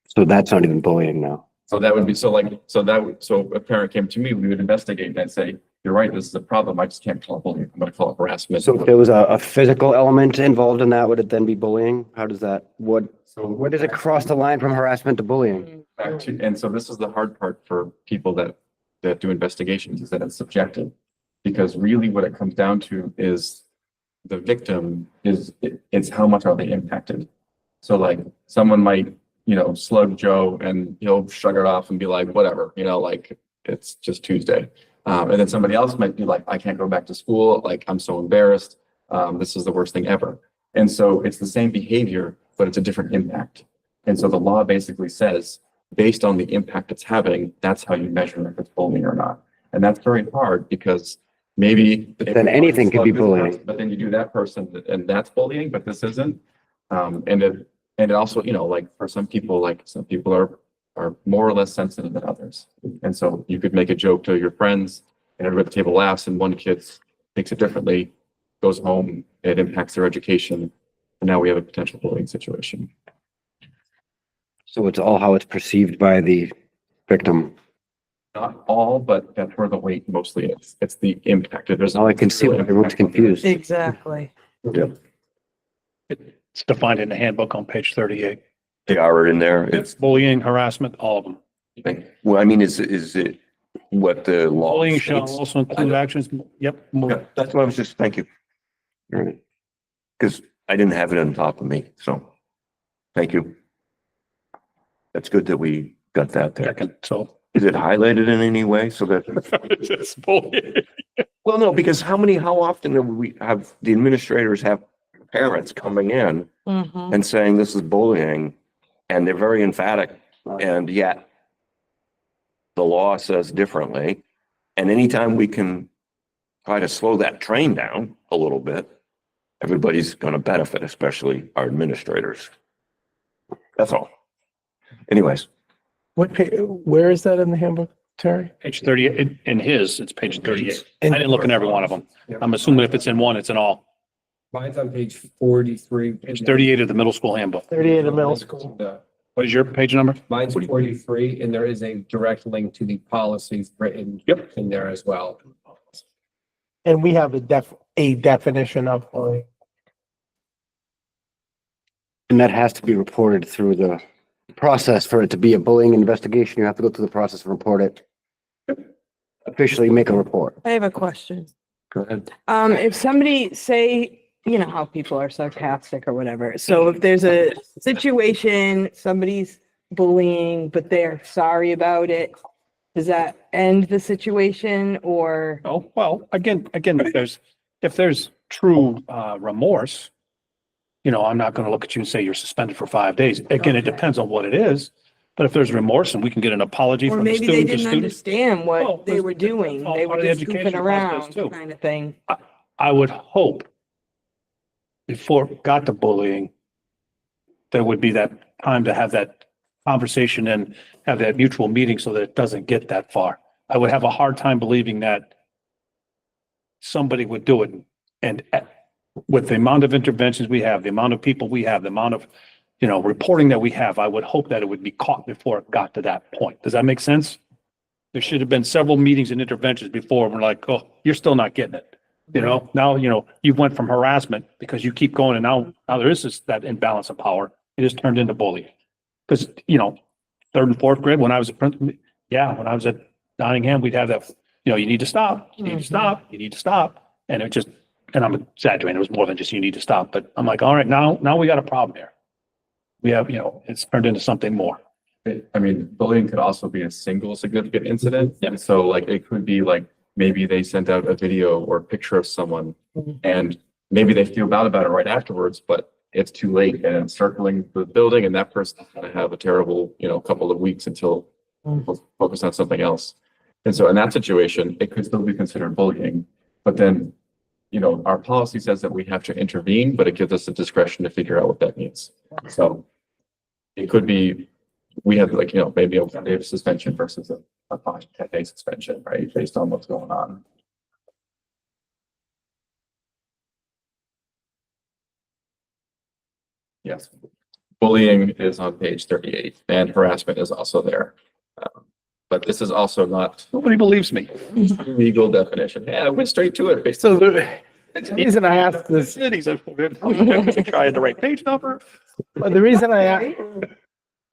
So that's not even bullying now. So that would be, so a parent came to me, we would investigate and say, you're right, this is a problem. I just can't call it bullying. I'm gonna call it harassment. So if there was a physical element involved in that, would it then be bullying? How does that, where does it cross the line from harassment to bullying? And so this is the hard part for people that do investigations, is that it's subjective. Because really what it comes down to is the victim it's how much are they impacted. So like someone might, slug Joe and he'll shrug it off and be like, whatever, like it's just Tuesday. And then somebody else might be like, I can't go back to school. Like, I'm so embarrassed. This is the worst thing ever. And so it's the same behavior, but it's a different impact. And so the law basically says, based on the impact it's having, that's how you measure if it's bullying or not. And that's very hard because maybe. But then anything could be bullying. But then you do that person and that's bullying, but this isn't. And it also, like for some people are more or less sensitive than others. And so you could make a joke to your friends and everybody at the table laughs and one kid takes it differently, goes home, it impacts their education. And now we have a potential bullying situation. So it's all how it's perceived by the victim. Not all, but that's where the weight mostly is. It's the impact. There's All I can see when everyone's confused. Exactly. It's defined in the handbook on page 38. They are in there. It's bullying, harassment, all of them. Well, I mean, is it what the law Bullying shall states? also include actions. Yep. Yeah, that's what I was just, thank you. All right. Because I didn't have it on top of me, so thank you. That's good that we got that there. Second, so. Is it highlighted in any way so that? It's bullying. Well, no, because how often do we have the administrators have parents coming in and saying this is bullying, and they're very emphatic, and yet the law says differently. And anytime we can try to slow that train down a little bit, everybody's going to benefit, especially our administrators. That's all. Anyways. Where is that in the handbook, Terry? Page 38, in his, it's page 38. I didn't look in every one of them. I'm assuming if it's in one, it's in all. Mine's on page 43. Page 38 of the middle school handbook. 38 of middle school. What is your page number? Mine's 43, and there is a direct link to the policies written in there as well. And we have a definition of bullying. And that has to be reported through the process for it to be a bullying investigation. You have to go through the process and report it. Officially make a report. I have a question. Go ahead. If somebody say, you know how people are sarcastic or whatever. So if there's a situation, somebody's bullying, but they're sorry about it, does that end the situation or? Oh, well, again, if there's true remorse, I'm not going to look at you and say you're suspended for 5 days. Again, it depends on what it is. But if there's remorse and we can get an apology Or from the maybe they student to didn't student, understand what Oh, they were doing. all They part were of the just goofing education process around too. kind of thing. I would hope before it got to bullying, there would be that time to have that conversation and have that mutual meeting so that it doesn't get that far. I would have a hard time believing that somebody would do it. And with the amount of interventions we have, the amount of people we have, the amount of, reporting that we have, I would hope that it would be caught before it got to that point. Does that make sense? There should have been several meetings and interventions before we're like, oh, you're still not getting it. Now, you went from harassment because you keep going and now there is that imbalance of power. It has turned into bullying. Because, 3rd and 4th grade, when I was when I was at Nottingham, we'd have that, you need to stop, you need to stop, you need to stop. And it just and I'm exaggerating, it was more than just you need to stop, but I'm like, all right, now we got a problem here. We have, it's turned into something more. I mean, bullying could also be a single significant incident. And so like, it could be like, maybe they sent out a video or a picture of someone and maybe they feel bad about it right afterwards, but it's too late and it's circling the building and that person's gonna have a terrible, couple of weeks until we'll focus on something else. And so in that situation, it could still be considered bullying, but then, our policy says that we have to intervene, but it gives us the discretion to figure out what that means. So it could be, we have like, maybe a 1 day of suspension versus a 5-10 day suspension, right? Based on what's going on. Yes. Bullying is on page 38 and harassment is also there. But this is also not Nobody believes me. legal definition. Yeah, I went straight to it. So the reason I asked this, Cities, trying the right page number. the reason I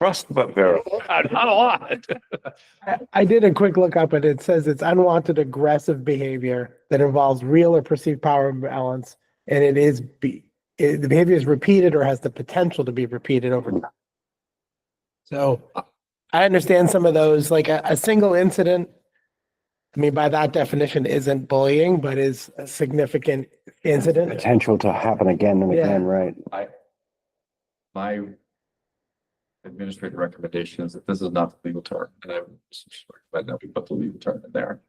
Trust but verify. Not a lot. I did a quick look up and it says it's unwanted aggressive behavior that involves real or perceived power imbalance. And the behavior is repeated or has the potential to be repeated over time. So I understand some of those, like a single incident. I mean, by that definition, isn't bullying, but is a significant incident. Potential to happen again and Yeah. again, right? My administrative recommendation is that this is not the legal term, and I would recommend that we put the legal term in there.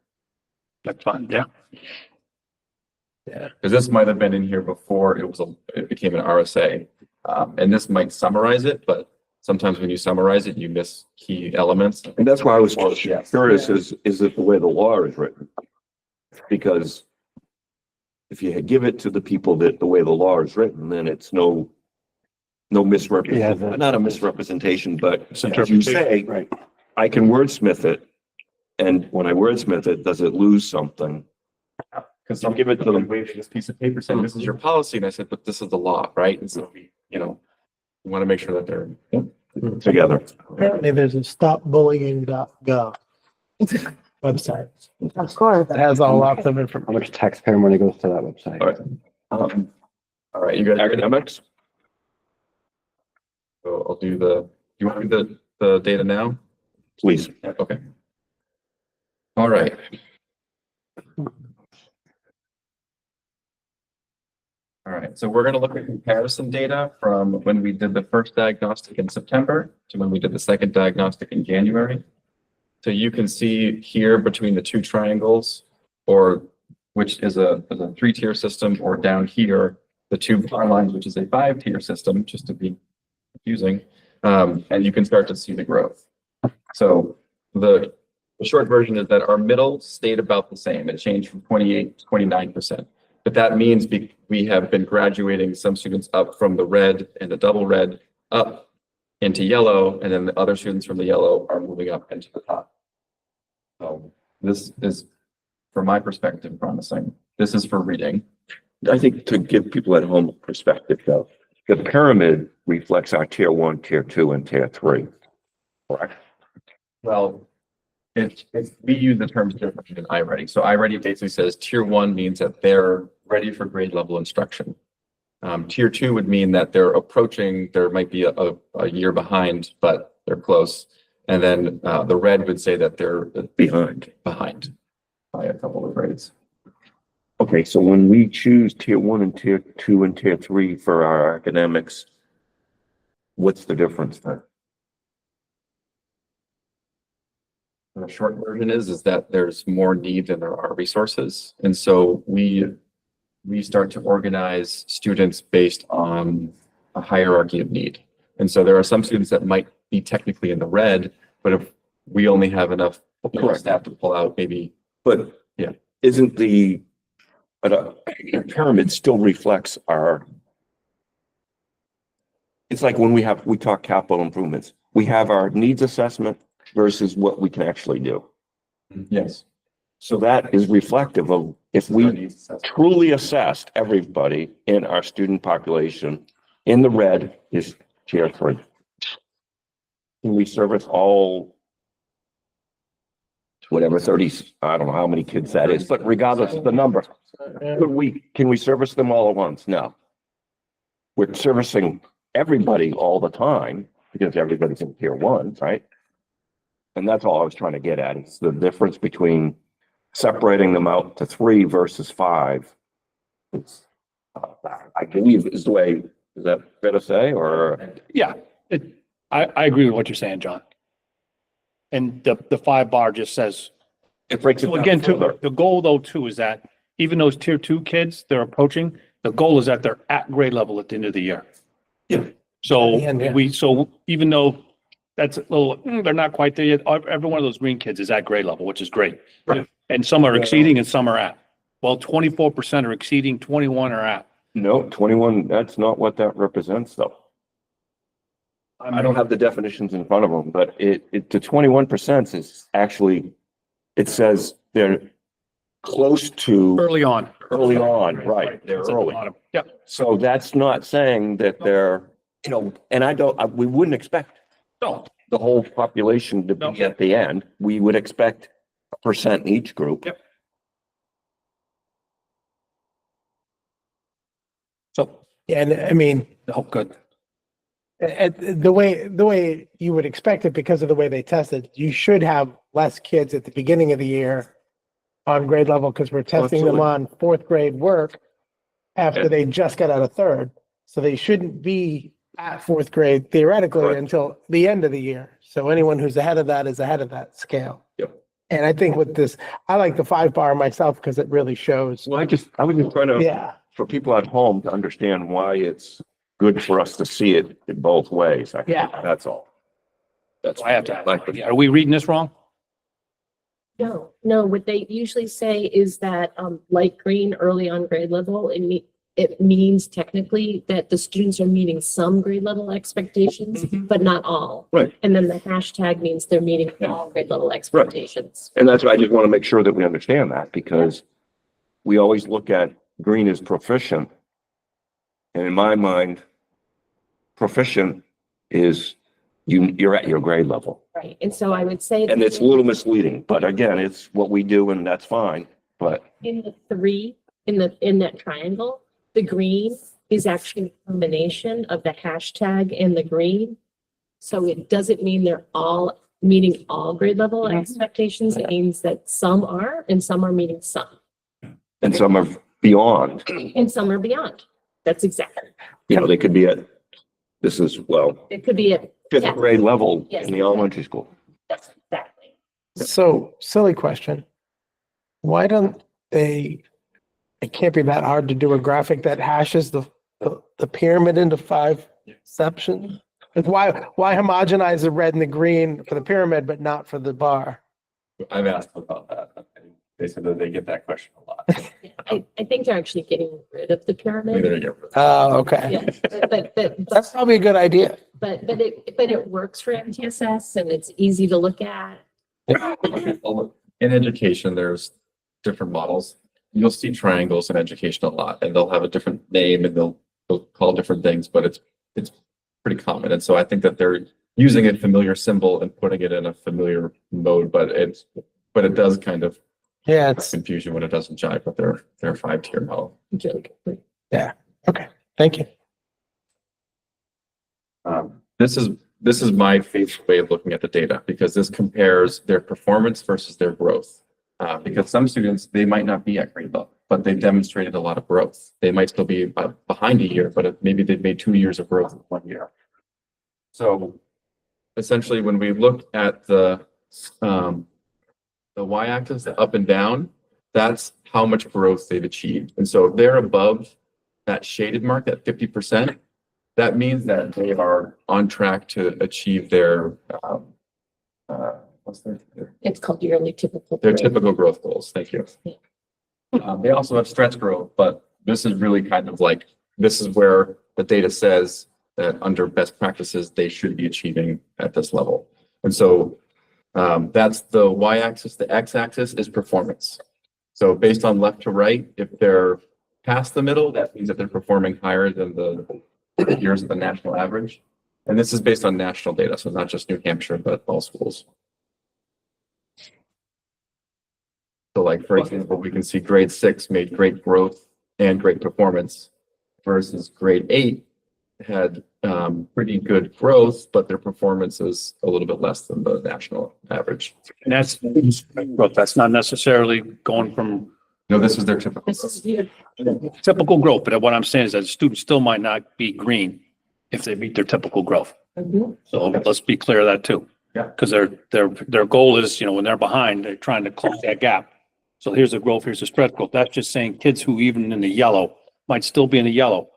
That's fine, yeah. Because this might have been in here before it became an RSA. And this might summarize it, but sometimes when you summarize it, you miss key elements. And that's why I was Yes. curious, is it the way the law is written? Because if you give it to the people that the way the law is written, then it's no misrepresentation, not a misrepresentation, but as you say, Right. I can wordsmith it. And when I wordsmith it, does it lose something? Because some give it to them, waving this piece of paper saying, this is your policy. And I said, but this is the law, right? And so we, we want to make sure that they're Together. Apparently there's a stopbullying.gov website Of course. that has all lots of How information. much taxpayer money goes to that website? All right. all right, you guys. ready? Academics? So I'll do you want me to do the data now? Please. Yeah, okay. All right. All right, so we're going to look at comparison data from when we did the first diagnostic in September to when we did the second diagnostic in January. So you can see here between the two triangles, or which is a 3-tier system, or down here, the two bar lines, which is a 5-tier system, just to be confusing. And you can start to see the growth. So the short version is that our middle stayed about the same. It changed from 28 to 29%. But that means we have been graduating some students up from the red and the double red up into yellow, and then the other students from the yellow are moving up into the top. So this is, from my perspective, promising. This is for reading. I think to give people at home perspective though, the pyramid reflects our tier 1, tier 2, and tier 3. Correct? Well, we use the terms differently than iReady. So iReady basically says tier 1 means that they're ready for grade level instruction. Tier 2 would mean that they're approaching, there might be a year behind, but they're close. And then the red would say that they're behind by a couple of grades. Okay, so when we choose tier 1 and tier 2 and tier 3 for our academics, what's the difference there? The short version is that there's more need than there are resources. And so we start to organize students based on a hierarchy of need. And so there are some students that might be technically in the red, but if we only have enough staff to pull out maybe. But yeah, isn't the pyramid still reflects it's like when we talk capital improvements, we have our needs assessment versus what we can actually do. Yes. So that is reflective of if we truly assessed everybody in our student population, in the red is tier 3. Can we service all whatever, 30, I don't know how many kids that is, but regardless of the number, can we service them all at once? No. We're servicing everybody all the time because everybody's in tier one, right? And that's all I was trying to get at. It's the difference between separating them out to 3 versus 5. It's, I believe is the way, is that fair to say, or? Yeah, I agree with what you're saying, John. And the 5 bar just says, It breaks it so down again, further. the goal though too is that even those tier 2 kids they're approaching, the goal is that they're at grade level at the end of the year. Yeah. So At the end, yeah. so even though that's a little, they're not quite there yet, every one of those green kids is at grade level, which is great. Right. And some are exceeding and some are at. Well, 24% are exceeding, 21 are at. No, 21, that's not what that represents though. I don't have the definitions in front of them, but the 21% is actually, it says they're close to Early on. early on, right? They're early. Yep. So that's not saying that they're, and we wouldn't expect No, the whole population to No. be at the end. We would expect a percent in each group. Yep. So, Yeah, and I mean, oh, good. the way you would expect it because of the way they tested, you should have less kids at the beginning of the year on grade level because we're testing them on 4th grade work after they just got out of 3rd. So they shouldn't be at 4th grade theoretically Correct. until the end of the year. So anyone who's ahead of that is ahead of that scale. Yep. And I think with this, I like the 5 bar myself because it really shows. Well, I was just trying to, Yeah. for people at home to understand why it's good for us to see it in both ways. I think Yeah. That's all. That's. I have to, are we reading this wrong? No, what they usually say is that, light green early on grade level, it means technically that the students are meeting some grade level expectations, but not all. Right. And then the hashtag means they're meeting all grade level expectations. And that's why I just want to make sure that we understand that because we always look at green as proficient. And in my mind, proficient is you're at your grade level. Right, and so I would say. And it's a little misleading, but again, it's what we do and that's fine, but In the 3, in that triangle, the green is actually a combination of the hashtag and the green. So it doesn't mean they're all meeting all grade level expectations. It means that some are and some are meeting some, and some are beyond, and some are beyond. That's exactly. they could be at, It could be at. 5th yeah, grade level Yes. in the elementary school. That's exactly. So silly question. Why don't they, it can't be that hard to do a graphic that hashes the pyramid into 5 sections? Like why homogenize the red and the green for the pyramid, but not for the bar? I've asked about that. They said that they get that question a lot. I think they're actually getting rid of the Maybe pyramid. they get rid of it. Oh, okay. Yeah, but That's probably a good idea. But it works for MTSS and it's easy to look at. In education, there's different models. You'll see triangles in education a lot and they'll have a different name and they'll call different things, but it's pretty common. And so I think that they're using a familiar symbol and putting it in a familiar mode, but it does kind of Yeah, it's, confuse you when it doesn't jive with their 5-tier model. It's really good. yeah. Okay, thank you. This is my favorite way of looking at the data because this compares their performance versus their growth. Because some students, they might not be at grade level, but they've demonstrated a lot of growth. They might still be behind a year, but maybe they've made 2 years of growth in 1 year. So essentially, when we look at the y-axis, the up and down, that's how much growth they've achieved. And so if they're above that shaded mark, that 50%, that means that they are on track to achieve their, what's their It's called yearly typical. their growth. typical growth goals. Thank you. They also have stretch growth, but this is really kind of like, this is where the data says that under best practices, they should be achieving at this level. And so that's the y-axis. The x-axis is performance. So based on left to right, if they're past the middle, that means that they're performing higher than the years of the national average. And this is based on national data, so not just New Hampshire, but all schools. like, for example, we can see grade 6 made great growth and great performance versus grade 8 had pretty good growth, but their performance is a little bit less than the national average. And that's, growth. That's not necessarily going from No, this is their typical. typical growth, but what I'm saying is that students still might not be green if they meet their typical growth. So let's be clear of that too. Yeah. Because their goal is, when they're behind, they're trying to close that gap. So here's the growth, here's the stretch growth. That's just saying kids who even in the yellow might still be in the yellow,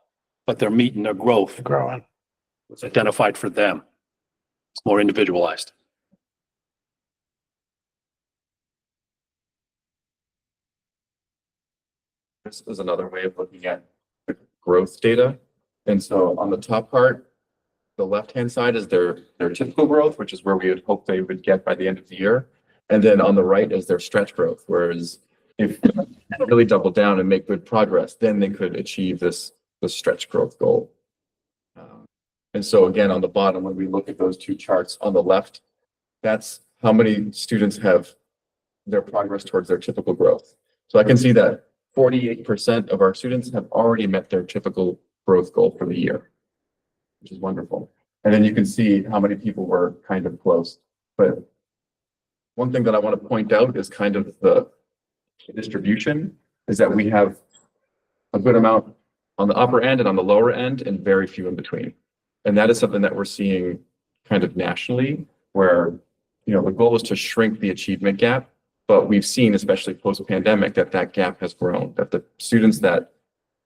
but they're meeting their growth. Growing. It's identified for them. It's more individualized. This is another way of looking at the growth data. And so on the top part, the left-hand side is their typical growth, which is where we would hope they would get by the end of the year. And then on the right is their stretch growth, whereas if they really double down and make good progress, then they could achieve this stretch growth goal. And so again, on the bottom, when we look at those two charts on the left, that's how many students have their progress towards their typical growth. So I can see that 48% of our students have already met their typical growth goal for the year, which is wonderful. And then you can see how many people were kind of close. But one thing that I want to point out is kind of the distribution is that we have a good amount on the upper end and on the lower end and very few in between. And that is something that we're seeing kind of nationally where, the goal is to shrink the achievement gap, but we've seen, especially post-pandemic, that gap has grown, that the students that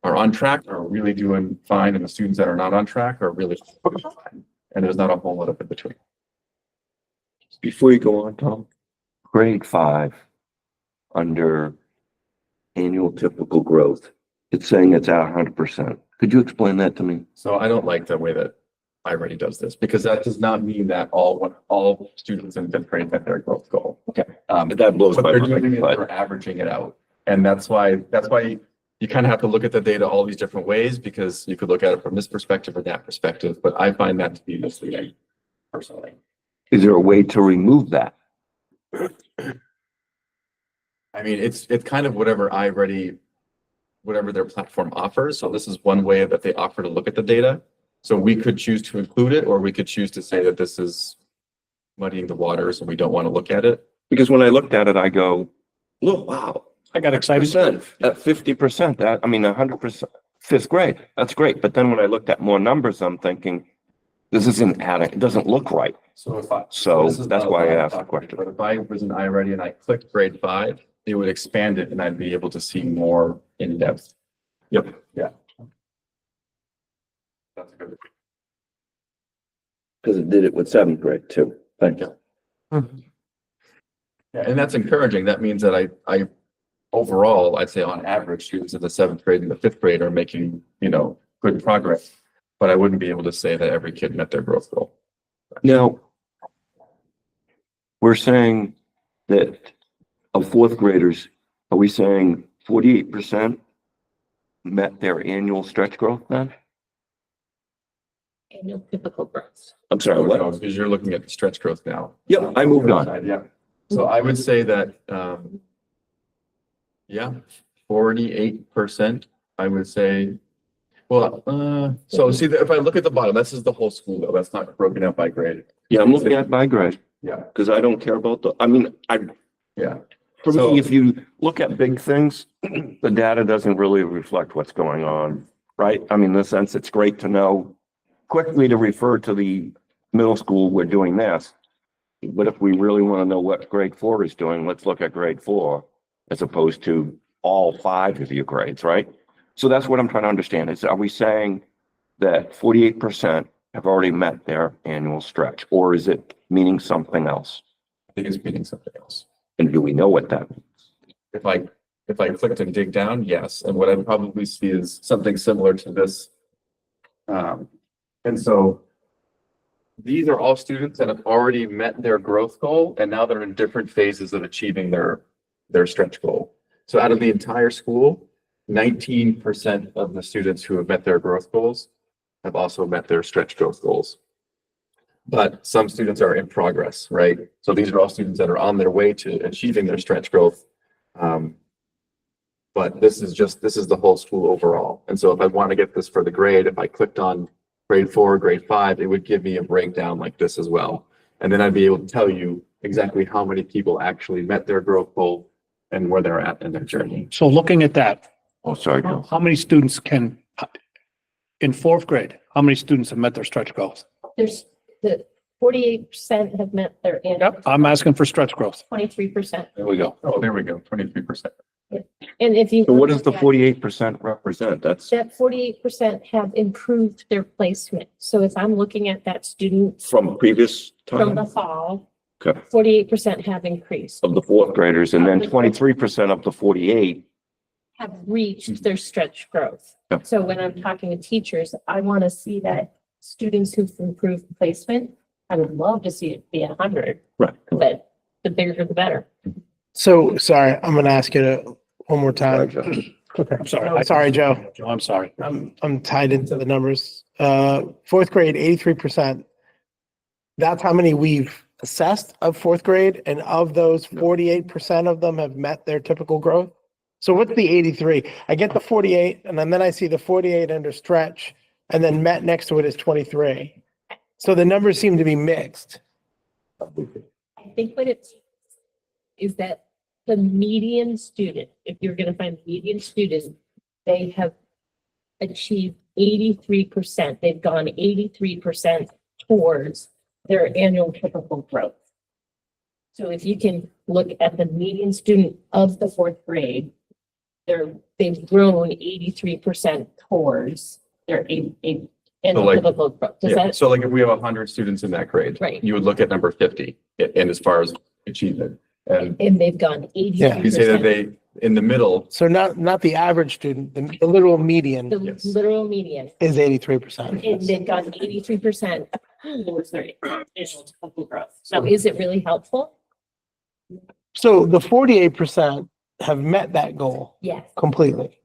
are on track are really doing fine and the students that are not on track are really fine. And there's not a whole lot of in between. Before you go on, Tom, grade 5, under annual typical growth, it's saying it's at 100%. Could you explain that to me? So I don't like the way that iReady does this because that does not mean that all students in 5th grade met their growth goal. Okay. But that blows What my they're mind. doing is but- they're averaging it out. And that's why you kind of have to look at the data all these different ways because you could look at it from this perspective or that perspective, but I find that to be misleading personally. Is there a way to remove that? I mean, it's kind of whatever their platform offers. So this is one way that they offer to look at the data. So we could choose to include it, or we could choose to say that this is muddying the waters and we don't want to look at it. Because when I looked at it, I go, look, wow. I got excited. At 50%, 100%, 5th grade, that's great. But then when I looked at more numbers, I'm thinking, this isn't adding, it doesn't look right. So So that's why I asked the question. But if I was in iReady and I clicked grade 5, it would expand it and I'd be able to see more in depth. Yep. Yeah. That's good. Because it did it with 7th grade too. Thank you. Yeah, and that's encouraging. That means that I overall, I'd say on average, students in the 7th grade and the 5th grade are making, good progress. But I wouldn't be able to say that every kid met their growth goal. Now, we're saying that of 4th graders, are we saying 48% met their annual stretch growth then? Annual typical growth. I'm sorry, what? Because you're looking at the stretch growth now. Yep, I moved on. Yeah. So I would say that, 48%, I would say. Well, so see, if I look at the bottom, this is the whole school though. That's not broken out by grade. Yeah, I'm looking at by grade, Yeah, because I don't care about yeah. for So- me, if you look at big things, the data doesn't really reflect what's going on, right? I mean, in the sense, it's great to know quickly to refer to the middle school, we're doing this. But if we really want to know what grade 4 is doing, let's look at grade 4 as opposed to all 5 of your grades, right? So that's what I'm trying to understand is, are we saying that 48% have already met their annual stretch, or is it meaning something else? I think it's meaning something else. And do we know what that means? If I clicked and dig down, yes. And what I'd probably see is something similar to this. And so these are all students that have already met their growth goal, and now they're in different phases of achieving their stretch goal. So out of the entire school, 19% of the students who have met their growth goals have also met their stretch growth goals. But some students are in progress, right? So these are all students that are on their way to achieving their stretch growth. But this is the whole school overall. And so if I want to get this for the grade, if I clicked on grade 4, grade 5, it would give me a breakdown like this as well. And then I'd be able to tell you exactly how many people actually met their growth goal and where they're at in their journey. So looking at that, Oh, sorry, Joe. how many students in fourth grade, how many students have met their stretch goals? There's the 48% have met their annual, Yep, I'm asking for stretch growth. 23%. There we go. Oh, there we go, 23%. And if you. So what does the look at 48% represent? That's That 48% have improved their placement. So if I'm looking at that student from previous from the time fall, Okay. 48% have increased, of the fourth graders, and then 23% of the 48. have reached their stretch growth. Yep. So when I'm talking to teachers, I want to see that students who've improved placement, I would love to see it be 100, Right. but the bigger the better. So, sorry, I'm gonna ask you one more time. I'm sorry. I'm sorry, Joe. Joe, I'm sorry. I'm tied into the numbers. Fourth grade, 83%. That's how many we've assessed of fourth grade, and of those, 48% of them have met their typical growth. So what's the 83? I get the 48, and then I see the 48 under stretch, and then met next to it is 23. So the numbers seem to be mixed. I think what it's is that the median student, if you're going to find the median student, they have achieved 83%. They've gone 83% towards their annual typical growth. So if you can look at the median student of the fourth grade, they've grown 83% towards their annual like- typical growth. Does Yeah, that, so like if we have 100 students in that grade. Right. You would look at number 50 and as far as achievement. And and they've gone 83%. you say that they, in the middle, So not the average student, the literal median The Yes. literal median. is 83%. And they've gotten 83% towards their annual typical growth. So is it really helpful? So the 48% have met that goal Yes, completely.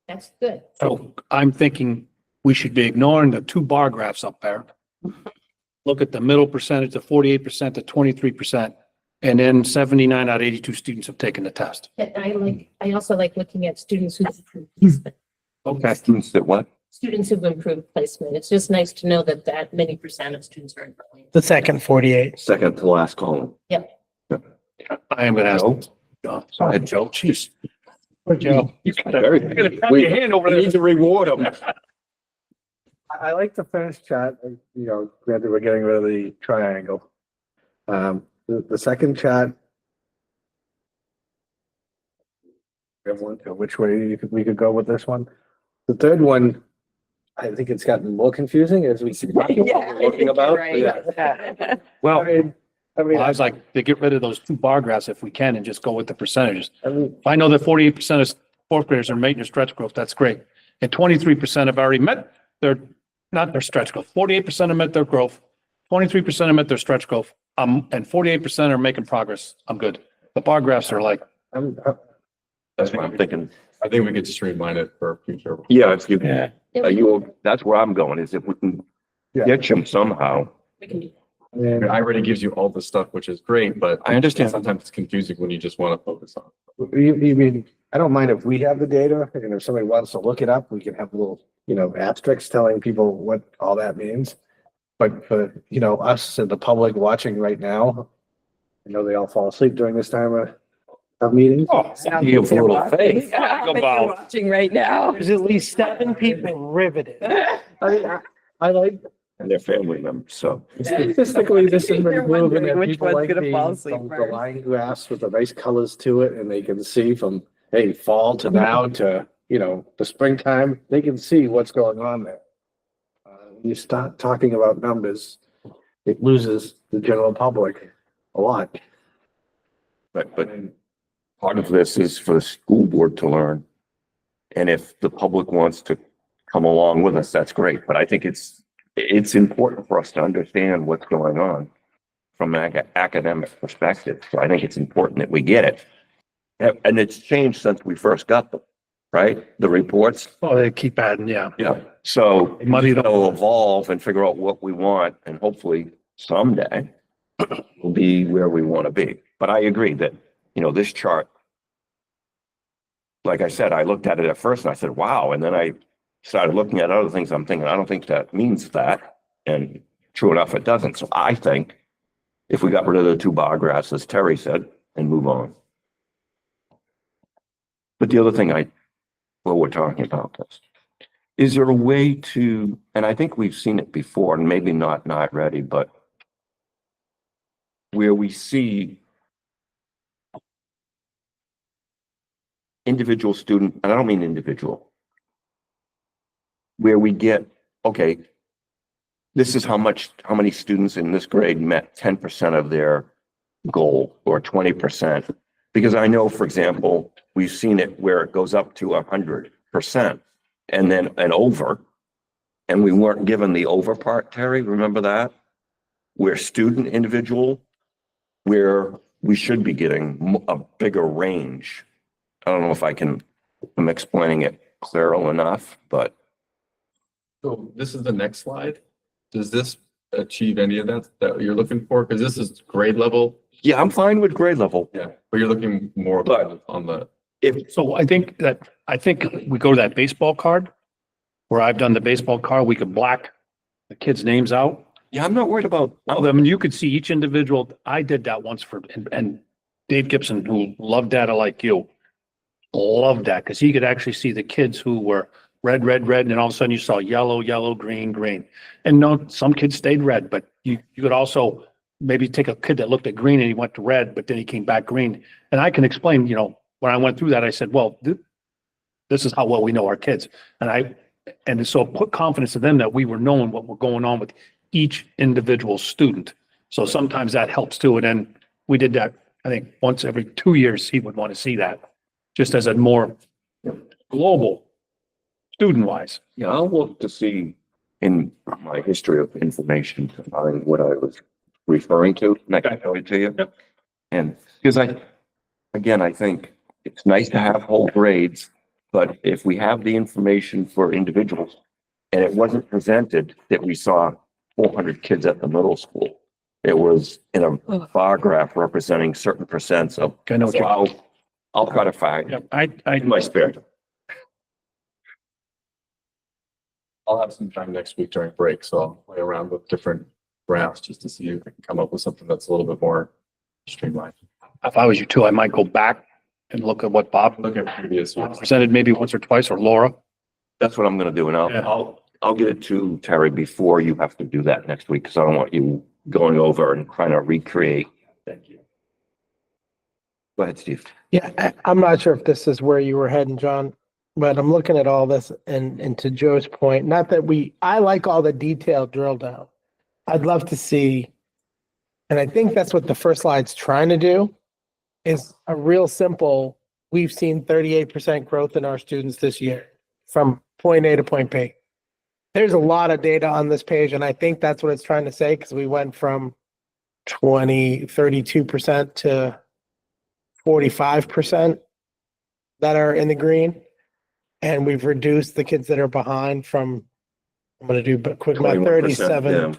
that's good. So I'm thinking we should be ignoring the two bar graphs up there. Look at the middle percentage, the 48% to 23%, and then 79 out of 82 students have taken the test. And I also like looking at students who've improved placement. Okay. Students that what? Students who've improved placement. It's just nice to know that many percent of students are improving. The second 48. Second to last column. I am gonna ask. Joe. Sorry, Joe, jeez. Poor Joe. You Very- gotta pat we- your hand over We there. need to reward them. I like the first chart, granted we're getting rid of the triangle. The second chart. Everyone, which way we could go with this one? The third one, I think it's gotten more confusing as we keep talking about, what we're looking about. Yeah. Well, I mean, I was like, to get rid of those two bar graphs if we can and just go with the percentages. I mean, If I know that 48% of fourth graders are making their stretch growth, that's great. And 23% have already met not their stretch growth. 48% have met their growth. 23% have met their stretch growth. And 48% are making progress. I'm good. The bar graphs are like, That's what I'm thinking. I think we could streamline it for future. Yeah, if you, yeah. that's where I'm going, is if we can Yeah. get them somehow. We can do I mean, I already gives you all the stuff, which is great, but I understand. sometimes it's confusing when you just want to focus on. you mean, I don't mind if we have the data, and if somebody wants to look it up, we can have little, asterisks telling people what all that means. But for, us and the public watching right now, I know they all fall asleep during this time of meetings. oh, You have a little faith. You're watching right now. There's at least 7 people riveted. I like, And their family members, so. statistically, this has They're been proven wondering that which people one's like gonna the, fall asleep the first. line graphs with the nice colors to it, and they can see from, hey, fall to now to, the springtime, they can see what's going on there. When you start talking about numbers, it loses the general public a lot. But part of this is for the school board to learn. And if the public wants to come along with us, that's great. But I think it's important for us to understand what's going on from an academic perspective. So I think it's important that we get it. And it's changed since we first got them, right? The reports. oh, they keep adding, yeah. Yeah. So Muddy the- they'll evolve and figure out what we want, and hopefully someday we'll be where we want to be. But I agree that, this chart like I said, I looked at it at first and I said, wow. And then I started looking at other things. I'm thinking, I don't think that means that. And true enough, it doesn't. So I think if we got rid of the 2 bar graphs, as Terry said, and move on. But the other thing well, we're talking about this. Is there a way to, and I think we've seen it before, and maybe not ready, but where we see individual student, and I don't mean individual, where we get, okay, this is how many students in this grade met 10% of their goal or 20%. Because I know, for example, we've seen it where it goes up to 100% and then an over. And we weren't given the over part, Terry, remember that? Where student individual, where we should be getting a bigger range. I don't know if I'm explaining it clearly enough, but. So this is the next slide. Does this achieve any of that you're looking for? Because this is grade level. Yeah, I'm fine with grade level. Yeah, but you're looking more But- on the. So I think we go to that baseball card where I've done the baseball card, we could black the kids' names out. Yeah, I'm not worried about. I mean, you could see each individual. I did that once and Dave Gibson, who loved data like you, loved that because he could actually see the kids who were red, and then all of a sudden you saw yellow, green. And no, some kids stayed red, but you could also maybe take a kid that looked at green and he went to red, but then he came back green. And I can explain, when I went through that, I said, well, this is how well we know our kids. And so put confidence in them that we were knowing what was going on with each individual student. So sometimes that helps too. And then we did that, I think, once every 2 years, he would want to see that just as a more global student wise. Yeah, I'll look to see in my history of information to find what I was referring to, and I can show it to you. Yep. And because I think it's nice to have whole grades, but if we have the information for individuals and it wasn't presented that we saw 400 kids at the middle school, it was in a bar graph representing certain percents of. I know what you're- So I'll try to find Yep, I in my spare time. I'll have some time next week during break, so I'll play around with different graphs just to see if I can come up with something that's a little bit more streamlined. if I was you too, I might go back and look at what Bob Look at previous ones. presented maybe once or twice, or Laura. That's what I'm gonna do, and Yeah. I'll get it to Terry before you have to do that next week, because I don't want you going over and trying to recreate. Thank you. Go ahead, Steve. Yeah, I'm not sure if this is where you were heading, John, but I'm looking at all this and to Joe's point, not that I like all the detailed drill down. I'd love to see, and I think that's what the first slide's trying to do, is a real simple, we've seen 38% growth in our students this year from point A to point B. There's a lot of data on this page, and I think that's what it's trying to say, because we went from 32% to 45% that are in the green. And we've reduced the kids that are behind from, I'm gonna do quick math, 21% down.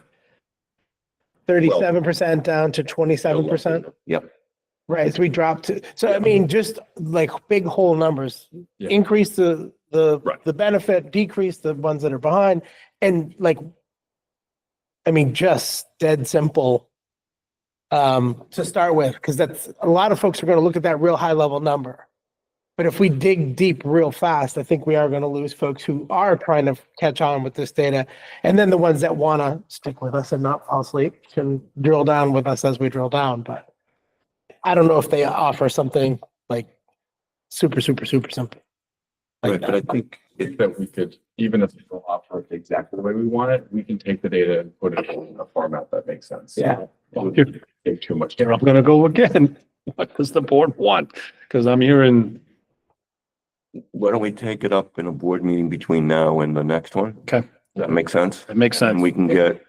37% down to 27%. Yep. Right, so we dropped to, so I mean, just like big whole numbers, Yeah. increase the Right. benefit, decrease the ones that are behind, and like, I mean, just dead simple to start with, because that's, a lot of folks are gonna look at that real high level number. But if we dig deep real fast, I think we are gonna lose folks who are trying to catch on with this data. And then the ones that wanna stick with us and not fall asleep can drill down with us as we drill down, but I don't know if they offer something like super simple. Right, but I think Think that we could, even if we don't offer it exactly the way we want it, we can take the data and put it in a format that makes sense. Yeah. It wouldn't take too much Here, time. I'm gonna go again. What does the board want? Because I'm hearing, why don't we take it up in a board meeting between now and the next one? okay, Does that make sense? that makes sense. And we can get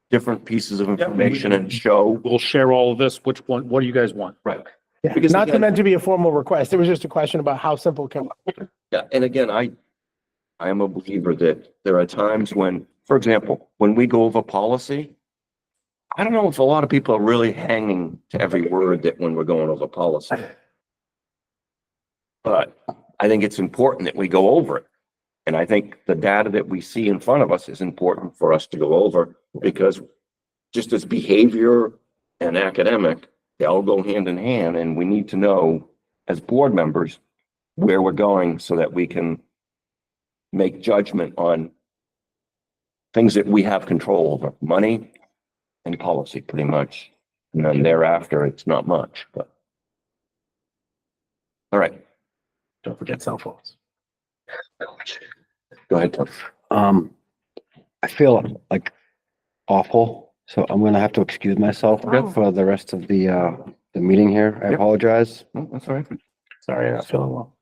different pieces of information and show. We'll share all of this. Which one, what do you guys want? Right. Yeah, Because not again- meant to be a formal request. It was just a question about how simple can. Yeah, and again, I am a believer that there are times when, for example, when we go over policy, I don't know if a lot of people are really hanging to every word that when we're going over policy. But I think it's important that we go over it. And I think the data that we see in front of us is important for us to go over, because just as behavior and academic, they all go hand in hand, and we need to know as board members where we're going so that we can make judgment on things that we have control over, money and policy pretty much. And then thereafter, it's not much, but. All right. Don't forget cell phones. Go ahead, Tom. I feel like awful, so I'm gonna have to excuse myself for the rest of the meeting here. I Yep. apologize. No, that's all right. Sorry, I'm not feeling well.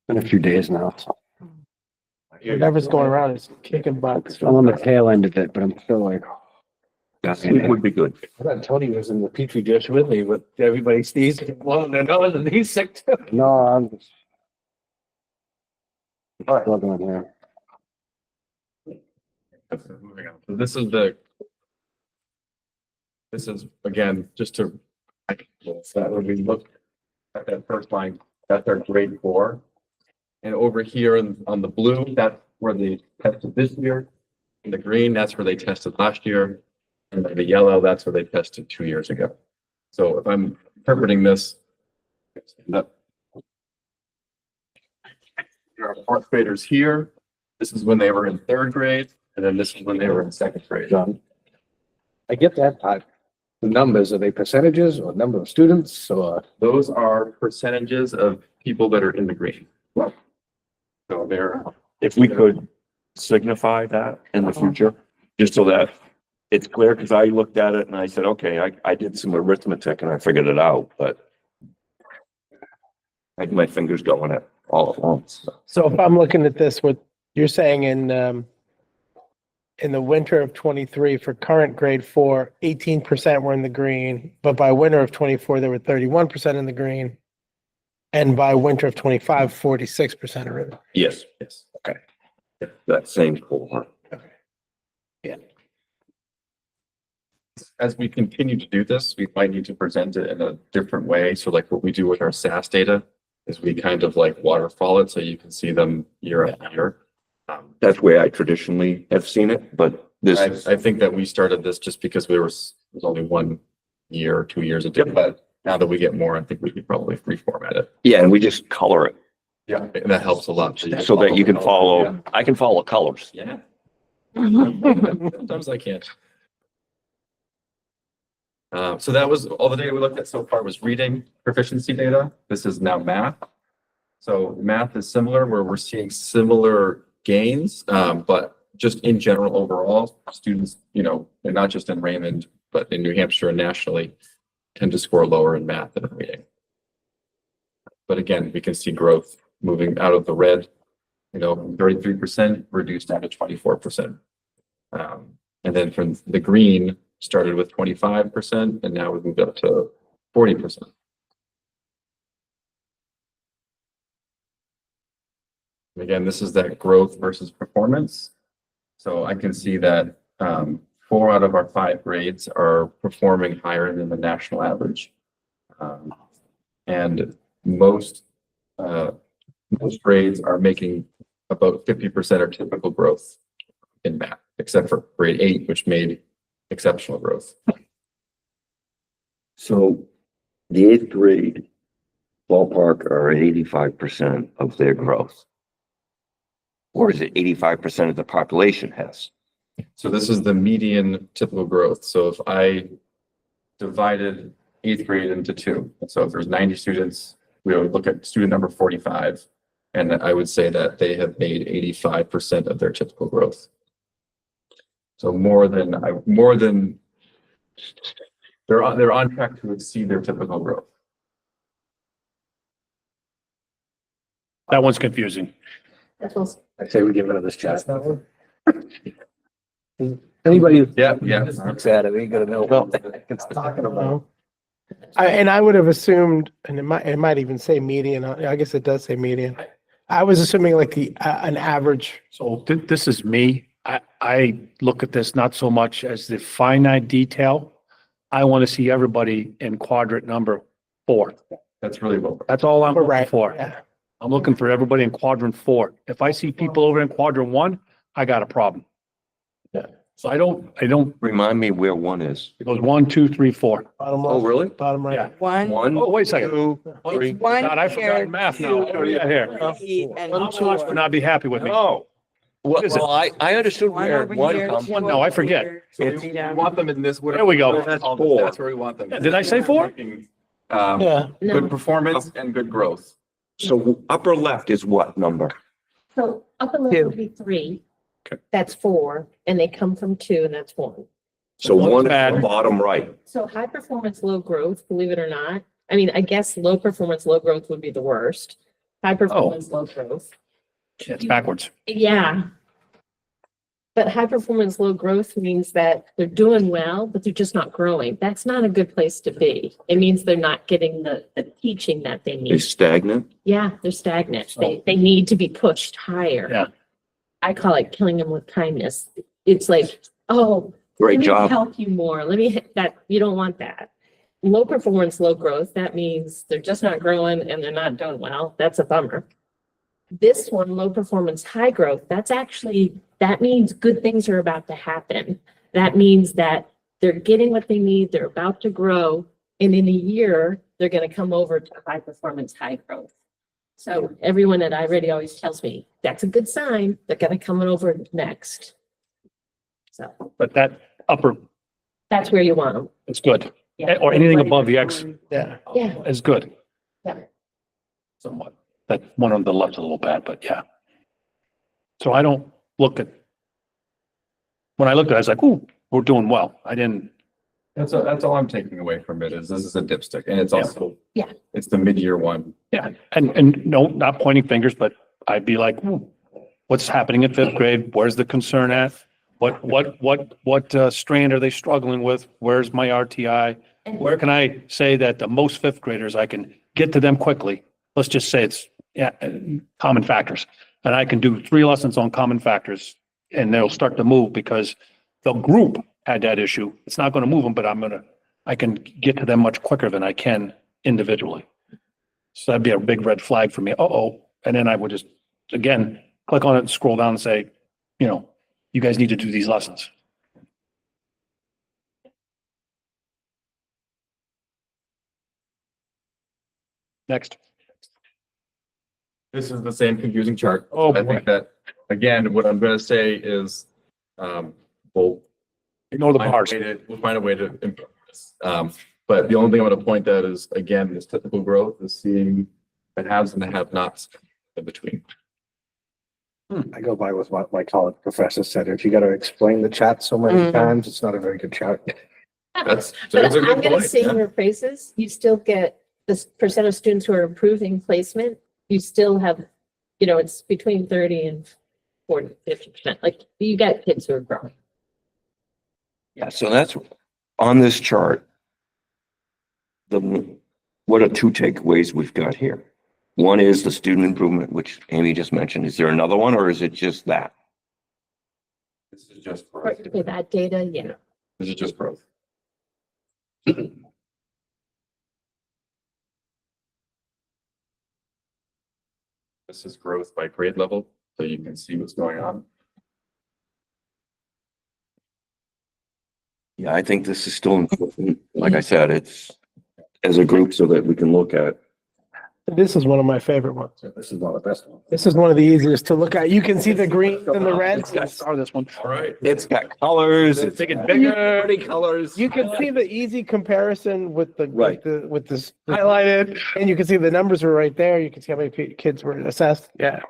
Been a few days now. So Whatever's going around is kicking butt. I'm on the tail end of it, but I'm still like. It would be good. I thought Tony was in the petri dish with me, but everybody sneezed, well, their nose, and he's sick too. No, I'm just. Struggling here. Moving on. So this is, again, just to, so that when we look at that first line, that's our grade 4. And over here on the blue, that's where they tested this year. In the green, that's where they tested last year. And the yellow, that's where they tested 2 years ago. So if I'm interpreting this, that there are 4th graders here. This is when they were in 3rd grade, and then this is when they were in 2nd grade. John, I get that part. The numbers, are they percentages or number of students or? Those are percentages of people that are in the green. So they're, If we could signify that in the future, just so that it's clear, because I looked at it and I said, okay, I did some arithmetic and I figured it out, but I had my fingers going at all at once. So if I'm looking at this, what you're saying in the winter of 23 for current grade 4, 18% were in the green, but by winter of 24, they were 31% in the green. And by winter of 25, 46% are in. Yes. Yes. Okay. That same cohort. as we continue to do this, we might need to present it in a different way. So like what we do with our SAS data is we kind of like waterfall it so you can see them year after year. That's where I traditionally have seen it, but this is, I think that we started this just because there was only 1 year or 2 years of it, but now that we get more, I think we could probably reformat it. yeah, and we just color it Yeah, and that helps a lot. so that you can follow, I can follow colors. Yeah. Sometimes I can't. So that was all the data we looked at so far was reading proficiency data. This is now math. So math is similar where we're seeing similar gains, but just in general overall, students, you know, they're not just in Raymond, but in New Hampshire and nationally tend to score lower in math than in reading. But again, we can see growth moving out of the red, you know, 33% reduced down to 24%. And then from the green started with 25% and now we've moved up to 40%. And again, this is that growth versus performance. So I can see that 4 out of our 5 grades are performing higher than the national average. And most grades are making about 50% or typical growth in math, except for grade 8, which made exceptional growth. So the 8th grade ballpark are 85% of their growth. Or is it 85% of the population has? So this is the median typical growth. So if I divided 8th grade into 2, so if there's 90 students, we would look at student number 45, and I would say that they have made 85% of their typical growth. So more than they're on track to exceed their typical growth. That one's confusing. I say we give it this chat. Anybody Yeah. looks at it, ain't gonna know what it's talking about. I would have assumed, and it might even say median. I guess it does say median. I was assuming like an average. So this is me. I look at this not so much as the finite detail. I want to see everybody in quadrant number 4. That's really well. That's all I'm looking Right. for. Yeah. I'm looking for everybody in quadrant 4. If I see people over in quadrant 1, I got a problem. Yeah. So I don't, Remind me where 1 is. it goes 1, 2, 3, 4. Bottom Oh, left, really? bottom right. One. Oh, wait a second. 2, 3. It's one. God, I here, forgot math now. two, Oh, yeah, here. three, and Someone would four. not be happy with me. Oh, well, What is it? well, I understood One where over 1 here, comes two One, from. no, I over forget. here, It's- three We down. want them in this. There we go. That's 4. That's where we want them. Did I say 4? Yeah. Good performance and good growth. So upper left is what number? So upper left would be 3. Okay. That's 4, and they come from 2, and that's 1. So What's 1 is bad? the bottom right. So high performance, low growth, believe it or not. I mean, I guess low performance, low growth would be the worst. High performance, low growth. It's backwards. Yeah. But high performance, low growth means that they're doing well, but they're just not growing. That's not a good place to be. It means they're not getting the teaching that they Is need. stagnant. Yeah, they're stagnant. They need to be pushed higher. Yeah. I call it killing them with kindness. It's like, oh, Great let me job. help you more. Let me hit that. You don't want that. Low performance, low growth. That means they're just not growing and they're not doing well. That's a bummer. This one, low performance, high growth, that means good things are about to happen. That means that they're getting what they need. They're about to grow. And in a year, they're going to come over to high performance, high growth. So everyone at iReady always tells me that's a good sign. They're going to come over next. So But that upper that's where you want them. is good. Yeah. Or anything above the X Yeah. Yeah. is good. Yeah. Somewhat. That one on the left's a little bad, but yeah. So I don't look at, when I looked at it, I was like, ooh, we're doing well. I didn't, That's all I'm taking away from it is this is a dipstick and it's Yeah. also. Yeah. It's the mid-year one. yeah. And no, not pointing fingers, but I'd be like, ooh, what's happening in 5th grade? Where's the concern at? What strand are they struggling with? Where's my RTI? Where can I say that the most 5th graders, I can get to them quickly? Let's just say it's common factors. And I can do 3 lessons on common factors and they'll start to move because the group had that issue. It's not going to move them, but I can get to them much quicker than I can individually. So that'd be a big red flag for me. Uh-oh. And then I would just, again, click on it and scroll down and say, you guys need to do these lessons. Next. This is the same confusing chart. Oh, I boy. think that, again, what I'm gonna say is, we'll Ignore the find a bars. way to- we'll find a way to improve this. But the only thing I want to point out is, again, this typical growth is seeing the haves and the have-nots in between. I go by with what my college professor said. If you got to explain the chart so many Mhm. times, it's not a very good chart. That's But a I'm good gonna point. sing yeah. your praises. You still get this percent of students who are improving placement. You still have, it's between 30 and 40, 50%. Like you got kids who are growing. Yeah, so that's on this chart. What are 2 takeaways we've got here? One is the student improvement, which Amy just mentioned. Is there another one or is it just that? This is just growth. For that data, yeah. This is just growth. This is growth by grade level, so you can see what's going on. Yeah, I think this is still important. Like I said, it's as a group so that we can look at. This is one of my favorite ones. This is one of the best ones. This is one of the easiest to look at. You can see the greens and the reds. Start this one. All right. It's got colors. It's Making bigger. pretty colors. You can see the easy comparison with the, Right. with this. Highlighted. And you can see the numbers were right there. You can see how many kids were assessed. Yeah.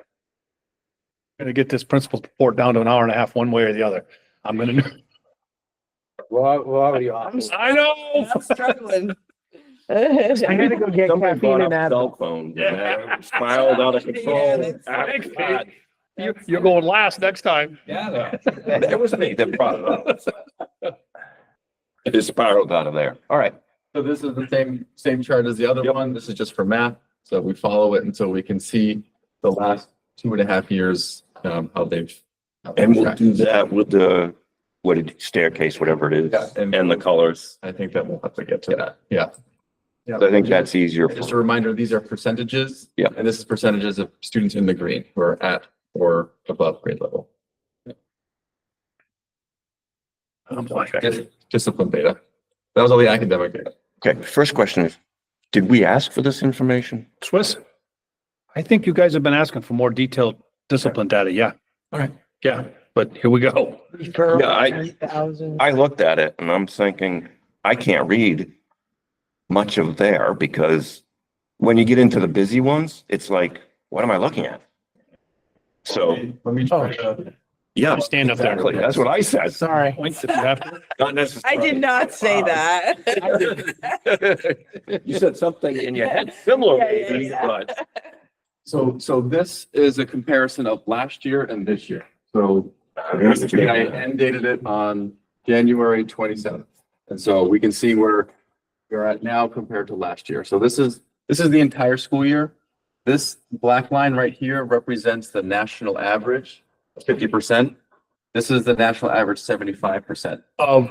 Gonna get this principal's report down to an hour and a half, one way or the other. I'm gonna. We're already off. I know. I'm struggling. I had to go get Somebody caffeine brought and up Advil. cell phones. and that spiraled out of control. Thanks, Pete. You're going last next time. Yeah. That was me that brought it up. It is spiraled out of there. All right. So this is the same chart as the other one. This is just for math. So we follow it until we can see the last 2.5 years, how they've. And we'll do that with the, staircase, whatever it is, Yeah, and the colors. I think that we'll have to get to that. Yeah. Yeah. I think that's easier. Just a reminder, these are percentages. Yeah. And this is percentages of students in the green who are at or above grade level. Discipline data. That was all the academic data. Okay, first question is, did we ask for this information? Swiss? I think you guys have been asking for more detailed discipline data, yeah. All right. Yeah, but here we go. Yeah, I looked at it and I'm thinking, I can't read much of there because when you get into the busy ones, it's like, what am I looking at? So, Let me try to. yeah. Stand up there. Exactly, that's what I said. Sorry. Points if you have to. Not I necessarily. did not say that. You said something in your head similar, Yeah, maybe, yeah. but So this is a comparison of last year and this year. So I end dated it on January 27th. And so we can see where we're at now compared to last year. So this is the entire school year. This black line right here represents the national average, 50%. This is the national average, 75% Of,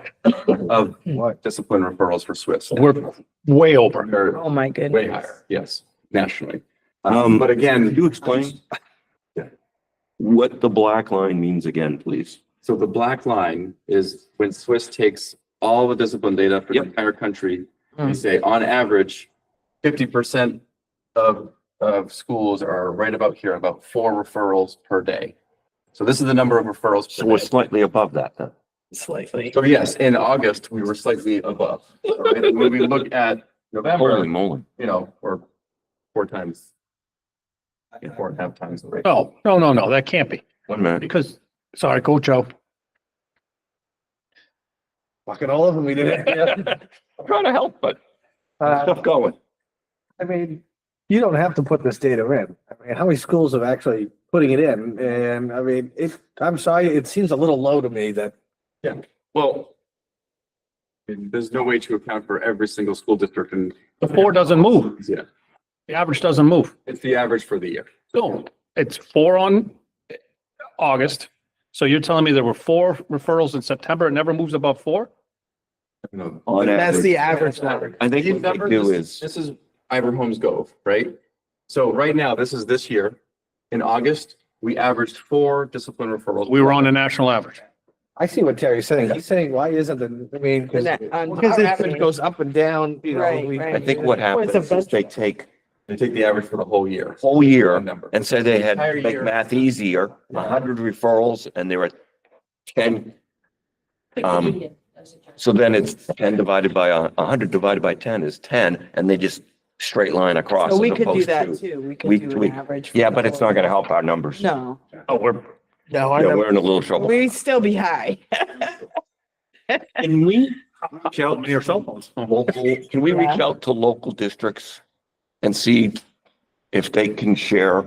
of discipline referrals for Swiss. we're way over. They're Oh, my way goodness. higher, yes, nationally. But But again, could you explain what the black line means again, please? so the black line is when Swiss takes all the discipline data for the Yep. entire country. We say on average, 50% of schools are right about here, about 4 referrals per day. So this is the number of referrals So per we're day. slightly above that then. Slightly. So yes, in August, we were slightly above. All right, and when we look at Holy November, moly. you know, we're 4 times, 4.5 times the rate. No, no, that can't be. 1 minute. Because, sorry, go Joe. Fucking all of them, we did it. I'm trying to help, but stuff going. I mean, you don't have to put this data in. I mean, how many schools are actually putting it in? And I mean, I'm sorry, it seems a little low to me that, Well, there's no way to account for every single school district and. The 4 doesn't move. Yeah, The average doesn't move. it's the average for the year. No, it's 4 on August. So you're telling me there were 4 referrals in September. It never moves above 4? No. On That's average. the average number. I think These what they numbers, do this is, is Ivor Homes Gove, right? So right now, this is this year. In August, we averaged 4 discipline referrals. We were on the national average. I see what Terry's saying. He's saying, why isn't the, I mean, because On the average. average goes up and down, you know. Right, we- right. I think what happens is they take They take the average for the whole year. whole year Number. and say they had, Entire make year. math easier, 100 referrals and there were 10. So then it's 10 divided by 100 divided by 10 is 10 and they just straight line across. So we as could do opposed that to- too. We we- could do we- an average. for Yeah, the but it's whole not gonna year. help our numbers. No, Oh, we're, No, I Yeah, know. we're in a little trouble. we'd still be high. Can we reach out on your cell phones. local, can we reach Yeah. out to local districts and see if they can share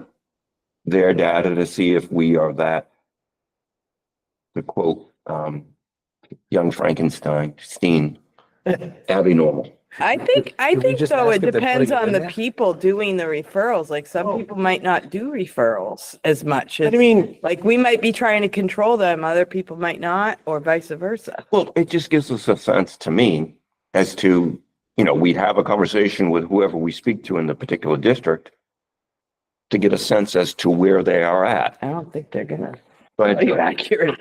their data to see if we are that, to quote, young Frankenstein, Abby normal. I think Should we just though, ask it if they're depends putting it on in the there? people doing the referrals. Like some people might not do referrals as much I as, mean, like we might be trying to control them, other people might not, or vice versa. Well, it just gives us a sense to me as to, we'd have a conversation with whoever we speak to in the particular district to get a sense as to where they are at. I don't think they're gonna But tell you accurate.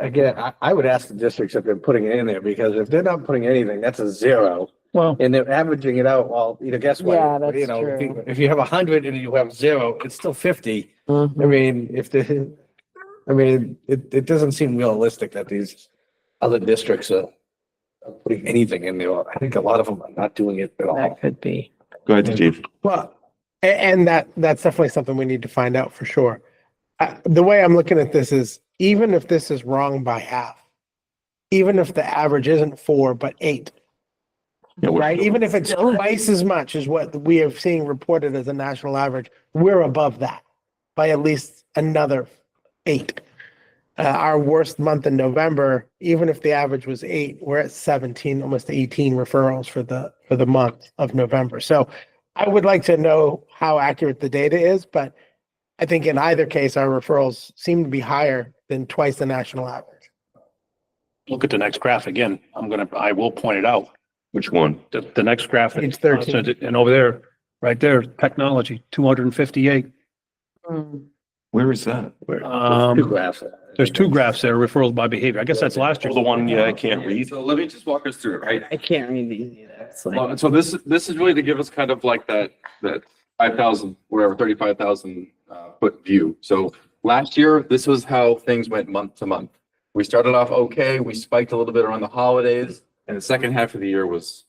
Again, I would ask the districts if they're putting it in there, because if they're not putting anything, that's a 0. well, And they're averaging it out, well, guess what? Yeah, that's If true. if you have 100 and you have 0, it's still 50. Mhm. I mean, it doesn't seem realistic that these other districts are putting anything in there. I think a lot of them are not doing it at all. That could be. go ahead, Steve. well, and that's definitely something we need to find out for sure. The way I'm looking at this is, even if this is wrong by half, even if the average isn't 4, but 8, Yeah, we're- right? Even if it's twice as much as what we are seeing reported as a national average, we're above that by at least another 8. Our worst month in November, even if the average was 8, we're at 17, almost 18 referrals for the month of November. So I would like to know how accurate the data is, but I think in either case, our referrals seem to be higher than twice the national average. look at the next graph again. I will point it out. Which one? The next graphic. Page 13. And over there, right there, technology, 258. Where is that? Two graphs. There's two graphs there, referrals by behavior. I guess that's last year. The one, yeah, I can't read. So let me just walk us through it, right? I can't read these either. It's like, So this is really to give us kind of like that 5,000, whatever, 35,000 foot view. So last year, this was how things went month to month. We started off okay, we spiked a little bit around the holidays, and the second half of the year was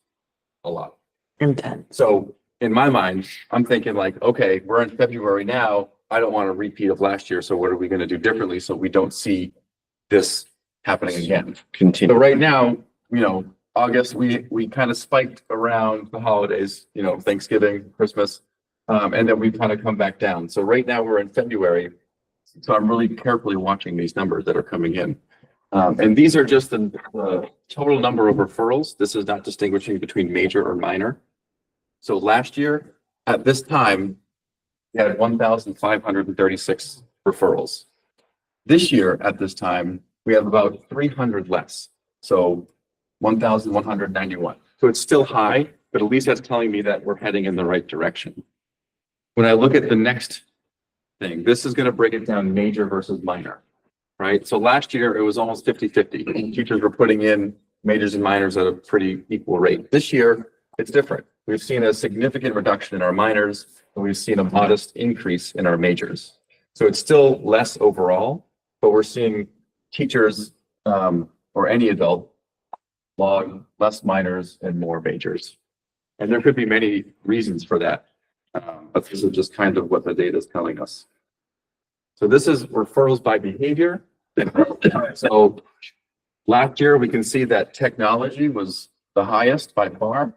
a lot. intense. So in my mind, I'm thinking like, okay, we're in February now. I don't want a repeat of last year. So what are we going to do differently so we don't see this happening again? So Continue. right now, August, we kind of spiked around the holidays, Thanksgiving, Christmas. And then we kind of come back down. So right now we're in February. So I'm really carefully watching these numbers that are coming in. And these are just the total number of referrals. This is not distinguishing between major or minor. So last year at this time, we had 1,536 referrals. This year at this time, we have about 300 less. So 1,191. So it's still high, but at least that's telling me that we're heading in the right direction. When I look at the next thing, this is going to break it down major versus minor, right? So last year it was almost 50-50. Teachers were putting in majors and minors at a pretty equal rate. This year it's different. We've seen a significant reduction in our minors and we've seen a modest increase in our majors. So it's still less overall, but we're seeing teachers or any adult log less minors and more majors. And there could be many reasons for that. But this is just kind of what the data is telling us. So this is referrals by behavior. So last year, we can see that technology was the highest by far.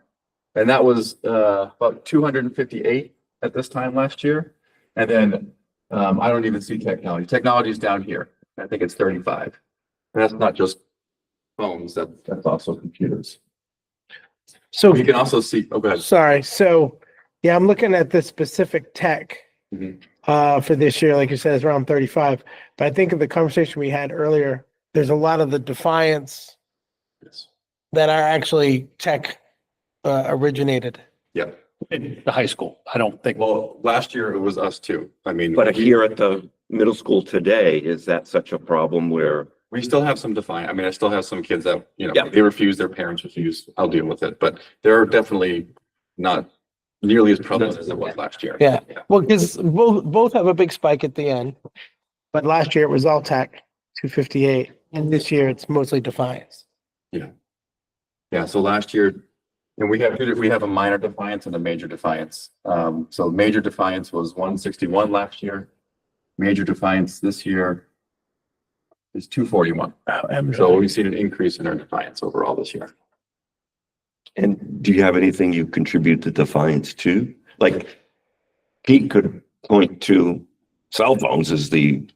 And that was about 258 at this time last year. And then I don't even see technology. Technology is down here. I think it's 35. And that's not just phones, that's also computers. So You can also see, oh, go ahead. sorry. So yeah, I'm looking at the specific tech for this year. Like you said, it's around 35. But I think of the conversation we had earlier, there's a lot of the Defiance Yes. that are actually tech originated. Yeah. In the high school, I don't think. Well, last year it was us too. I mean. But here at the middle school today, is that such a problem where? We still have some defiant, I still have some kids that, Yeah. they refuse, their parents refuse, I'll deal with it, but they're definitely not nearly as prevalent as it was last year. Yeah. Well, because both have a big spike at the end. But last year it was all tech, 258. And this year it's mostly Defiance. Yeah, so last year, and we have a minor defiance and a major defiance. So major defiance was 161 last year. Major defiance this year is 241. So we've seen an increase in our defiance overall this year. And do you have anything you contribute to Defiance to? Like Pete could point to cell phones as the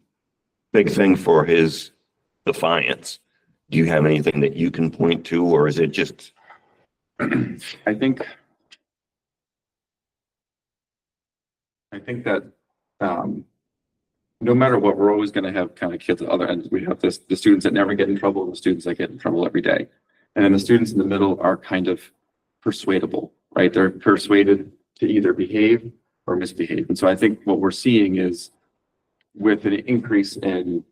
big thing for his Defiance. Do you have anything that you can point to, or is it just? I think that no matter what, we're always going to have kind of kids at other ends. We have the students that never get in trouble, and the students that get in trouble every day. And then the students in the middle are kind of persuadable, right? They're persuaded to either behave or misbehave. And so I think what we're seeing is with an increase in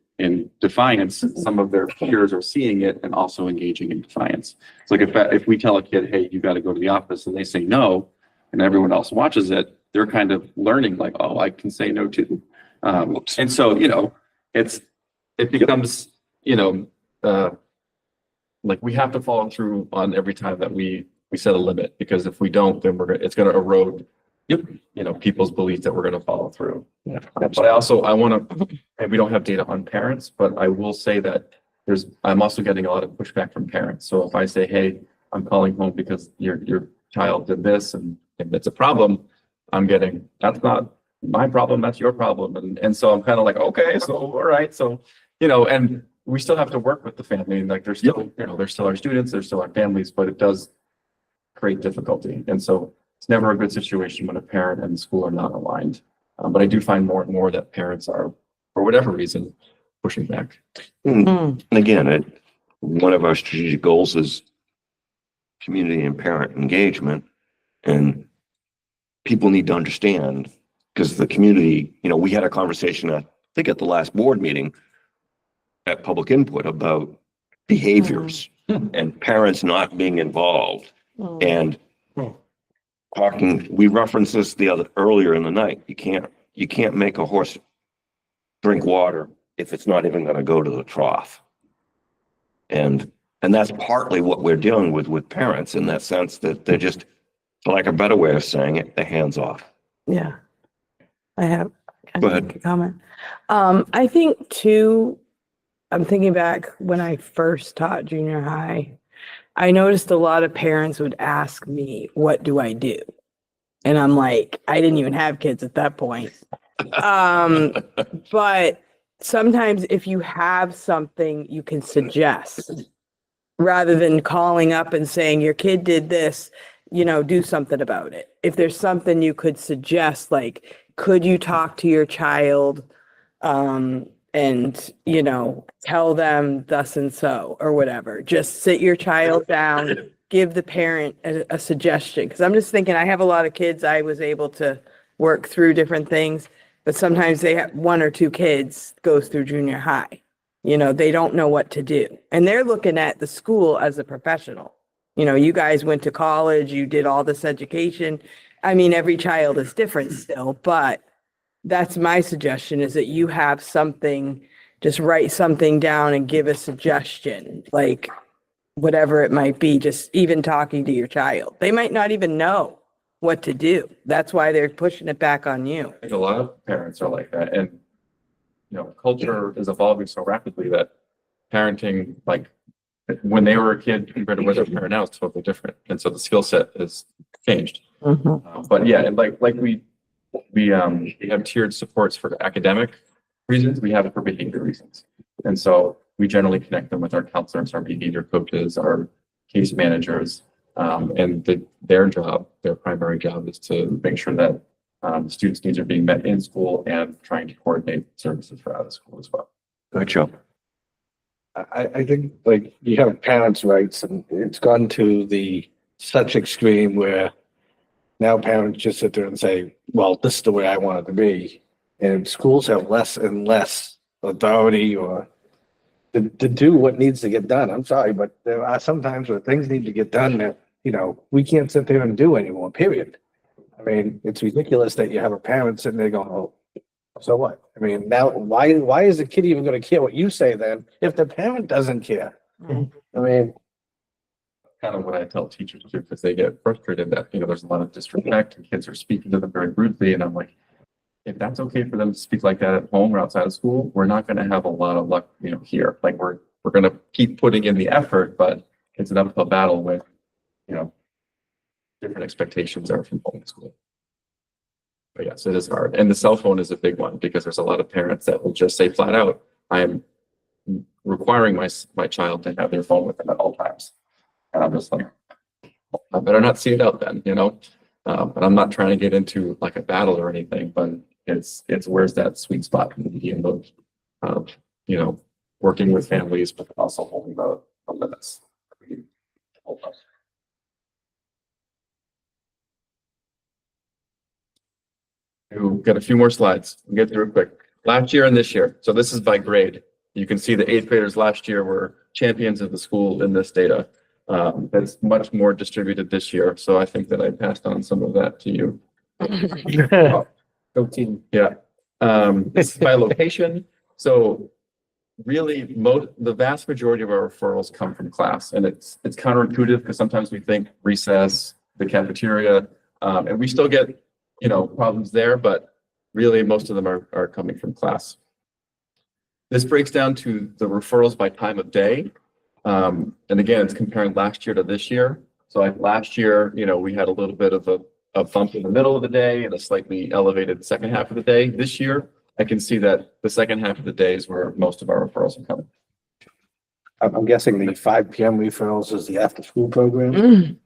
defiance, some of their peers are seeing it and also engaging in defiance. It's like if we tell a kid, hey, you got to go to the office, and they say no, and everyone else watches it, they're kind of learning like, oh, I can say no too. And so, it becomes, like we have to follow through on every time that we set a limit, because if we don't, then it's going to erode, people's belief that we're going to follow through. Yeah. But I want to, and we don't have data on parents, but I will say that I'm also getting a lot of pushback from parents. So if I say, hey, I'm calling home because your child did this and it's a problem, I'm getting, that's not my problem, that's your problem. And so I'm kind of like, okay, so, all right. So, and we still have to work with the family, and like, they're still, they're still our students, they're still our families, but it does create difficulty. And so it's never a good situation when a parent and the school are not aligned. But I do find more and more that parents are, for whatever reason, pushing back. And again, one of our strategic goals is community and parent engagement. And people need to understand, because the community, you know, we had a conversation, I think at the last board meeting at public input about behaviors and parents not being involved. And talking, we referenced this earlier in the night. You can't make a horse drink water if it's not even going to go to the trough. And that's partly what we're dealing with parents, in that sense that they're just, for lack of a better way of saying it, they're hands off. Yeah. I have Go ahead. a comment. I think too, I'm thinking back when I first taught junior high, I noticed a lot of parents would ask me, what do I do? And I'm like, I didn't even have kids at that point. But sometimes if you have something you can suggest, rather than calling up and saying your kid did this, you know, do something about it. If there's something you could suggest, like, could you talk to your child and, you know, tell them thus and so or whatever? Just sit your child down, give the parent a suggestion. Because I'm just thinking, I have a lot of kids. I was able to work through different things, but sometimes they have one or two kids goes through junior high. You know, they don't know what to do. And they're looking at the school as a professional. You know, you guys went to college, you did all this education. I mean, every child is different still, but that's my suggestion, is that you have something, just write something down and give a suggestion, like whatever it might be, just even talking to your child. They might not even know what to do. That's why they're pushing it back on you. I think a lot of parents are like that, and you know, culture is evolving so rapidly that parenting, like when they were a kid compared to where they're parent now, is totally different, and so the skill set has changed. But yeah, and like we have tiered supports for academic reasons. We have it for behavior reasons, and so we generally connect them with our counselors, our behavior coaches, our case managers, and their primary job is to make sure that students' needs are being met in school and trying to coordinate services for out of school as well. Good job. I think like you have parents' rights, and it's gone to the such extreme where now parents just sit there and say, well, this is the way I want it to be. And schools have less and less authority or to do what needs to get done. I'm sorry, but there are some times where things need to get done that, you know, we can't sit there and do anymore, period. I mean, it's ridiculous that you have a parent sitting there going, oh, so what? I mean, now why is the kid even going to care what you say then if the parent doesn't care? I mean, Kind of what I tell teachers too, because they get frustrated that, you know, there's a lot of disrespect and kids are speaking to them very rudely. And I'm like, if that's okay for them to speak like that at home or outside of school, we're not going to have a lot of luck, you know, here. Like we're going to keep putting in the effort, but it's an uphill battle with, you know, different expectations are from home to school. But yes, it is hard. And the cell phone is a big one because there's a lot of parents that will just say flat out, I am requiring my child to have their phone with them at all times. And I'm just like, I better not see it out then, you know? But I'm not trying to get into like a battle or anything, but it's where's that sweet spot in the medium of, you know, working with families, but also holding the limits. We'll get a few more slides. We'll get through it quick. Last year and this year. So this is by grade. You can see the 8th graders last year were champions of the school in this data. That's much more distributed this year. So I think that I passed on some of that to you. Go team. Yeah. This is by location. So really the vast majority of our referrals come from class, and it's counterintuitive because sometimes we think recess, the cafeteria, and we still get, you know, problems there, but really most of them are coming from class. This breaks down to the referrals by time of day. And again, it's comparing last year to this year. So like last year, you know, we had a little bit of a bump in the middle of the day and a slightly elevated second half of the day. This year, I can see that the second half of the day is where most of our referrals are coming. I'm guessing the 5 p.m. referrals is the after school program.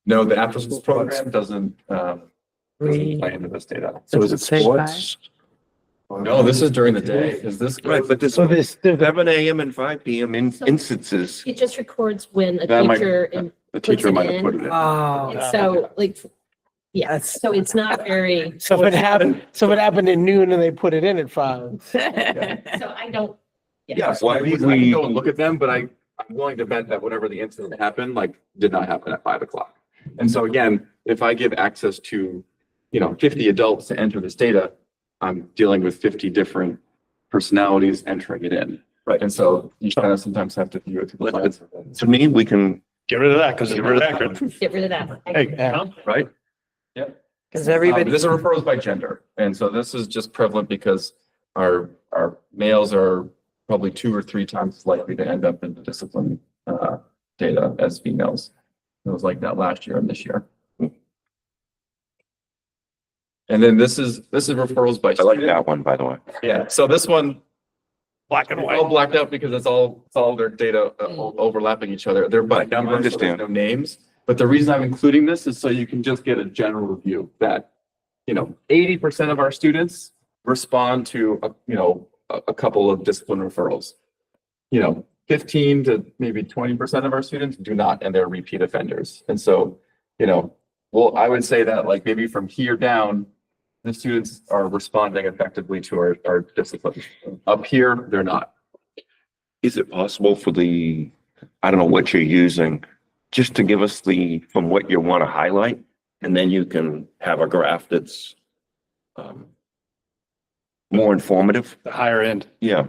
No, the after school program doesn't play into this data. So is it sports? No, this is during the day. Is this? Right, but this So this, 7 a.m. and 5 p.m. instances, It just records when a That might- teacher and The puts teacher it might have in. put it in. Oh. So like, yeah, That's- so it's not very, so if it happened at noon and they put it in at 5. so I don't. Yeah, so Why I would can we- go and look at them, but I'm willing to bet that whatever the incident happened, like, did not happen at 5 o'clock. And so again, if I give access to, 50 adults to enter this data, I'm dealing with 50 different personalities entering it in. Right. And so you kind of sometimes have to view it through the lens of it. to me, we can Get rid of that because it's Get rid not of that. accurate. Get rid of that. Hey, Yeah. Right? Because everybody. This is referrals by gender. And so this is just prevalent because our males are probably 2 or 3 times likely to end up in the discipline data as females. It was like that last year and this year. And then this is referrals by. I like student. that one, by the way. Yeah, so this one, Black and all white. blacked out because it's all their data overlapping each other. They're by numbers, so there's understand. no names. But the reason I'm including this is so you can just get a general view that, 80% of our students respond to, a couple of discipline referrals. 15 to maybe 20% of our students do not, and they're repeat offenders. And so, well, I would say that like maybe from here down, the students are responding effectively to our discipline. Up here, they're not. Is it possible for I don't know what you're using, just to give us from what you want to highlight? And then you can have a graph that's more informative. The higher end. Yeah.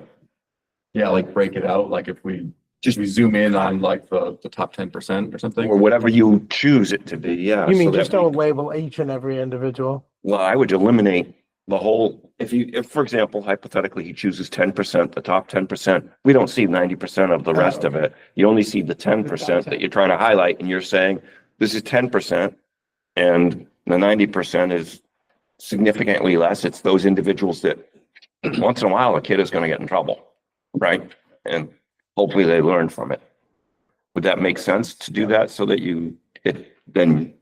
Yeah, like break it out, like if we zoom in on like the top 10% or something. Or whatever you choose it to be, yeah. You mean so that just don't label each and every individual? Well, I would eliminate the whole, if, for example, hypothetically, he chooses 10%, the top 10%, we don't see 90% of the rest of it. You only see the 10% that you're trying to highlight, and you're saying, this is 10%, and the 90% is significantly less. It's those individuals that once in a while, a kid is going to get in trouble, right? And hopefully they learn from it. Would that make sense to do that so that then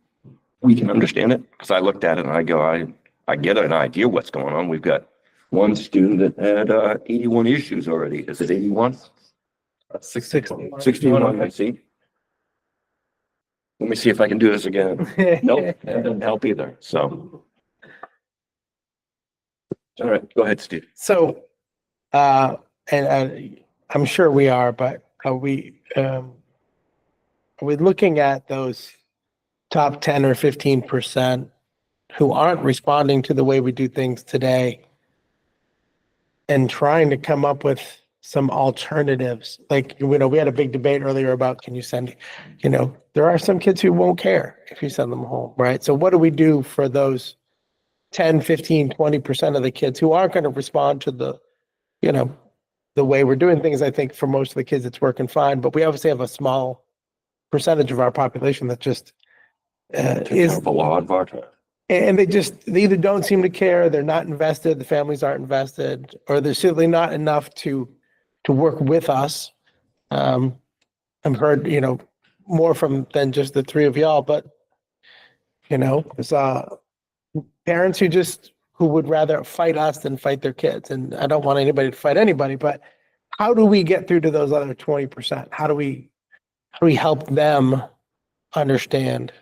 we can understand it? Because I looked at it and I go, I get an idea what's going on. We've got one student that had 81 issues already. Is it 81? 61, I see. Let me see if I can do this again. Nope, that doesn't help either, so. All right, go ahead, Steve. So, and I'm sure we are, but are we looking at those top 10 or 15% who aren't responding to the way we do things today and trying to come up with some alternatives? Like, we had a big debate earlier about, can you send, there are some kids who won't care if you send them home, right? So what do we do for those 10, 15, 20% of the kids who aren't going to respond to the way we're doing things? I think for most of the kids, it's working fine, but we obviously have a small percentage of our population that just is a lot of our time. And they either don't seem to care, they're not invested, the families aren't invested, or there's simply not enough to work with us. I've heard, more than just the 3 of y'all, but, there's parents who would rather fight us than fight their kids. And I don't want anybody to fight anybody, but how do we get through to those other 20%? How do we help them understand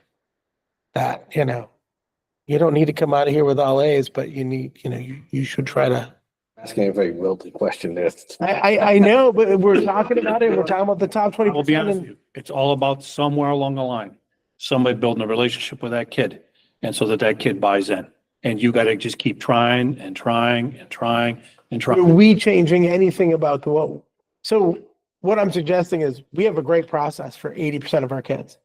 that, you don't need to come out of here with all A's, but you need, you should try to. Asking a very wilty question there. I know, but we're talking about it. We're talking about the top 20%. I'll be honest with you. It's all about somewhere along the line, somebody building a relationship with that kid. And so that kid buys in, and you got to just keep trying and trying and trying and Are trying. we changing anything about so what I'm suggesting is we have a great process for 80% of our kids,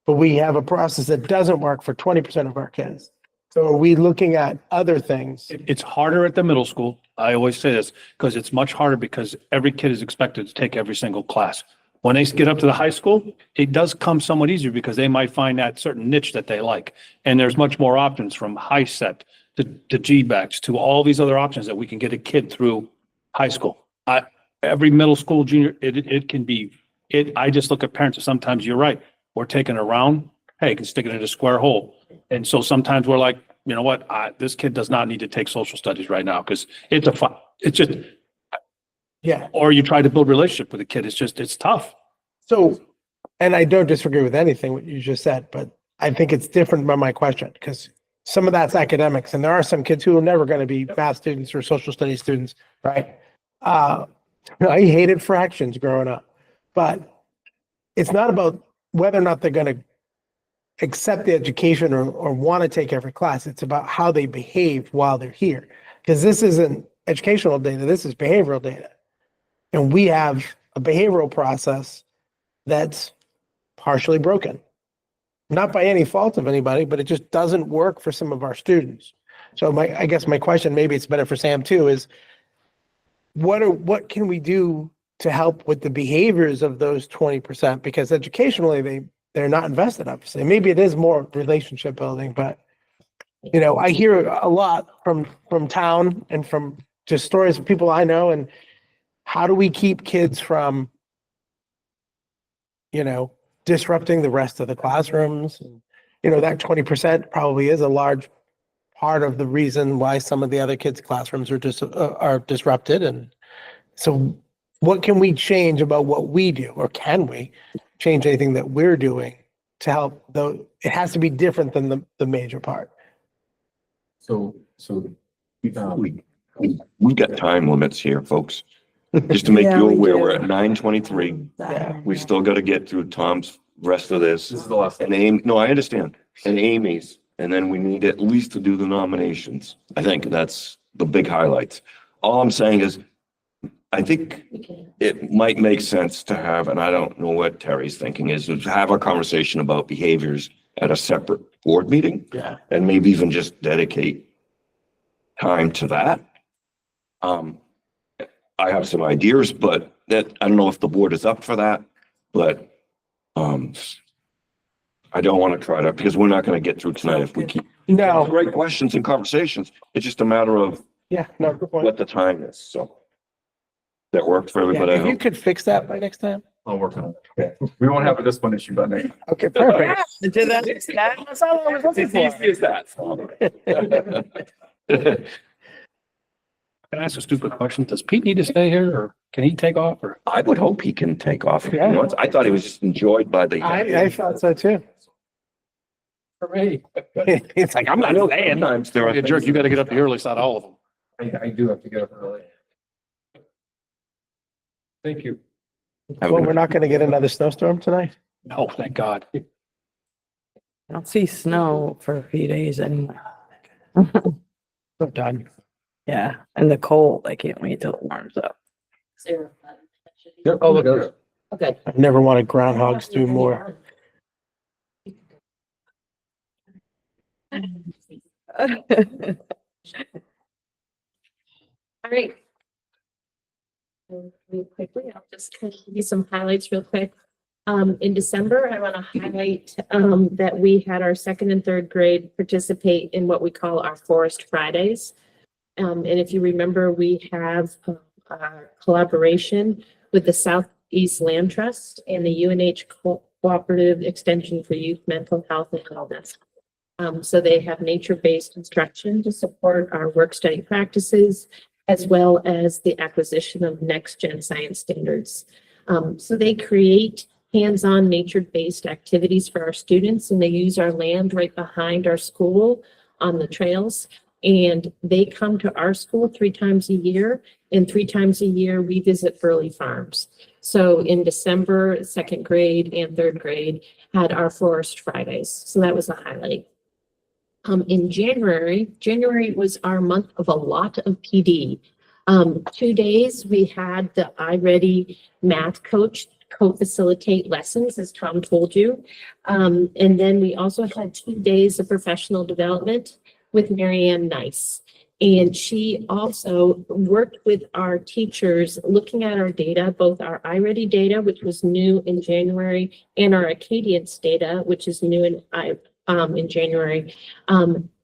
but we have a process that doesn't work for 20% of our kids. So are we looking at other things? It's harder at the middle school. I always say this because it's much harder because every kid is expected to take every single class. When they get up to the high school, it does come somewhat easier because they might find that certain niche that they like. And there's much more options from high set to GBACs to all these other options that we can get a kid through high school. Every middle school, junior, it can be, I just look at parents and sometimes you're right. We're taking it around. Hey, you can stick it in a square hole. And so sometimes we're like, you know what, this kid does not need to take social studies right now because it's just, Yeah. or you try to build relationship with a kid. It's tough. So, and I don't disagree with anything what you just said, but I think it's different by my question because some of that's academics and there are some kids who are never going to be math students or social studies students, right? I hated fractions growing up, but it's not about whether or not they're going to accept the education or want to take every class. It's about how they behave while they're here. Because this isn't educational data, this is behavioral data. And we have a behavioral process that's partially broken. Not by any fault of anybody, but it just doesn't work for some of our students. So I guess my question, maybe it's better for Sam too, is what can we do to help with the behaviors of those 20%? Because educationally, they're not invested, obviously. Maybe it is more relationship building, but you know, I hear a lot from town and from just stories of people I know. And how do we keep kids from, you know, disrupting the rest of the classrooms? You know, that 20% probably is a large part of the reason why some of the other kids' classrooms are disrupted. And so what can we change about what we do, or can we change anything that we're doing to help? Though it has to be different than the major part. So, We got time limits here, folks. Just to make Yeah, you we aware, do. we're at 9:23. Yeah. We still got to get through Tom's rest of this. this is the last. And Amy, no, I understand. And Amy's, and then we need at least to do the nominations. I think that's the big highlights. All I'm saying is, I think it might make sense to have, and I don't know what Terry's thinking is, to have a conversation about behaviors at a separate board meeting. Yeah. And maybe even just dedicate time to that. I have some ideas, but that, I don't know if the board is up for that, but, I don't want to try to, because we're not going to get through tonight if we keep No. great questions and conversations. It's just a matter of Yeah, no, good point. what the time is, so. That worked for everybody. Yeah, I if you hope. could fix that by next time. I'll work on it. We won't have this one issue by next. Okay, perfect. That's all I was looking It's as for. easy as that. Can I ask a stupid question? Does Pete need to stay here or can he take off or? I would hope he can take off. if he Yeah. wants. I thought he was just enjoyed by the. I thought so too. For me. It's like, I'm I not know staying. sometimes there are. You jerk, you gotta get up early, it's not all of them. I do have to get up early. Thank you. Well, we're not gonna get another snowstorm tonight? Oh, thank God. I don't see snow for a few days anymore. I'm done. Yeah, and the cold, I can't wait till it warms up. Oh, look at it. Okay. I've never wanted groundhogs to do more. All right. Really quickly, I'll just kind of give you some highlights real quick. In December, I want to highlight, that we had our second and third grade participate in what we call our Forest Fridays. And if you remember, we have a collaboration with the Southeast Land Trust and the UNH Cooperative Extension for Youth Mental Health and Wellness. So they have nature-based instruction to support our work study practices, as well as the acquisition of next-gen science standards. So they create hands-on nature-based activities for our students, and they use our land right behind our school on the trails. And they come to our school 3 times a year, and 3 times a year we visit Burley Farms. So in December, second grade and third grade had our Forest Fridays. So that was a highlight. In January was our month of a lot of PD. 2 days we had the iReady math coach co-facilitate lessons, as Tom told you. And then we also had 2 days of professional development with Marianne Nice. And she also worked with our teachers looking at our data, both our iReady data, which was new in January, and our Acadience data, which is new in January,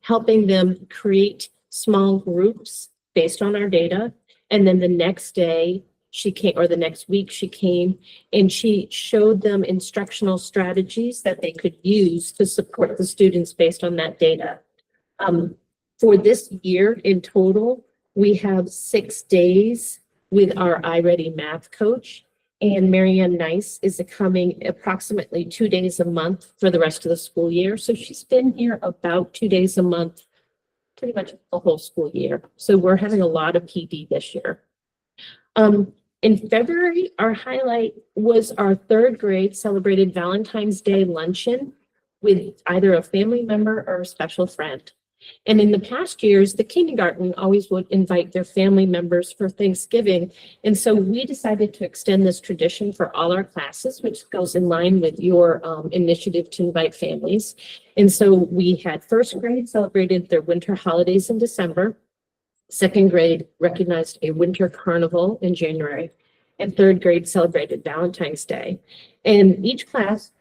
helping them create small groups based on our data. And then the next day she came, or the next week she came, and she showed them instructional strategies that they could use to support the students based on that data. For this year in total, we have 6 days with our iReady math coach. And Marianne Nice is coming approximately 2 days a month for the rest of the school year. So she's been here about 2 days a month, pretty much the whole school year. So we're having a lot of PD this year. In February, our highlight was our 3rd grade celebrated Valentine's Day luncheon with either a family member or a special friend. And in the past years, the kindergarten always would invite their family members for Thanksgiving. And so we decided to extend this tradition for all our classes, which goes in line with your initiative to invite families. And so we had 1st grade celebrated their winter holidays in December. 2nd grade recognized a winter carnival in January. And 3rd grade celebrated Valentine's Day. And each class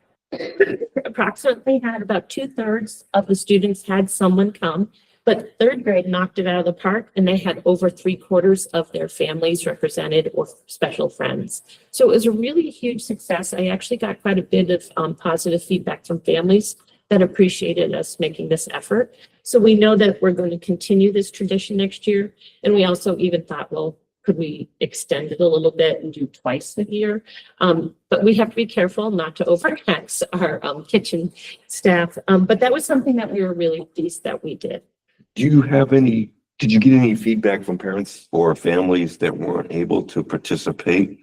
approximately had about 2/3 of the students had someone come, but 3rd grade knocked it out of the park and they had over 3/4 of their families represented or special friends. So it was a really huge success. I actually got quite a bit of positive feedback from families that appreciated us making this effort. So we know that we're going to continue this tradition next year. And we also even thought, well, could we extend it a little bit and do twice a year? But we have to be careful not to overtax our kitchen staff. But that was something that we were really pleased that we did. Do you have did you get any feedback from parents or families that weren't able to participate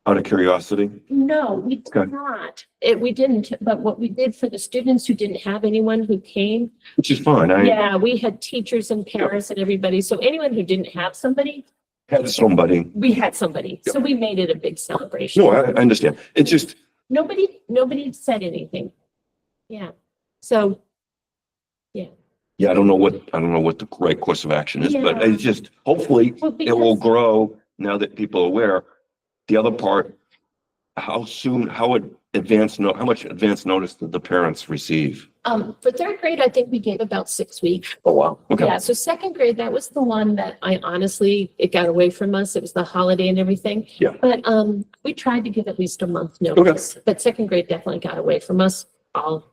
out of curiosity? No, we did Okay. not. We didn't. But what we did for the students who didn't have anyone who came, Which is fine. I yeah, we had teachers and parents and everybody. So anyone who didn't have somebody, had somebody. we had somebody. So we made it a big celebration. No, I understand. It's just, Nobody said anything. Yeah. So, yeah, I don't know what the right course of action is, but Yeah. it's just, hopefully well, it will because, grow now that people are aware. The other part, how much advance notice did the parents receive? for 3rd grade, I think we gave about 6 weeks. Oh, wow. Okay. Yeah, so 2nd grade, that was the one that I honestly, it got away from us. It was the holiday and everything. Yeah. But we tried to give at least a month notice. But 2nd grade definitely got away from us all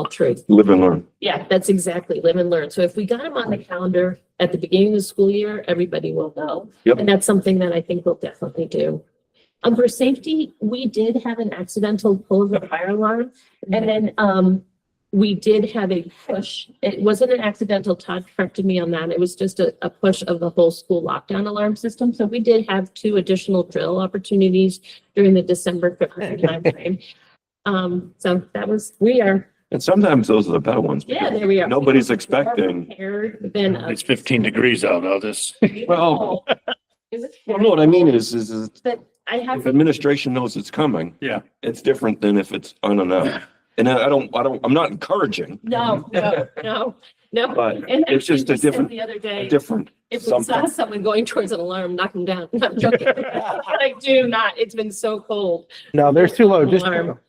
through. Live and learn. Yeah, that's exactly live and learn. So if we got them on the calendar at the beginning of the school year, everybody will know. Yep. And that's something that I think we'll definitely do. For safety, we did have an accidental pull of the fire alarm. And then we did have a push. It wasn't an accidental. Todd corrected me on that. It was just a push of the whole school lockdown alarm system. So we did have 2 additional drill opportunities during the December timeframe. So that was, And sometimes those are the better ones. yeah, because there we are. Nobody's More expecting. prepared than It's 15 degrees out of this. Well, Is it? well, no, what I mean is But I have. if administration knows it's coming. Yeah. It's different than if it's unannounced. And I'm not encouraging, No. but And it's just actually, a we said different, The other day, different if we saw something. someone going towards an alarm, knock them down. I'm joking. I do not. It's been so cold. No, there's too low. Just Alarm.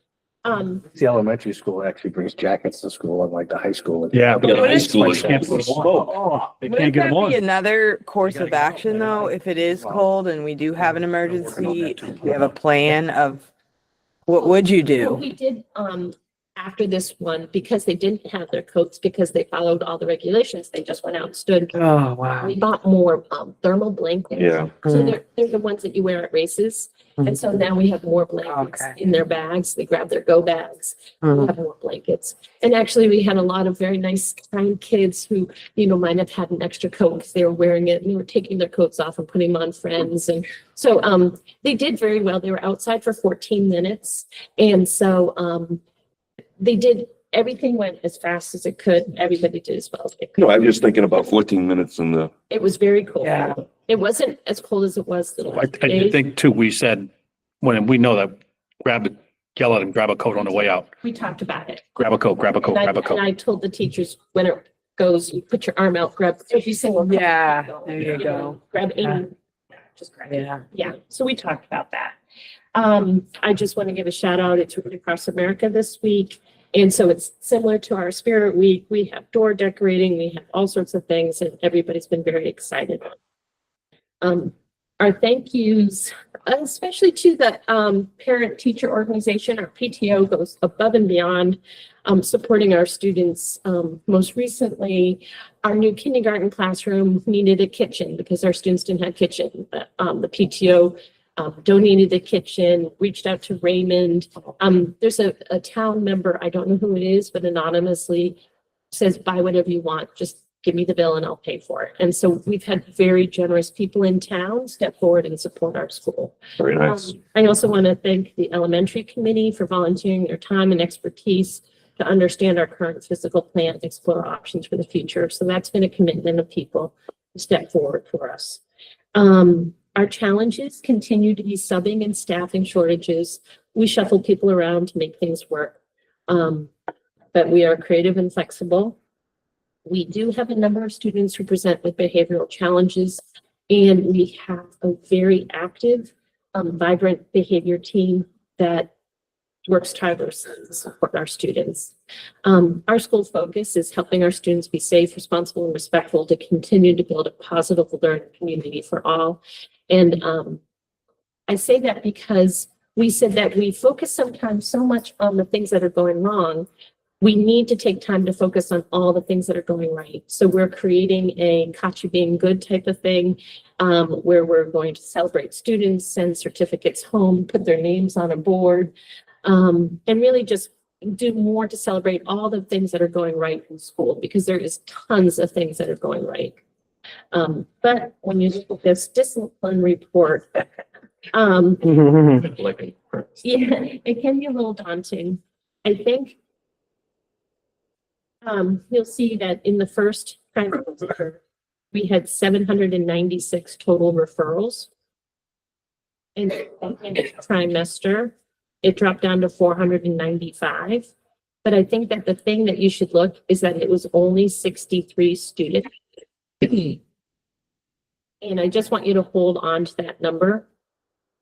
The elementary school actually brings jackets to school, unlike the high school. Yeah. Yeah, the high They school is- can't put them on. Oh, they can't Wouldn't get them that be on. another course of action though, if it is cold and we do have an emergency, we have a plan of, what would you What do? we did, after this one, because they didn't have their coats, because they followed all the regulations, they just went out and stood. Oh, wow. We bought more thermal blankets. Yeah. So they're the ones that you wear at races. And so now we have more blankets Okay. in their bags. They grab their go bags. We Mhm. have more blankets. And actually, we had a lot of very nice, kind kids who, might have had an extra coat because they were wearing it and they were taking their coats off and putting them on friends. And so they did very well. They were outside for 14 minutes. And so everything went as fast as it could. Everybody did as well as they could. No, I'm just thinking about 14 minutes in the, It was very cold. Yeah. It wasn't as cold as it was the I last I days. think too, we said, when we know that, yell at them, grab a coat on the way out. We talked about it. Grab a coat, grab a coat, grab a And coat. I told the teachers when it goes, you put your arm out, grab every single. coat. Yeah, there you go. Grab Yeah. any, just grab it. Yeah. Yeah, so we talked about that. I just want to give a shout out. It's Read Across America this week. And so it's similar to our Spirit Week. We have door decorating, we have all sorts of things, and everybody's been very excited. Our thank yous especially to the parent teacher organization. Our PTO goes above and beyond supporting our students. Most recently, our new kindergarten classroom needed a kitchen because our students didn't have kitchen. The PTO donated the kitchen, reached out to Raymond. There's a town member, I don't know who it is, but anonymously says, buy whatever you want, just give me the bill and I'll pay for it. And so we've had very generous people in town step forward and support our school. Very nice. I also want to thank the elementary committee for volunteering their time and expertise to understand our current physical plan and explore options for the future. So that's been a commitment of people to step forward for us. Our challenges continue to be subbing and staffing shortages. We shuffle people around to make things work. But we are creative and flexible. We do have a number of students who present with behavioral challenges, and we have a very active, vibrant behavior team that works tirelessly to support our students. Our school focus is helping our students be safe, responsible, and respectful to continue to build a positive learning community for all. And I say that because we said that we focus sometimes so much on the things that are going wrong. We need to take time to focus on all the things that are going right. So we're creating a Caught You Being Good type of thing, where we're going to celebrate students, send certificates home, put their names on a board, and really just do more to celebrate all the things that are going right in school, because there is tons of things that are going right. But when you look at this discipline report, yeah, it can be a little daunting. I think you'll see that in the first trimester, we had 796 total referrals. In the second trimester, it dropped down to 495. But I think that the thing that you should look is that it was only 63 students. And I just want you to hold on to that number,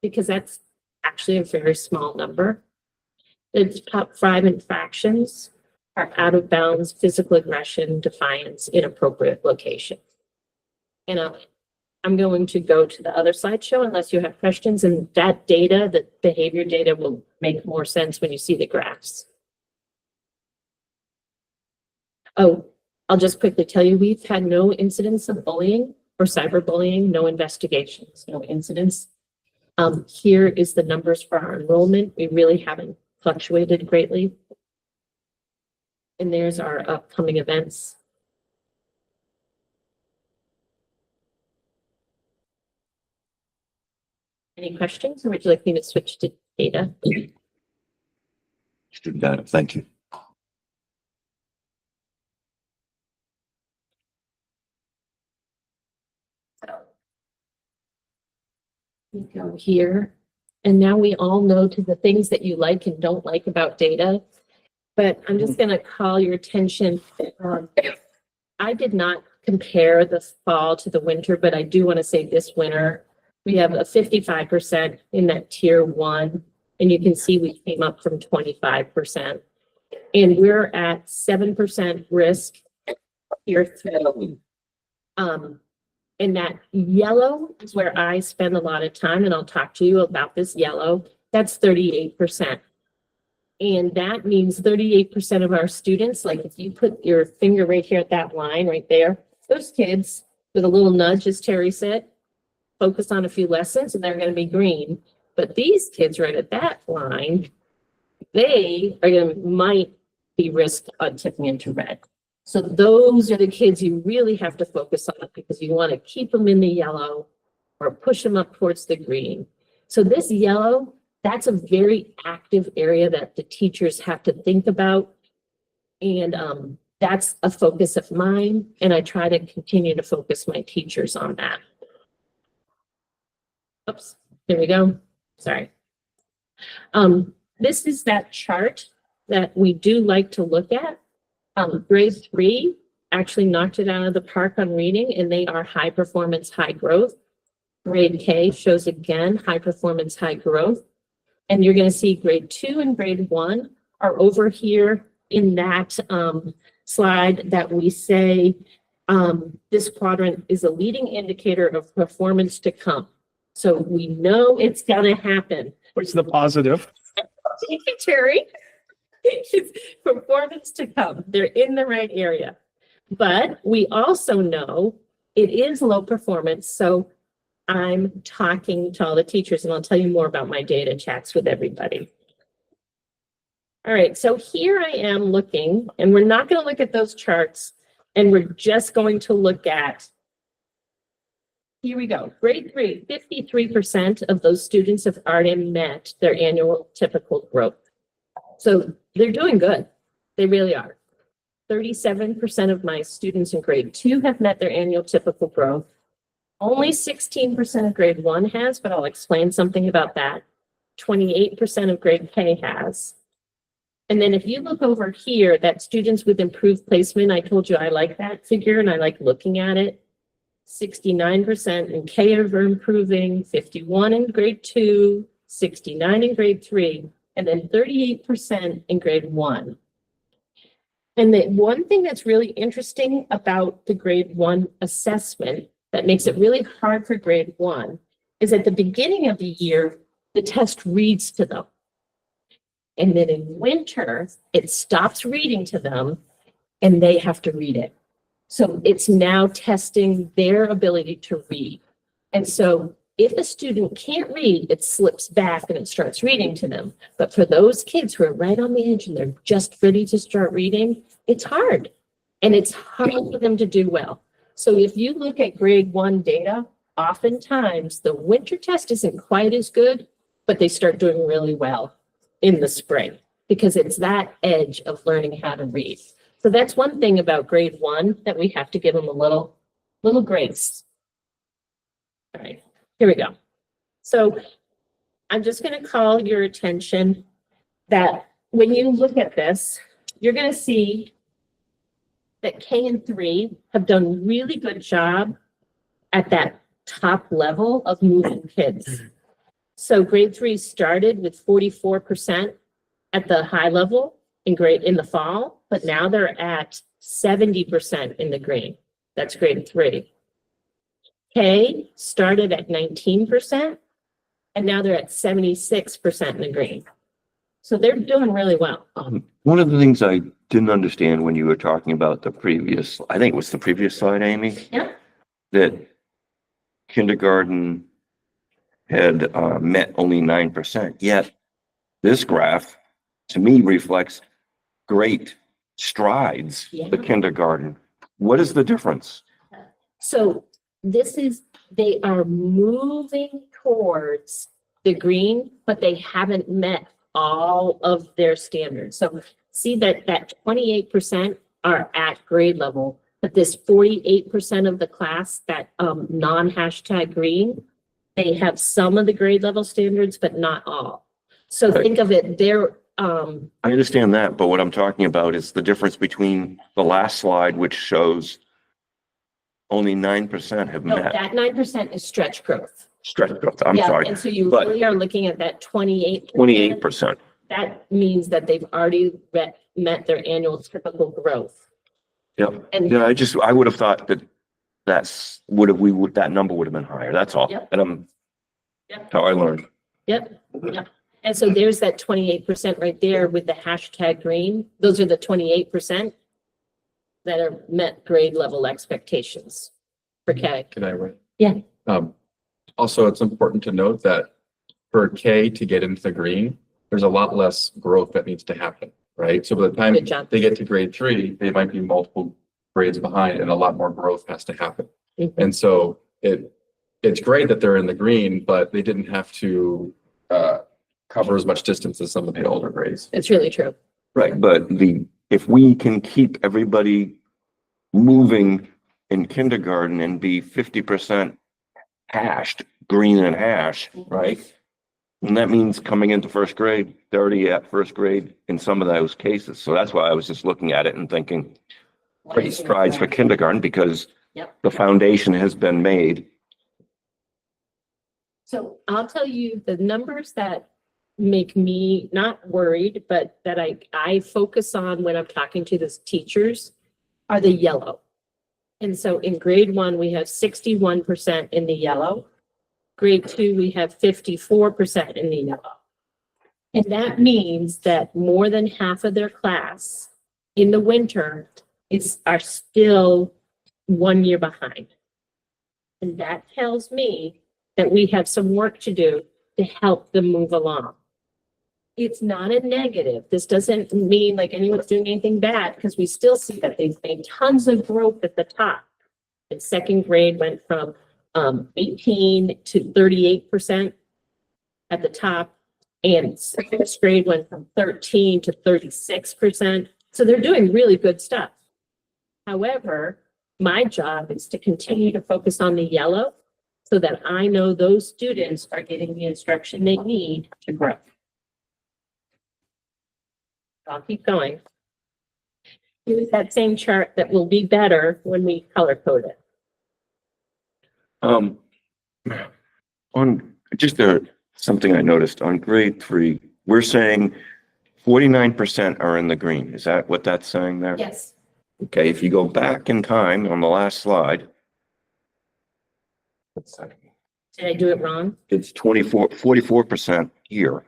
because that's actually a very small number. The top 5 infractions are out of bounds, physical aggression, defiance, inappropriate location. And I'm going to go to the other slideshow unless you have questions, and that data, the behavior data, will make more sense when you see the graphs. Oh, I'll just quickly tell you, we've had no incidents of bullying or cyberbullying, no investigations, no incidents. Here is the numbers for our enrollment. We really haven't fluctuated greatly. And there's our upcoming events. Any questions, or would you like me to switch to data? Student data, thank you. We go here, and now we all know to the things that you like and don't like about data. But I'm just going to call your attention. I did not compare the fall to the winter, but I do want to say this winter, we have a 55% in that tier 1. And you can see we came up from 25%. And we're at 7% risk tier 3. And that yellow is where I spend a lot of time, and I'll talk to you about this yellow. That's 38%. And that means 38% of our students, like if you put your finger right here at that line right there, those kids with a little nudge, as Terry said, focus on a few lessons and they're going to be green. But these kids right at that line, they are going to might be risked on tipping into red. So those are the kids you really have to focus on, because you want to keep them in the yellow or push them up towards the green. So this yellow, that's a very active area that the teachers have to think about. And that's a focus of mine. And I try to continue to focus my teachers on that. Oops, here we go. Sorry. This is that chart that we do like to look at. Grade 3 actually knocked it out of the park on reading, and they are high performance, high growth. Grade K shows again, high performance, high growth. And you're going to see grade 2 and grade 1 are over here in that slide that we say this quadrant is a leading indicator of performance to come. So we know it's gonna happen. What's the positive? Thank you, Terry. It's performance to come. They're in the right area. But we also know it is low performance, so I'm talking to all the teachers and I'll tell you more about my data chats with everybody. All right, so here I am looking, and we're not going to look at those charts, and we're just going to look at, here we go, grade 3, 53% of those students have already met their annual typical growth. So they're doing good. They really are. 37% of my students in grade 2 have met their annual typical growth. Only 16% of grade 1 has, but I'll explain something about that. 28% of grade K has. And then if you look over here, that students with improved placement, I told you I like that figure and I like looking at it. 69% in K are improving, 51 in grade 2, 69 in grade 3, and then 38% in grade 1. And the one thing that's really interesting about the grade 1 assessment that makes it really hard for grade 1 is at the beginning of the year, the test reads to them. And then in winter, it stops reading to them and they have to read it. So it's now testing their ability to read. And so if a student can't read, it slips back and it starts reading to them. But for those kids who are right on the edge and they're just ready to start reading, it's hard. And it's hard for them to do well. So if you look at grade 1 data, oftentimes the winter test isn't quite as good, but they start doing really well in the spring because it's that edge of learning how to read. So that's one thing about grade 1 that we have to give them a little grace. All right, here we go. So I'm just going to call your attention that when you look at this, you're going to see that K and 3 have done a really good job at that top level of moving kids. So grade 3 started with 44% at the high level in the fall, but now they're at 70% in the green. That's grade 3. K started at 19%, and now they're at 76% in the green. So they're doing really well. One of the things I didn't understand when you were talking about the previous, I think it was the previous slide, Amy. Yeah. That kindergarten had met only 9%, yet this graph to me reflects great strides, the kindergarten. What is the difference? So they are moving towards the green, but they haven't met all of their standards. So see that 28% are at grade level, but this 48% of the class, that non-hashtag green, they have some of the grade level standards, but not all. So think of it, they're I understand that, but what I'm talking about is the difference between the last slide, which shows only 9% have no, met. that 9% is stretch growth. Stretch growth, I'm Yeah, sorry. and so you but really are looking at that 28%. 28%. That means that they've already met their annual typical growth. Yep. And- Yeah, I would have thought that that number would have been higher. That's all. Yep. And Yep. how I learned. Yep. And so there's that 28% right there with the hashtag green. Those are the 28% that are met grade level expectations for K. Can I write? Yeah. Also, it's important to note that for K to get into the green, there's a lot less growth that needs to happen, right? So by the time Good job. they get to grade 3, they might be multiple grades behind and a lot more growth has to happen. Mhm. And so it's great that they're in the green, but they didn't have to cover as much distance as some of the older grades. It's really true. Right, but if we can keep everybody moving in kindergarten and be 50% hashed, green and hash, right? And that means coming into first grade, they're already at first grade in some of those cases. So that's why I was just looking at it and thinking, great strides for kindergarten because Yep. the foundation has been made. So I'll tell you the numbers that make me not worried, but that I focus on when I'm talking to the teachers are the yellow. And so in grade 1, we have 61% in the yellow. Grade 2, we have 54% in the yellow. And that means that more than half of their class in the winter are still 1 year behind. And that tells me that we have some work to do to help them move along. It's not a negative. This doesn't mean like anyone's doing anything bad, because we still see that they've made tons of growth at the top. In second grade went from 18 to 38% at the top. And first grade went from 13 to 36%. So they're doing really good stuff. However, my job is to continue to focus on the yellow so that I know those students are getting the instruction they need to grow. I'll keep going. Here's that same chart that will be better when we color code it. On just something I noticed on grade 3, we're saying 49% are in the green. Is that what that's saying there? Yes. Okay, if you go back in time on the last slide. Did I do it wrong? It's 44% here.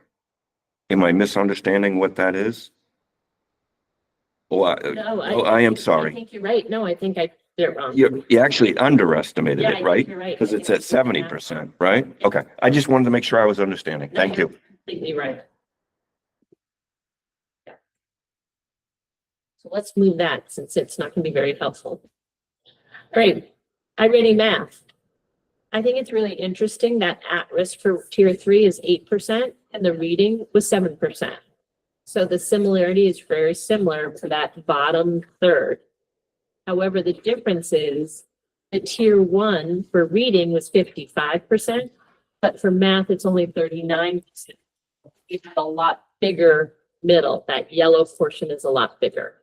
Am I misunderstanding what that is? Oh, No, I am sorry. I think you're right. No, I think I did it wrong. You actually underestimated Yeah, I it, think right? you're right. Because it's at 70%, right? Okay, I just wanted to make sure I was understanding. No, Thank you're you. Completely right. Yeah. So let's move that since it's not going to be very helpful. Great. iReady Math. I think it's really interesting that at risk for tier 3 is 8% and the reading was 7%. So the similarity is very similar to that bottom third. However, the difference is the tier 1 for reading was 55%, but for math, it's only 39%. It's a lot bigger middle. That yellow portion is a lot bigger.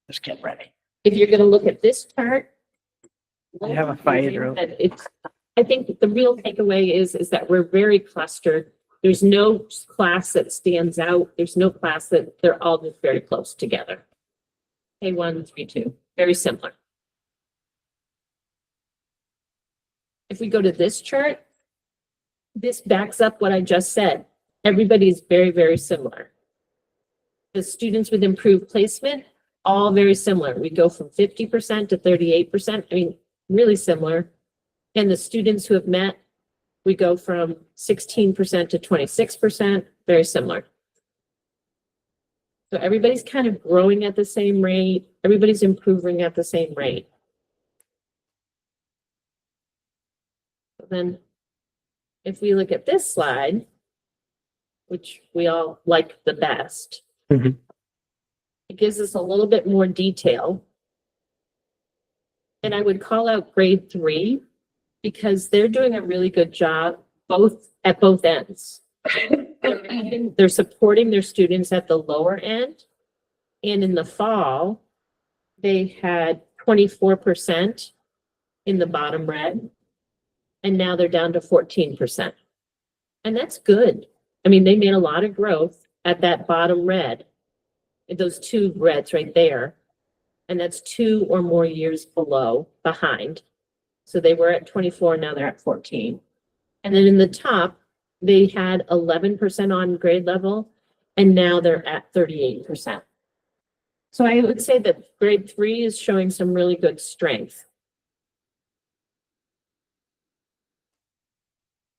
Just get ready. If you're gonna look at this chart. I have a fire drill. I think the real takeaway is that we're very clustered. There's no class that stands out. There's no class that they're all just very close together. K1, 3, 2, very similar. If we go to this chart, this backs up what I just said. Everybody is very, very similar. The students with improved placement, all very similar. We go from 50% to 38%. I mean, really similar. And the students who have met, we go from 16% to 26%, very similar. So everybody's kind of growing at the same rate. Everybody's improving at the same rate. Then if we look at this slide, which we all like the best, Mhm. it gives us a little bit more detail. And I would call out grade 3 because they're doing a really good job at both ends. They're supporting their students at the lower end. And in the fall, they had 24% in the bottom red. And now they're down to 14%. And that's good. I mean, they made a lot of growth at that bottom red, those two reds right there. And that's 2 or more years behind. So they were at 24, now they're at 14. And then in the top, they had 11% on grade level, and now they're at 38%. So I would say that grade 3 is showing some really good strength.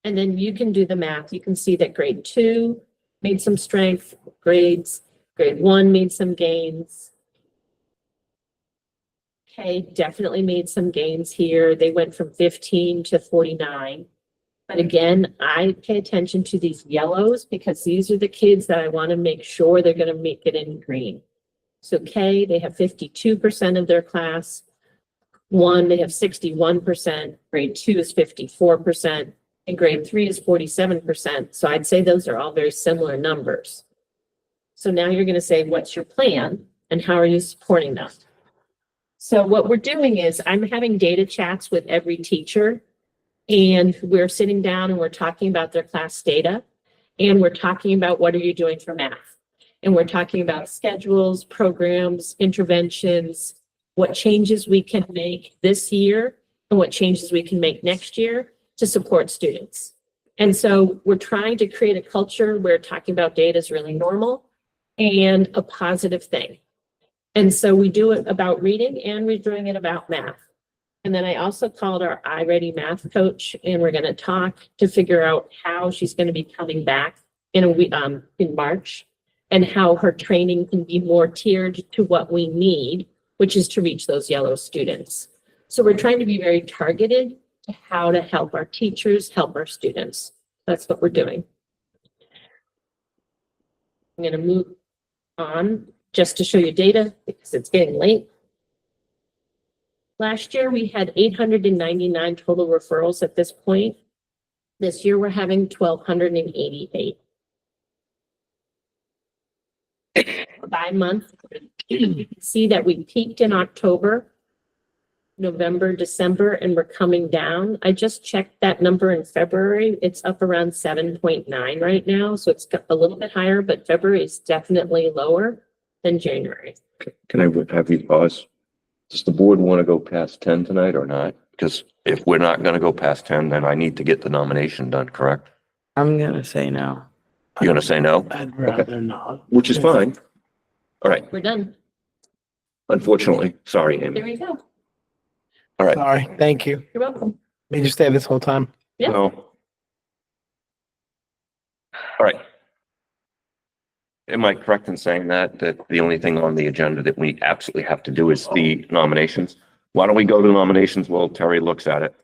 And then you can do the math. You can see that grade 2 made some strength, grade 1 made some gains. Okay, definitely made some gains here. They went from 15 to 49. But again, I pay attention to these yellows because these are the kids that I want to make sure they're going to make it in green. So K, they have 52% of their class. 1, they have 61%. Grade 2 is 54%. And grade 3 is 47%. So I'd say those are all very similar numbers. So now you're going to say, what's your plan and how are you supporting them? So what we're doing is I'm having data chats with every teacher, and we're sitting down and we're talking about their class data, and we're talking about what are you doing for math. And we're talking about schedules, programs, interventions, what changes we can make this year and what changes we can make next year to support students. And so we're trying to create a culture where talking about data is really normal and a positive thing. And so we do it about reading and we're doing it about math. And then I also called our iReady math coach and we're going to talk to figure out how she's going to be coming back in a week, in March, and how her training can be more tiered to what we need, which is to reach those yellow students. So we're trying to be very targeted to how to help our teachers, help our students. That's what we're doing. I'm going to move on just to show you data because it's getting late. Last year, we had 899 total referrals at this point. This year, we're having 1,288. By month, you can see that we peaked in October, November, December, and we're coming down. I just checked that number in February. It's up around 7.9 right now. So it's got a little bit higher, but February is definitely lower than January. Can I have you pause? Does the board want to go past 10 tonight or not? Because if we're not going to go past 10, then I need to get the nomination done, correct? I'm gonna say no. You're going to say no? I'd rather not. Which is fine. All right. We're done. Unfortunately, sorry, There Amy. we go. All right. Sorry, thank you. You're welcome. Made you stay this whole time. Yeah. No. All right. Am I correct in saying that the only thing on the agenda that we absolutely have to do is the nominations? Why don't we go to nominations while Terry looks at it?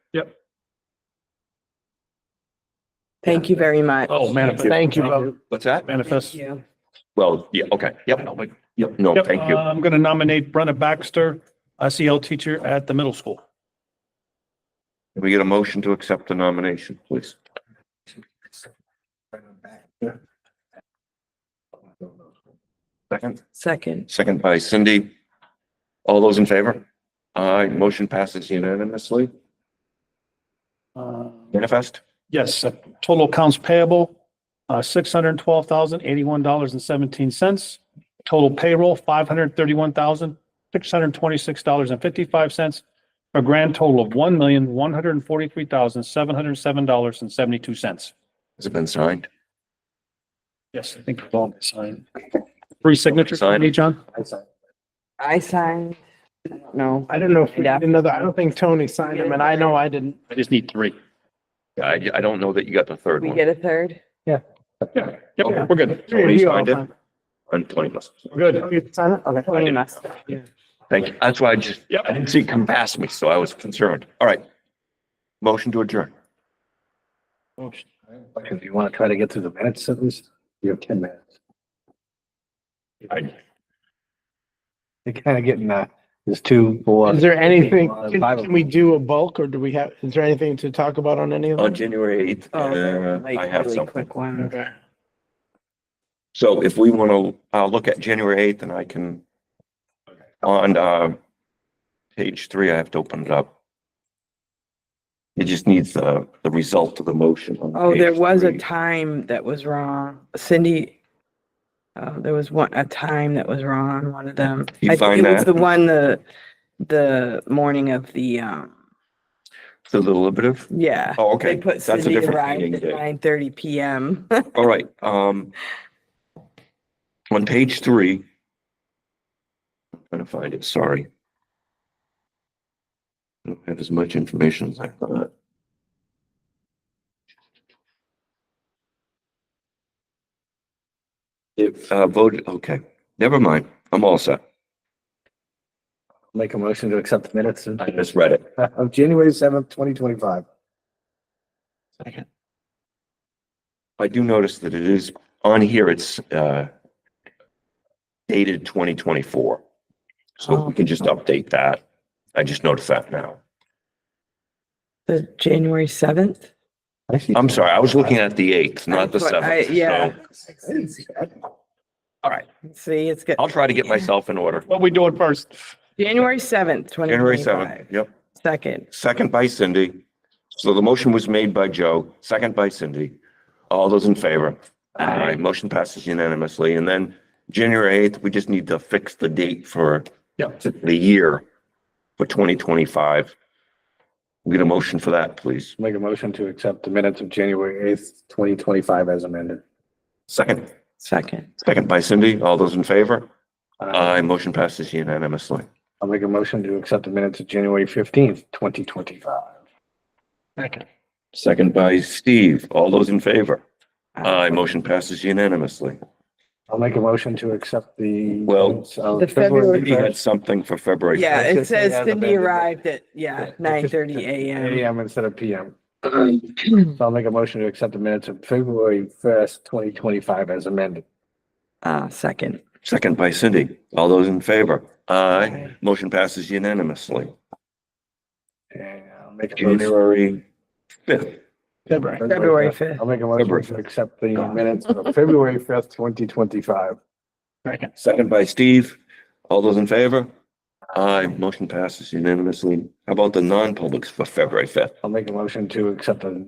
Thank you very much. Oh, manifest. Thank you, Bo. What's that? Manifest. You. Well, yeah, okay. Yep. Yep. No, Yep, thank you. I'm going to nominate Brenna Baxter, SEL teacher at the middle school. Can we get a motion to accept the nomination, please? Second, Second. by Cindy. All those in favor? Aye, motion passes unanimously. Manifest? Yes, total accounts payable, $612,081.17. Total payroll, $531,626.55. A grand total of $1,143,707.72. Has it been signed? Yes, I think we've all been signed. Three signatures, Signed. me, John? I signed. No. I don't know if we Yeah. did another, I don't think Tony signed them and I know I didn't. I just need three. I don't know that you got the third We one. get a third? Yeah, yep, we're good. Tony You signed all it? And Tony must. We're good. You sign it? Okay. Tony must. Thank you. That's why I just, Yep. I didn't see it come past me, so I was concerned. All right. Motion to adjourn. If you want to try to get through the minutes at least, you have 10 minutes. You're kind of getting, there's 2, 4. Is there anything, 5 can we do a bulk or do we have, is there anything to talk about on any of On them? January 8th, Like I have really something. quick one. Okay. So if we want to, look at January 8th and I can, on, page 3, I have to open it up. It just needs the result of the motion. on Oh, there page was a 3. time that was wrong. Cindy, there was a time that was wrong on one of them. You I think find it was that? the one, the morning of the, The deliberative? yeah. Oh, okay. They put That's a Cindy different arrived meeting at day. 9:30 PM. All right, on page 3. I'm trying to find it, sorry. I don't have as much information as I thought. If, voted, okay, never mind, I'm all set. Make a motion to accept the minutes I just read it. of January 7th, 2025. I do notice that it is, on here, it's, dated 2024. So we can just update that. I just noticed that now. The January 7th? I'm sorry, I was looking at the 8th, not the That's what 7th. yeah. So, all right, See, it's good. I'll try to get myself in order. What we doing first? January 7th, January 2025. 7th, yep. Second. Second by Cindy. So the motion was made by Joe, second by Cindy. All those in favor? Aye. Motion passes unanimously. And then January 8th, we just need to fix the date for Yeah. the year for 2025. We get a motion for that, please. Make a motion to accept the minutes of January 8th, 2025 as amended. Second, Second. second by Cindy. All those in favor? Aye, motion passes unanimously. I'll make a motion to accept the minutes of January 15th, 2025. Second. Second by Steve. All those in favor? Aye, motion passes unanimously. I'll make a motion to accept the. Well, minutes of The February Cindy had 1st something for February. Yeah, It's it just says as Cindy amended. arrived at, Yeah, 9:30 a.m. AM instead of PM. So I'll make a motion to accept the minutes of February 1st, 2025 as amended. Second. Second by Cindy. All those in favor? Aye, motion passes unanimously. And I'll make a motion. January 5th. February 5th. I'll make a motion to accept the minutes of February 5th, 2025. Second. Second by Steve. All those in favor? Aye, motion passes unanimously. How about the non-publics for February 5th? I'll make a motion to accept the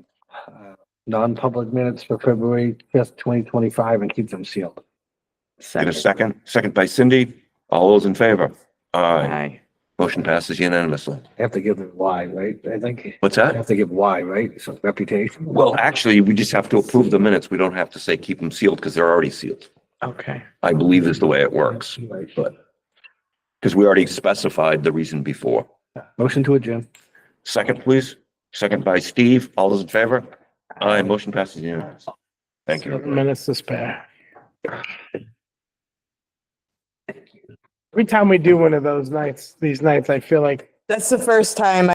non-public minutes for February 5th, 2025 and keep them sealed. Get a second? Second by Cindy. All those in favor? Aye, Aye. motion passes unanimously. I have to give it why, right? I think. What's I that? have to give why, right? So reputation. Well, actually, we just have to approve the minutes. We don't have to say keep them sealed because they're already sealed. Okay. I believe is the way it works, but because we already specified the reason before. Motion to adjourn. Second, please. Second by Steve. All those in favor? Aye, motion passes unanimously. Thank you. 7 minutes to spare. Every time we do one of those nights, these nights, I feel like That's the first time